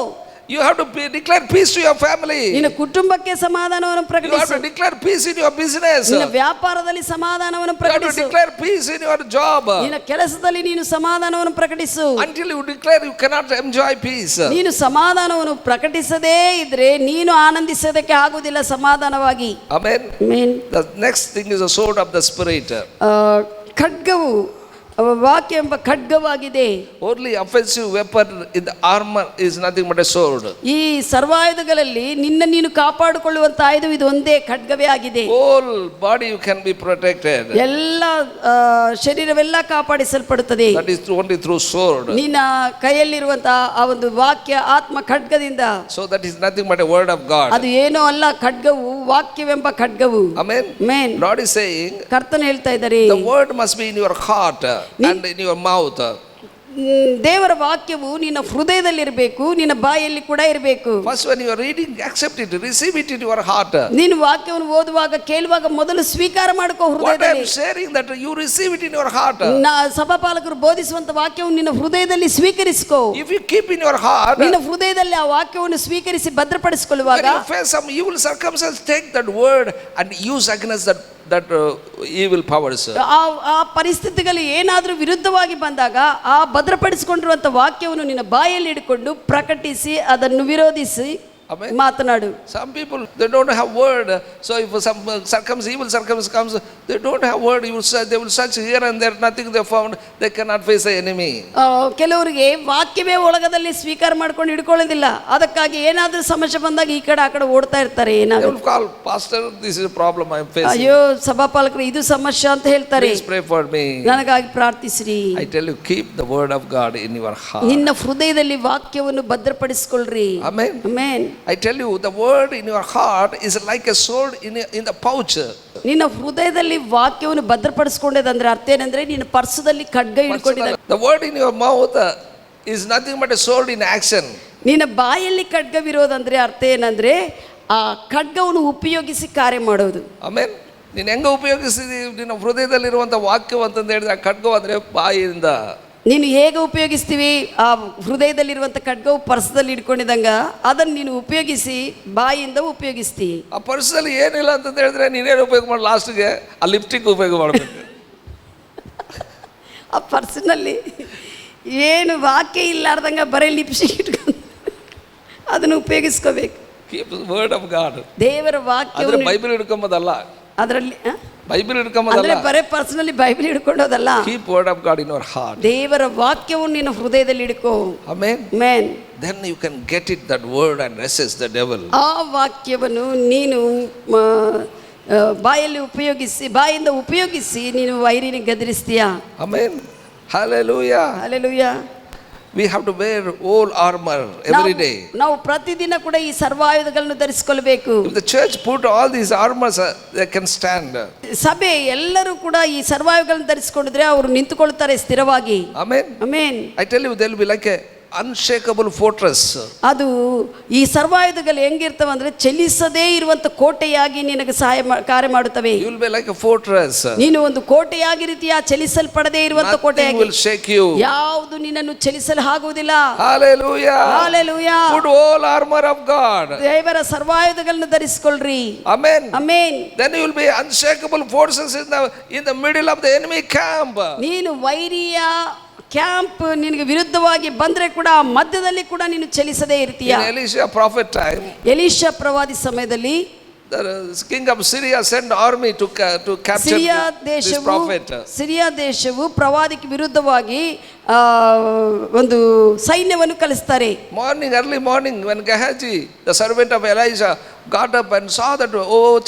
A: You have to declare peace to your family.
B: ನಿನ್ನ ಕುಟುಂಬಕ್ಕೆ ಸಮಾಧಾನವನ್ನು
A: You have
B: ಪ್ರಕಟಿಸು.
A: to declare peace in your business.
B: ನಿನ್ನ ವ್ಯಾಪಾರದಲ್ಲಿ ಸಮಾಧಾನವನ್ನು
A: You have to
B: ಪ್ರಕಟಿಸು.
A: declare peace in your job.
B: ನಿನ್ನ ಕೆಲಸದಲ್ಲಿ ನೀನು ಸಮಾಧಾನವನ್ನು ಪ್ರಕಟಿಸು.
A: Until you declare, you cannot enjoy peace.
B: ನೀನು ಸಮಾಧಾನವನ್ನು ಪ್ರಕಟಿಸದೇ ಇದ್ರೆ ನೀನು ಆನಂದಿಸೋದಕ್ಕೆ ಆಗುವುದಿಲ್ಲ ಸಮಾಧಾನವಾಗಿ.
A: Amen.
B: Amen.
A: The next thing is the sword of the spirit.
B: ಖಡ್ಗವು ವಾಕ್ಯ ಎಂಬ ಖಡ್ಗವಾಗಿದೆ.
A: Only offensive weapon in the armor is nothing but a sword.
B: ಈ ಸರ್ವಾಯುಧಗಳಲ್ಲಿ ನಿನ್ನ ನೀನು ಕಾಪಾಡಿಕೊಳ್ಳುವಂತ ಆಯುಧ ಇದು ಒಂದೇ ಖಡ್ಗವೇ ಆಗಿದೆ.
A: Whole body you can be protected.
B: ಎಲ್ಲ ಶರೀರವೆಲ್ಲ ಕಾಪಾಡಿಸಲ್ಪಡುತ್ತದೆ.
A: That is only through sword.
B: ನಿನ್ನ ಕೈಯಲ್ಲಿರುವಂತಹ ಆ ಒಂದು ವಾಕ್ಯ ಆತ್ಮ ಖಡ್ಗದಿಂದ.
A: So that is nothing but a word of God.
B: ಅದು ಏನೋ ಅಲ್ಲ, ಖಡ್ಗವು ವಾಕ್ಯವೆಂಬ ಖಡ್ಗವು.
A: Amen.
B: Amen.
A: Lord is saying
B: ಕರ್ತನು ಹೇಳ್ತಾ ಇದ್ದಾರೆ,
A: the word must be in your heart and in your mouth.
B: ದೇವರ ವಾಕ್ಯವು ನಿನ್ನ ಹೃದಯದಲ್ಲಿ ಇರಬೇಕು, ನಿನ್ನ ಬಾಯಲ್ಲಿ ಕೂಡ ಇರಬೇಕು.
A: First when you are reading, accept it, receive it in your heart.
B: ನೀನು ವಾಕ್ಯವನ್ನು ಓದುವಾಗ ಕೇಳುವಾಗ ಮೊದಲು ಸ್ವೀಕಾರ ಮಾಡ್ಕೋ
A: What I am
B: ಹೃದಯದಲ್ಲಿ.
A: sharing, that you receive it in your heart.
B: ಸಭಾಪಾಲಕರು ಬೋಧಿಸುವಂತ ವಾಕ್ಯವನ್ನು ನಿನ್ನ ಹೃದಯದಲ್ಲಿ ಸ್ವೀಕರಿಸಿಕೋ.
A: If you keep in your heart,
B: ನಿನ್ನ ಹೃದಯದಲ್ಲಿ ಆ ವಾಕ್ಯವನ್ನು ಸ್ವೀಕರಿಸಿ ಭದ್ರಪಡಿಸಿಕೊಳ್ಳುವಾಗ
A: when you face some evil circumstance, take that word and use against that evil powers.
B: ಆ ಪರಿಸ್ಥಿತಿಗಳು ಏನಾದರೂ ವಿರುದ್ಧವಾಗಿ ಬಂದಾಗ ಆ ಭದ್ರಪಡಿಸಿಕೊಂಡಿರುವಂತ ವಾಕ್ಯವನ್ನು ನಿನ್ನ ಬಾಯಲ್ಲಿ ಇಟ್ಕೊಂಡು ಪ್ರಕಟಿಸಿ ಅದನ್ನು ವಿರೋಧಿಸಿ
A: Amen.
B: ಮಾತನಾಡು.
A: Some people, they don't have word, so if some evil circumstance comes, they don't have word. They will search here and there, nothing they found, they cannot face the enemy.
B: ಕೆಲವರಿಗೆ ವಾಕ್ಯವೇ ಒಳಗದಲ್ಲಿ ಸ್ವೀಕಾರ ಮಾಡ್ಕೊಂಡು ಹಿಡ್ಕೊಳ್ಳೋದಿಲ್ಲ. ಅದಕ್ಕಾಗಿ ಏನಾದ್ರೂ ಸಮಸ್ಯೆ ಬಂದಾಗ ಈ ಕಡೆ ಆ ಕಡೆ ಓಡ್ತಾ ಇರ್ತಾರೆ.
A: They
B: ಏನಾದ್ರು
A: will call, Pastor, this is a problem I am facing.
B: ಅಯ್ಯೋ ಸಭಾಪಾಲಕರು ಇದು ಸಮಸ್ಯೆ ಅಂತ ಹೇಳ್ತಾರೆ.
A: Please pray for me.
B: ನನಗಾಗಿ ಪ್ರಾರ್ಥಿಸ್ರಿ.
A: I tell you, keep the word of God in your heart.
B: ನಿನ್ನ ಹೃದಯದಲ್ಲಿ ವಾಕ್ಯವನ್ನು ಭದ್ರಪಡಿಸಿಕೊಳ್ಳ್ರಿ.
A: Amen.
B: Amen.
A: I tell you, the word in your heart is like a sword in the pouch.
B: ನಿನ್ನ ಹೃದಯದಲ್ಲಿ ವಾಕ್ಯವನ್ನು ಭದ್ರಪಡಿಸಿಕೊಂಡದಂದ್ರೆ ಅರ್ಥ ಏನಂದ್ರೆ ನಿನ್ನ ಪರ್ಸದಲ್ಲಿ ಖಡ್ಗ ಹಿಡ್ಕೊಂಡಿದ್ದ.
A: The word in your mouth is nothing but a sword in action.
B: ನಿನ್ನ ಬಾಯಲ್ಲಿ ಖಡ್ಗವಿರೋದಂದ್ರೆ ಅರ್ಥ ಏನಂದ್ರೆ ಆ ಖಡ್ಗವನ್ನು ಉಪಯೋಗಿಸಿ ಕಾರ್ಯ ಮಾಡೋದು.
A: ಆಮೇನ್. ನೀನು ಹೆಂಗೆ ಉಪಯೋಗಿಸಿದಿ ನಿನ್ನ ಹೃದಯದಲ್ಲಿರುವಂಥ ವಾಕ್ಯವು ಅಂತಂದು ಹೇಳಿದ್ರೆ ಆ ಖಡ್ಗವು ಅಂದರೆ ಬಾಯಿಯಿಂದ
B: ನೀನು ಹೇಗೆ ಉಪಯೋಗಿಸ್ತೀವಿ? ಆ ಹೃದಯದಲ್ಲಿರುವಂಥ ಖಡ್ಗವು ಪರ್ಸದಲ್ಲಿ ಇಟ್ಕೊಂಡಿದ್ದಂಗ ಅದನ್ನು ನೀನು ಉಪಯೋಗಿಸಿ ಬಾಯಿಯಿಂದ ಉಪಯೋಗಿಸ್ತಿ.
A: ಆ ಪರ್ಸಲ್ಲಿ ಏನಿಲ್ಲ ಅಂತಂದು ಹೇಳಿದ್ರೆ ನೀನೇನು ಉಪಯೋಗ ಮಾಡಿ ಲಾಸ್ಟ್ಗೆ ಆ ಲಿಪ್ಟಿಕ್ ಉಪಯೋಗ ಮಾಡಬೇಕು.
B: ಆ ಪರ್ಸನಲ್ಲಿ ಏನು ವಾಕ್ಯ ಇಲ್ಲಾರ್ದಂಗ ಬರೀ ಲಿಪ್ಸ್ಟಿಕ್ ಇಟ್ಕೊಂಡು ಅದನ್ನು ಉಪಯೋಗಿಸ್ಕೋಬೇಕು.
A: Keep word of God.
B: ದೇವರ ವಾಕ್ಯ
A: ಬೈಬಲ್ ಹಿಡ್ಕೊಂಬೋದಲ್ಲ,
B: ಅದರಲ್ಲಿ
A: ಬೈಬಲ್ ಹಿಡ್ಕೊಂಬೋದಲ್ಲ,
B: ಬರೇ ಪರ್ಸನಲಿ ಬೈಬಲ್ ಹಿಡ್ಕೊಂಡೋದಲ್ಲ.
A: Keep word of God in your heart.
B: ದೇವರ ವಾಕ್ಯವನ್ನು ನಿನ್ನ ಹೃದಯದಲ್ಲಿ ಇಟ್ಕೋ.
A: Amen.
B: Amen.
A: Then you can get it, that word, and resist the devil.
B: ಆ ವಾಕ್ಯವನ್ನು ನೀನು ಬಾಯಲ್ಲಿ ಉಪಯೋಗಿಸಿ, ಬಾಯಿಂದ ಉಪಯೋಗಿಸಿ ನೀನು ವೈರಿನ ಗದರಿಸ್ತೀಯಾ.
A: Amen. Hallelujah.
B: Hallelujah.
A: We have to wear all armor every day.
B: ನಾವು ಪ್ರತಿದಿನ ಕೂಡ ಈ ಸರ್ವಾಯುಧಗಳನ್ನು ಧರಿಸಿಕೊಳ್ಳಬೇಕು.
A: If the church put all these armors, they can stand.
B: ಸಭೆ ಎಲ್ಲರೂ ಕೂಡ ಈ ಸರ್ವಾಯುಧಗಳನ್ನು ಧರಿಸಿಕೊಂಡಿದ್ರೆ ಅವರು ನಿಂತುಕೊಳ್ತಾರೆ ಸ್ಥಿರವಾಗಿ.
A: Amen.
B: Amen.
A: I tell you, there will be like unshakable fortress.
B: ಅದು ಈ ಸರ್ವಾಯುಧಗಳು ಹೆಂಗಿರ್ತವೆ ಅಂದ್ರೆ ಚಲಿಸದೇ ಇರುವಂತ ಕೋಟೆಯಾಗಿ ನಿನಗೆ ಕಾರ್ಯ ಮಾಡುತ್ತವೆ.
A: You will be like a fortress.
B: ನೀನು ಒಂದು ಕೋಟೆಯಾಗಿ ರೀತಿಯ ಚಲಿಸಲ್ಪಡದೇ ಇರುವಂತ
A: Nothing
B: ಕೋಟೆಯಾಗಿ.
A: will shake you.
B: ಯಾವುದು ನಿನ್ನನ್ನು ಚಲಿಸಲು ಆಗುವುದಿಲ್ಲ.
A: Hallelujah.
B: Hallelujah.
A: Put all armor of God.
B: ದೇವರ ಸರ್ವಾಯುಧಗಳನ್ನು ಧರಿಸಿಕೊಳ್ಳ್ರಿ.
A: Amen.
B: Amen.
A: Then you will be unshakable forces in the middle of the enemy camp.
B: ನೀನು ವೈರಿಯ ಕ್ಯಾಂಪ್ ನಿನಗೆ ವಿರುದ್ಧವಾಗಿ ಬಂದ್ರೆ ಕೂಡ ಮಧ್ಯದಲ್ಲಿ ಕೂಡ ನೀನು ಚಲಿಸದೇ ಇರ್ತೀಯ.
A: In Elisha prophet time,
B: Elishah ಪ್ರವಾದಿ ಸಮಯದಲ್ಲಿ
A: the king of Syria sent army to capture
B: Syria
A: this
B: ದೇಶವು
A: prophet.
B: ಸಿರಿಯಾ ದೇಶವು ಪ್ರವಾದಿಗೆ ವಿರುದ್ಧವಾಗಿ ಒಂದು ಸೈನ್ಯವನ್ನು ಕಳಿಸ್ತಾರೆ.
A: Morning, early morning, when Gehazi, the servant of Elijah, got up and saw that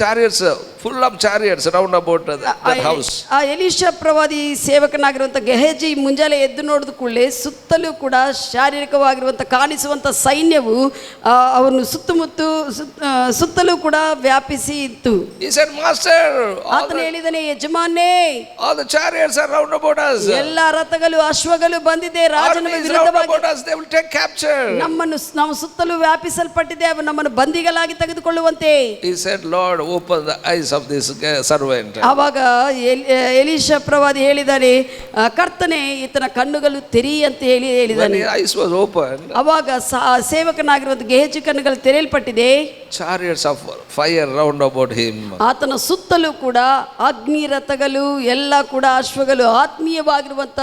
A: chariots, full of chariots round about that house.
B: ಆ Elishah ಪ್ರವಾದಿ ಸೇವಕನಾಗಿರುವಂತ ಗೆಹಜಿ ಮುಂಜಾನೆ ಎದ್ದು ನೋಡಿದ ಕೂಡಲೇ ಸುತ್ತಲೂ ಕೂಡ ಶಾರೀರಿಕವಾಗಿರುವಂತ ಕಾಣಿಸುವಂತ ಸೈನ್ಯವು ಅವನು ಸುತ್ತಲೂ ಕೂಡ ವ್ಯಾಪಿಸಿ ಇತ್ತು.
A: He said, Master,
B: ಆತನು ಹೇಳಿದನೆ, ಯಜಮಾನೇ,
A: all the chariots are round about us.
B: ಎಲ್ಲ ರಥಗಳು ಅಶ್ವಗಳು ಬಂದಿದೆ, ರಾಜನ
A: Armies round
B: ವಿರುದ್ಧವಾಗಿ
A: about us, they will take capture.
B: ನಾವು ಸುತ್ತಲೂ ವ್ಯಾಪಿಸಲ್ಪಟ್ಟಿದೆ, ಅವು ನಮ್ಮನ್ನು ಬಂದಿಗಳಾಗಿ ತೆಗೆದುಕೊಳ್ಳುವಂತೆ.
A: He said, Lord, open the eyes of this servant.
B: ಆವಾಗ ಎಲೀಷಾ ಪ್ರವಾದಿ ಹೇಳಿದಾನೆ, ಕರ್ತನೆ ಈತನ ಕಣ್ಣುಗಳು ತೆರಿ ಅಂತ ಹೇಳಿದಾನೆ.
A: When his eyes was opened,
B: ಅವಾಗ ಸೇವಕನಾಗಿರುವಂತ ಗೆಹಜಿ ಕಣ್ಣುಗಳು ತೆರೆಯಲ್ಪಟ್ಟಿದೆ.
A: chariots of fire round about him.
B: ಆತನ ಸುತ್ತಲೂ ಕೂಡ ಅಗ್ನಿ ರಥಗಳು ಎಲ್ಲ ಕೂಡ ಅಶ್ವಗಳು ಆತ್ಮೀಯವಾಗಿರುವಂತ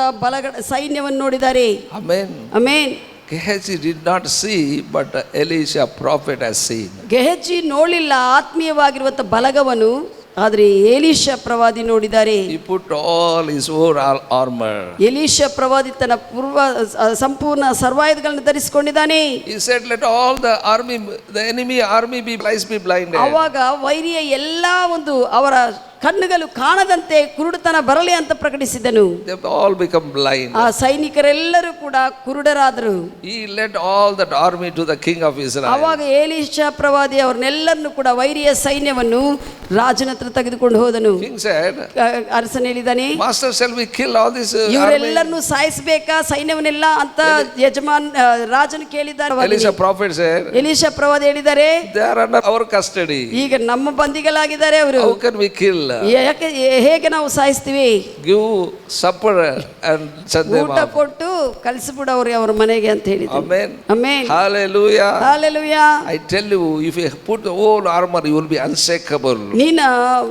B: ಸೈನ್ಯವನ್ನು ನೋಡಿದ್ದಾರೆ.
A: Amen.
B: Amen.
A: Gehazi did not see, but Elisha prophet has seen.
B: ಗೆಹಜಿ ನೋಡಿಲ್ಲ ಆತ್ಮೀಯವಾಗಿರುವಂತ ಬಲಗವನು, ಆದರೆ ಎಲೀಷಾ ಪ್ರವಾದಿ ನೋಡಿದ್ದಾರೆ.
A: He put all his overall armor.
B: Elishah ಪ್ರವಾದಿ ತನ್ನ ಸಂಪೂರ್ಣ ಸರ್ವಾಯುಧಗಳನ್ನು ಧರಿಸಿಕೊಂಡಿದ್ದಾನೆ.
A: He said, let all the enemy army be blinded.
B: ಅವಾಗ ವೈರಿಯ ಎಲ್ಲಾ ಒಂದು ಅವರ ಕಣ್ಣುಗಳು ಕಾಣದಂತೆ ಕುರುಡುತನ ಬರಲಿ ಅಂತ ಪ್ರಕಟಿಸಿದನು.
A: They all become blind.
B: ಆ ಸೈನಿಕರೆಲ್ಲರೂ ಕೂಡ ಕುರುಡರಾದರು.
A: He led all that army to the king of Israel.
B: ಅವಾಗ ಎಲೀಷಾ ಪ್ರವಾದಿ ಅವರನ್ನೆಲ್ಲರನ್ನು ಕೂಡ ವೈರಿಯ ಸೈನ್ಯವನ್ನು ರಾಜನ ಹತ್ರ ತೆಗೆದುಕೊಂಡು ಹೋದನು.
A: King said,
B: ಅರಸನ ಹೇಳಿದಾನೆ,
A: Master, shall we kill all this army?
B: ಇವರೆಲ್ಲರನ್ನು ಸಾಯಿಸಬೇಕಾ ಸೈನ್ಯವನ್ನೆಲ್ಲ ಅಂತ ರಾಜನು ಕೇಳಿದ್ದಾರೆ.
A: Elisha prophet said,
B: ಎಲೀಷಾ ಪ್ರವಾದಿ ಹೇಳಿದ್ದಾರೆ,
A: they are under our custody.
B: ಈಗ ನಮ್ಮ ಬಂದಿಗಳಾಗಿದ್ದಾರೆ ಅವರು.
A: How can we kill?
B: ಹೇಗೆ ನಾವು ಸಾಯಿಸ್ತೀವಿ?
A: Give supper and send them
B: ಊಟ
A: out.
B: ಕೊಟ್ಟು ಕಳಿಸಿಬಿಡವ್ರಿ ಅವ್ರ ಮನೆಗೆ ಅಂತ ಹೇಳಿದ್ರು.
A: Amen.
B: Amen.
A: Hallelujah.
B: Hallelujah.
A: I tell you, if you put the whole armor, you will be unshakable.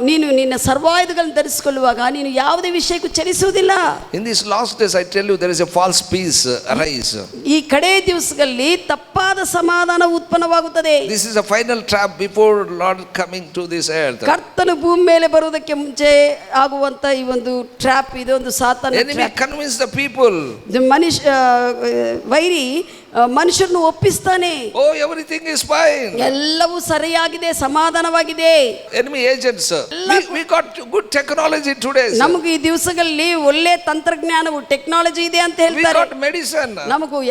B: ನೀನು ನಿನ್ನ ಸರ್ವಾಯುಧಗಳನ್ನು ಧರಿಸಿಕೊಳ್ಳುವಾಗ ನೀನು ಯಾವುದೇ ವಿಷಯಕ್ಕೂ ಚಲಿಸುವುದಿಲ್ಲ.
A: In these last days, I tell you, there is a false peace arise.
B: ಈ ಕಡೆ ದಿವಸಗಳಲ್ಲಿ ತಪ್ಪಾದ ಸಮಾಧಾನ ಉತ್ಪನ್ನವಾಗುತ್ತದೆ.
A: This is a final trap before Lord coming to this earth.
B: ಕರ್ತನು ಭೂಮಿ ಮೇಲೆ ಬರುವುದಕ್ಕೆ ಮುಂಚೆ ಆಗುವಂತ ಈ ಒಂದು ಟ್ರ್ಯಾಪ್, ಇದೊಂದು ಸಾತಾನ
A: Enemy convince the people.
B: ವೈರಿ ಮನುಷ್ಯರನ್ನು ಒಪ್ಪಿಸ್ತಾನೆ.
A: Oh, everything is fine.
B: ಎಲ್ಲವೂ ಸರಿಯಾಗಿದೆ, ಸಮಾಧಾನವಾಗಿದೆ.
A: Enemy agents. We got good technology today.
B: ನಮಗೆ ಈ ದಿವಸಗಳಲ್ಲಿ ಒಳ್ಳೆ ತಂತ್ರಜ್ಞಾನವು ಟೆಕ್ನಾಲಜಿ ಇದೆ ಅಂತ
A: We
B: ಹೇಳ್ತಾರೆ.
A: got medicine.
B: ನಮಗೂ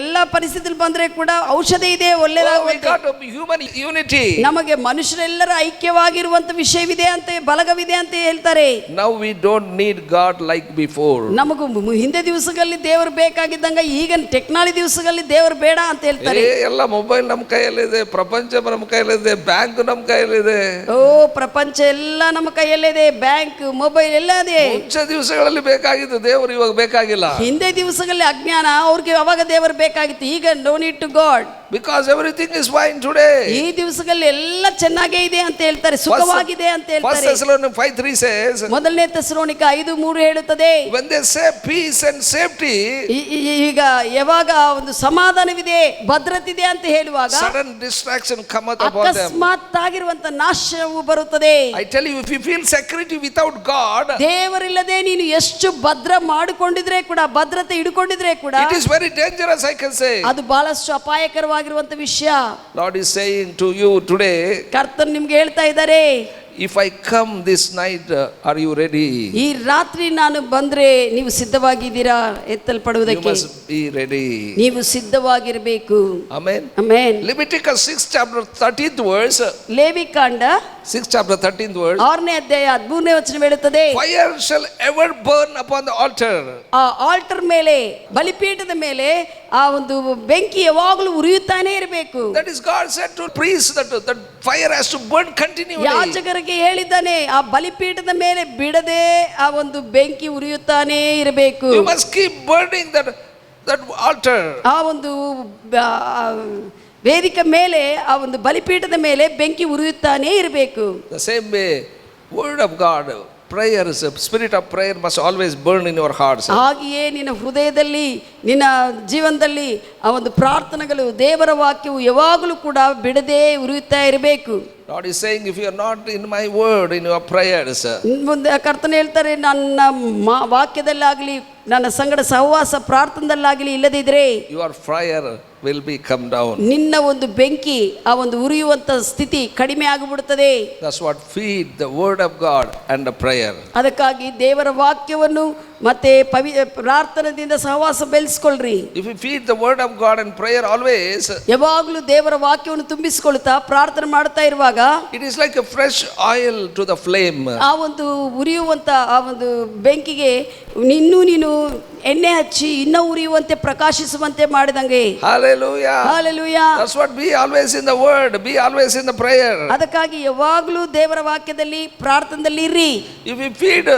B: ಎಲ್ಲ ಪರಿಸ್ಥಿತಿಯಲ್ಲಿ ಬಂದ್ರೆ ಕೂಡ ಔಷಧಿ ಇದೆ,
A: Oh, we
B: ಒಳ್ಳೆದಾಗುತ್ತೆ.
A: got human unity.
B: ನಮಗೆ ಮನುಷ್ಯರೆಲ್ಲರ ಐಕ್ಯವಾಗಿರುವಂತ ವಿಷಯವಿದೆ ಅಂತ, ಬಲಗವಿದೆ ಅಂತ ಹೇಳ್ತಾರೆ.
A: Now we don't need God like before.
B: ನಮಗೂ ಹಿಂದೆ ದಿವಸಗಳಲ್ಲಿ ದೇವರು ಬೇಕಾಗಿದ್ದಂಗ ಈಗ ಟೆಕ್ನಾಲಜಿ ದಿವಸಗಳಲ್ಲಿ ದೇವರು ಬೇಡ ಅಂತ ಹೇಳ್ತಾರೆ.
A: ಎಲ್ಲ ಮೊಬೈಲ್ ನಮ್ಮ ಕೈಯಲ್ಲಿದೆ, ಪ್ರಪಂಚ ನಮ್ಮ ಕೈಯಲ್ಲಿದೆ, ಬ್ಯಾಂಕ್ ನಮ್ಮ ಕೈಯಲ್ಲಿದೆ.
B: ಓ, ಪ್ರಪಂಚ ಎಲ್ಲ ನಮ್ಮ ಕೈಯಲ್ಲಿದೆ, ಬ್ಯಾಂಕ್, ಮೊಬೈಲ್ ಎಲ್ಲ ಇದೆ.
A: ಮುಂಚೆ ದಿವಸಗಳಲ್ಲಿ ಬೇಕಾಗಿದ್ದು ದೇವರು ಇವಾಗ ಬೇಕಾಗಿಲ್ಲ.
B: ಹಿಂದೆ ದಿವಸಗಳಲ್ಲಿ ಅಜ್ಞಾನ, ಅವ್ರಿಗೆ ಅವಾಗ ದೇವರು ಬೇಕಾಗಿತ್ತು, ಈಗ no need to God.
A: Because everything is fine today.
B: ಈ ದಿವಸಗಳಲ್ಲಿ ಎಲ್ಲ ಚೆನ್ನಾಗೇ ಇದೆ ಅಂತ ಹೇಳ್ತಾರೆ, ಸುಖವಾಗಿದೆ ಅಂತ ಹೇಳ್ತಾರೆ.
A: 1 Thessalonians 5:3 says,
B: ಮೊದಲನೇ ಥೆಸಲೋನಿಕ 5:3 ಹೇಳುತ್ತದೆ,
A: when they say peace and safety,
B: ಈಗ ಯಾವಾಗ ಒಂದು ಸಮಾಧಾನವಿದೆ, ಭದ್ರತೆ ಇದೆ ಅಂತ ಹೇಳುವಾಗ
A: sudden distraction cometh upon them.
B: ಅಕಸ್ಮಾತ್ ಆಗಿರುವಂತ ನಾಶವು ಬರುತ್ತದೆ.
A: I tell you, if you feel security without God,
B: ದೇವರಿಲ್ಲದೆ ನೀನು ಎಷ್ಟು ಭದ್ರ ಮಾಡಿಕೊಂಡಿದ್ರೆ ಕೂಡ, ಭದ್ರತೆ ಹಿಡ್ಕೊಂಡಿದ್ರೆ ಕೂಡ,
A: it is very dangerous, I can say.
B: ಅದು ಬಹಳಷ್ಟು ಅಪಾಯಕರವಾಗಿರುವಂತ ವಿಷಯ.
A: Lord is saying to you today,
B: ಕರ್ತನು ನಿಮ್ಗೆ ಹೇಳ್ತಾ ಇದ್ದಾರೆ,
A: if I come this night, are you ready?
B: ಈ ರಾತ್ರಿ ನಾನು ಬಂದ್ರೆ ನೀವು ಸಿದ್ಧವಾಗಿದ್ದೀರಾ
A: You
B: ಎತ್ತಲ್ಪಡುವುದಕ್ಕೆ?
A: must be ready.
B: ನೀವು ಸಿದ್ಧವಾಗಿರಬೇಕು.
A: Amen.
B: Amen.
A: Leviticus 6 chapter 13th verse.
B: ಲೇವಿಕಾಂಡ
A: 6th chapter 13th verse.
B: 6ನೇ ಅಧ್ಯಾಯ 13ನೇ ವಚನ ಹೇಳುತ್ತದೆ,
A: Fire shall ever burn upon the altar.
B: ಆ ಆಲ್ಟರ್ ಮೇಲೆ, ಬಲಿಪೀಠದ ಮೇಲೆ ಆ ಒಂದು ಬೆಂಕಿ ಯಾವಾಗಲೂ ಉರಿಯುತ್ತಾನೇ ಇರಬೇಕು.
A: That is, God said to priests that fire has to burn continually.
B: ಯಾಜಕರಿಗೆ ಹೇಳಿದ್ದಾನೆ, ಆ ಬಲಿಪೀಠದ ಮೇಲೆ ಬಿಡದೆ ಆ ಒಂದು ಬೆಂಕಿ ಉರಿಯುತ್ತಾನೇ ಇರಬೇಕು.
A: You must keep burning that altar.
B: ಆ ಒಂದು ವೇದಿಕೆ ಮೇಲೆ, ಆ ಒಂದು ಬಲಿಪೀಠದ ಮೇಲೆ ಬೆಂಕಿ ಉರಿಯುತ್ತಾನೇ ಇರಬೇಕು.
A: The same way, word of God, prayer, spirit of prayer must always burn in your hearts.
B: ಹಾಗೆಯೇ ನಿನ್ನ ಹೃದಯದಲ್ಲಿ, ನಿನ್ನ ಜೀವನದಲ್ಲಿ ಆ ಒಂದು ಪ್ರಾರ್ಥನೆಗಳು, ದೇವರ ವಾಕ್ಯವು ಯಾವಾಗಲೂ ಕೂಡ ಬಿಡದೆ ಉರಿಯುತ್ತಾ ಇರಬೇಕು.
A: God is saying, if you are not in my word, in your prayers,
B: ಮುಂದೆ ಕರ್ತನ ಹೇಳ್ತಾರೆ, ನನ್ನ ವಾಕ್ಯದಲ್ಲಾಗಲಿ ನನ್ನ ಸಂಗಡ ಸಹವಾಸ ಪ್ರಾರ್ಥನೆದಲ್ಲಾಗಲಿ ಇಲ್ಲದಿದ್ರೆ
A: your fire will be come down.
B: ನಿನ್ನ ಒಂದು ಬೆಂಕಿ, ಆ ಒಂದು ಉರಿಯುವಂತ ಸ್ಥಿತಿ ಕಡಿಮೆ ಆಗಿಬಿಡುತ್ತದೆ.
A: That's what feed the word of God and the prayer.
B: ಅದಕ್ಕಾಗಿ ದೇವರ ವಾಕ್ಯವನ್ನು ಮತ್ತೆ ಪ್ರಾರ್ಥನೆಯಿಂದ ಸಹವಾಸ ಬೆಳೆಸ್ಕೊಳ್ರಿ.
A: If you feed the word of God and prayer always,
B: ಯಾವಾಗಲೂ ದೇವರ ವಾಕ್ಯವನ್ನು ತುಂಬಿಸಿಕೊಳ್ತಾ ಪ್ರಾರ್ಥನೆ ಮಾಡ್ತಾ ಇರುವಾಗ
A: it is like a fresh oil to the flame.
B: ಆ ಒಂದು ಉರಿಯುವಂತ ಆ ಒಂದು ಬೆಂಕಿಗೆ ನೀನು ಎಣ್ಣೆ ಹಚ್ಚಿ ಇನ್ನೂ ಉರಿಯುವಂತೆ ಪ್ರಕಾಶಿಸುವಂತೆ ಮಾಡಿದಂಗೆ.
A: Hallelujah.
B: Hallelujah.
A: That's what, be always in the word, be always in the prayer.
B: ಅದಕ್ಕಾಗಿ ಯಾವಾಗಲೂ ದೇವರ ವಾಕ್ಯದಲ್ಲಿ ಪ್ರಾರ್ಥನೆಯಲ್ಲಿ ಇರ್ರಿ.
A: If we feed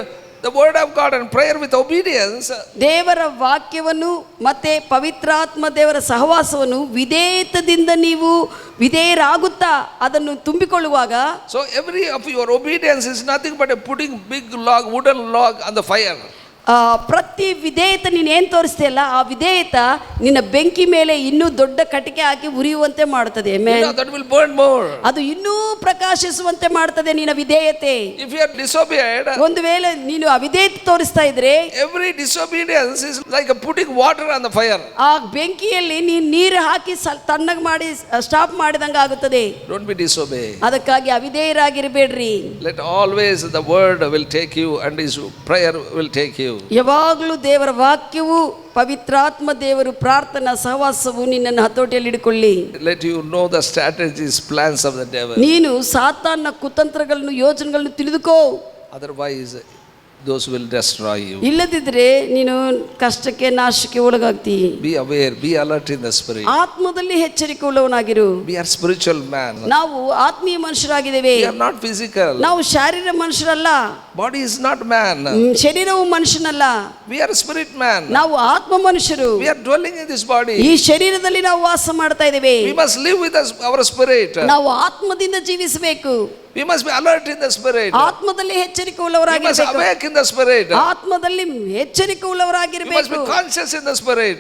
A: the word of God and prayer with obedience,
B: ದೇವರ ವಾಕ್ಯವನ್ನು ಮತ್ತೆ ಪವಿತ್ರಾತ್ಮ ದೇವರ ಸಹವಾಸವನ್ನು ವಿಧೇಯತದಿಂದ ನೀವು ವಿಧೇಯರಾಗುತ್ತಾ ಅದನ್ನು ತುಂಬಿಕೊಳ್ಳುವಾಗ,
A: so every of your obedience is nothing but a putting big log, wooden log on the fire.
B: ಪ್ರತಿ ವಿಧೇಯತ ನೀನು ಏನು ತೋರಿಸ್ತೀಯಲ್ಲ, ಆ ವಿಧೇಯತ ನಿನ್ನ ಬೆಂಕಿ ಮೇಲೆ ಇನ್ನೂ ದೊಡ್ಡ ಕಟ್ಟಿಗೆ ಹಾಕಿ ಉರಿಯುವಂತೆ ಮಾಡುತ್ತದೆ.
A: That will burn more.
B: ಅದು ಇನ್ನೂ ಪ್ರಕಾಶಿಸುವಂತೆ ಮಾಡುತ್ತದೆ ನಿನ್ನ ವಿಧೇಯತೆ.
A: If you are disobeyed,
B: ಒಂದು ವೇಳೆ ನೀನು ಅವಿಧೇಯತೆ ತೋರಿಸ್ತಾ ಇದ್ರೆ,
A: every disobedience is like a putting water on the fire.
B: ಆ ಬೆಂಕಿಯಲ್ಲಿ ನೀನು ನೀರು ಹಾಕಿ ತಣ್ಣಗೆ ಮಾಡಿ ಸ್ಟಾಪ್ ಮಾಡಿದಂಗೆ ಆಗುತ್ತದೆ.
A: Don't be disobey.
B: ಅದಕ್ಕಾಗಿ ಅವಿಧೇಯರಾಗಿರಬೇಡ್ರಿ.
A: Let always the word will take you and his prayer will take you.
B: ಯಾವಾಗಲೂ ದೇವರ ವಾಕ್ಯವು, ಪವಿತ್ರಾತ್ಮ ದೇವರು, ಪ್ರಾರ್ಥನಾ ಸಹವಾಸವು ನಿನ್ನನ್ನು ಹತೋಟಿಯಲ್ಲಿ ಇಟ್ಟುಕೊಳ್ಳಿ.
A: Let you know the strategies, plans of the devil.
B: ನೀನು ಸಾತಾನನ ಕುತಂತ್ರಗಳನ್ನು, ಯೋಜನೆಗಳನ್ನು ತಿಳಿದುಕೋ.
A: Otherwise those will destroy you.
B: ಇಲ್ಲದಿದ್ರೆ ನೀನು ಕಷ್ಟಕ್ಕೆ, ನಾಶಕ್ಕೆ ಒಳಗಾಗ್ತಿ.
A: Be aware, be alert in the spirit.
B: ಆತ್ಮದಲ್ಲಿ ಎಚ್ಚರಿಕೆ ಉಳ್ಳವನಾಗಿರು.
A: We are spiritual man.
B: ನಾವು ಆತ್ಮೀಯ ಮನುಷ್ಯರಾಗಿದ್ದೇವೆ.
A: We are not physical.
B: ನಾವು ಶಾರೀರ ಮನುಷ್ಯರಲ್ಲ.
A: Body is not man.
B: ಶರೀರವು ಮನುಷ್ಯನಲ್ಲ.
A: We are spirit man.
B: ನಾವು ಆತ್ಮ ಮನುಷ್ಯರು.
A: We are dwelling in this body.
B: ಈ ಶರೀರದಲ್ಲಿ ನಾವು ವಾಸ ಮಾಡ್ತಾ ಇದ್ದೇವೆ.
A: We must live with us, our spirit.
B: ನಾವು ಆತ್ಮದಿಂದ ಜೀವಿಸಬೇಕು.
A: We must be alert in the spirit.
B: ಆತ್ಮದಲ್ಲಿ ಎಚ್ಚರಿಕೆ
A: We must
B: ಉಳ್ಳವರಾಗಿರಬೇಕು.
A: awake in the spirit.
B: ಆತ್ಮದಲ್ಲಿ ಎಚ್ಚರಿಕೆ
A: We must
B: ಉಳ್ಳವರಾಗಿರಬೇಕು.
A: be conscious in the spirit.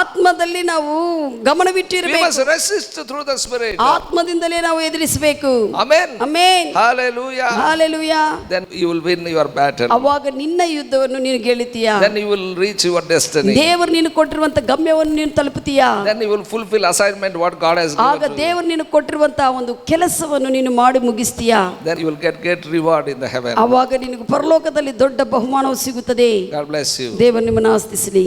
B: ಆತ್ಮದಲ್ಲಿ ನಾವು
A: We
B: ಗಮನವಿಟ್ಟಿರಬೇಕು.
A: must resist through the spirit.
B: ಆತ್ಮದಿಂದಲೇ ನಾವು ಎದುರಿಸಬೇಕು.
A: Amen.
B: Amen.
A: Hallelujah.
B: Hallelujah.
A: Then you will win your battle.
B: ಅವಾಗ ನಿನ್ನ ಯುದ್ಧವನ್ನು ನೀನು ಗೆಲ್ಲುತ್ತೀಯಾ.
A: Then you will reach your destiny.
B: ದೇವರು ನೀನು ಕೊಟ್ಟಿರುವಂತ ಗಮ್ಯವನ್ನು ನೀನು ತಲುಪುತ್ತೀಯಾ.
A: Then you will fulfill assignment what God has given
B: ಆಗ
A: to you.
B: ದೇವರು ನೀನು ಕೊಟ್ಟಿರುವಂತಹ ಒಂದು ಕೆಲಸವನ್ನು ನೀನು ಮಾಡಿ ಮುಗಿಸ್ತೀಯಾ.
A: Then you will get reward in the heaven.
B: ಆವಾಗ ನಿನಗೆ ಪರಲೋಕದಲ್ಲಿ ದೊಡ್ಡ ಬಹುಮಾನವು ಸಿಗುತ್ತದೆ.
A: God bless you.
B: ದೇವರು ನಿಮ್ಮನ್ನು ಆಸ್ತಿಸಲಿ.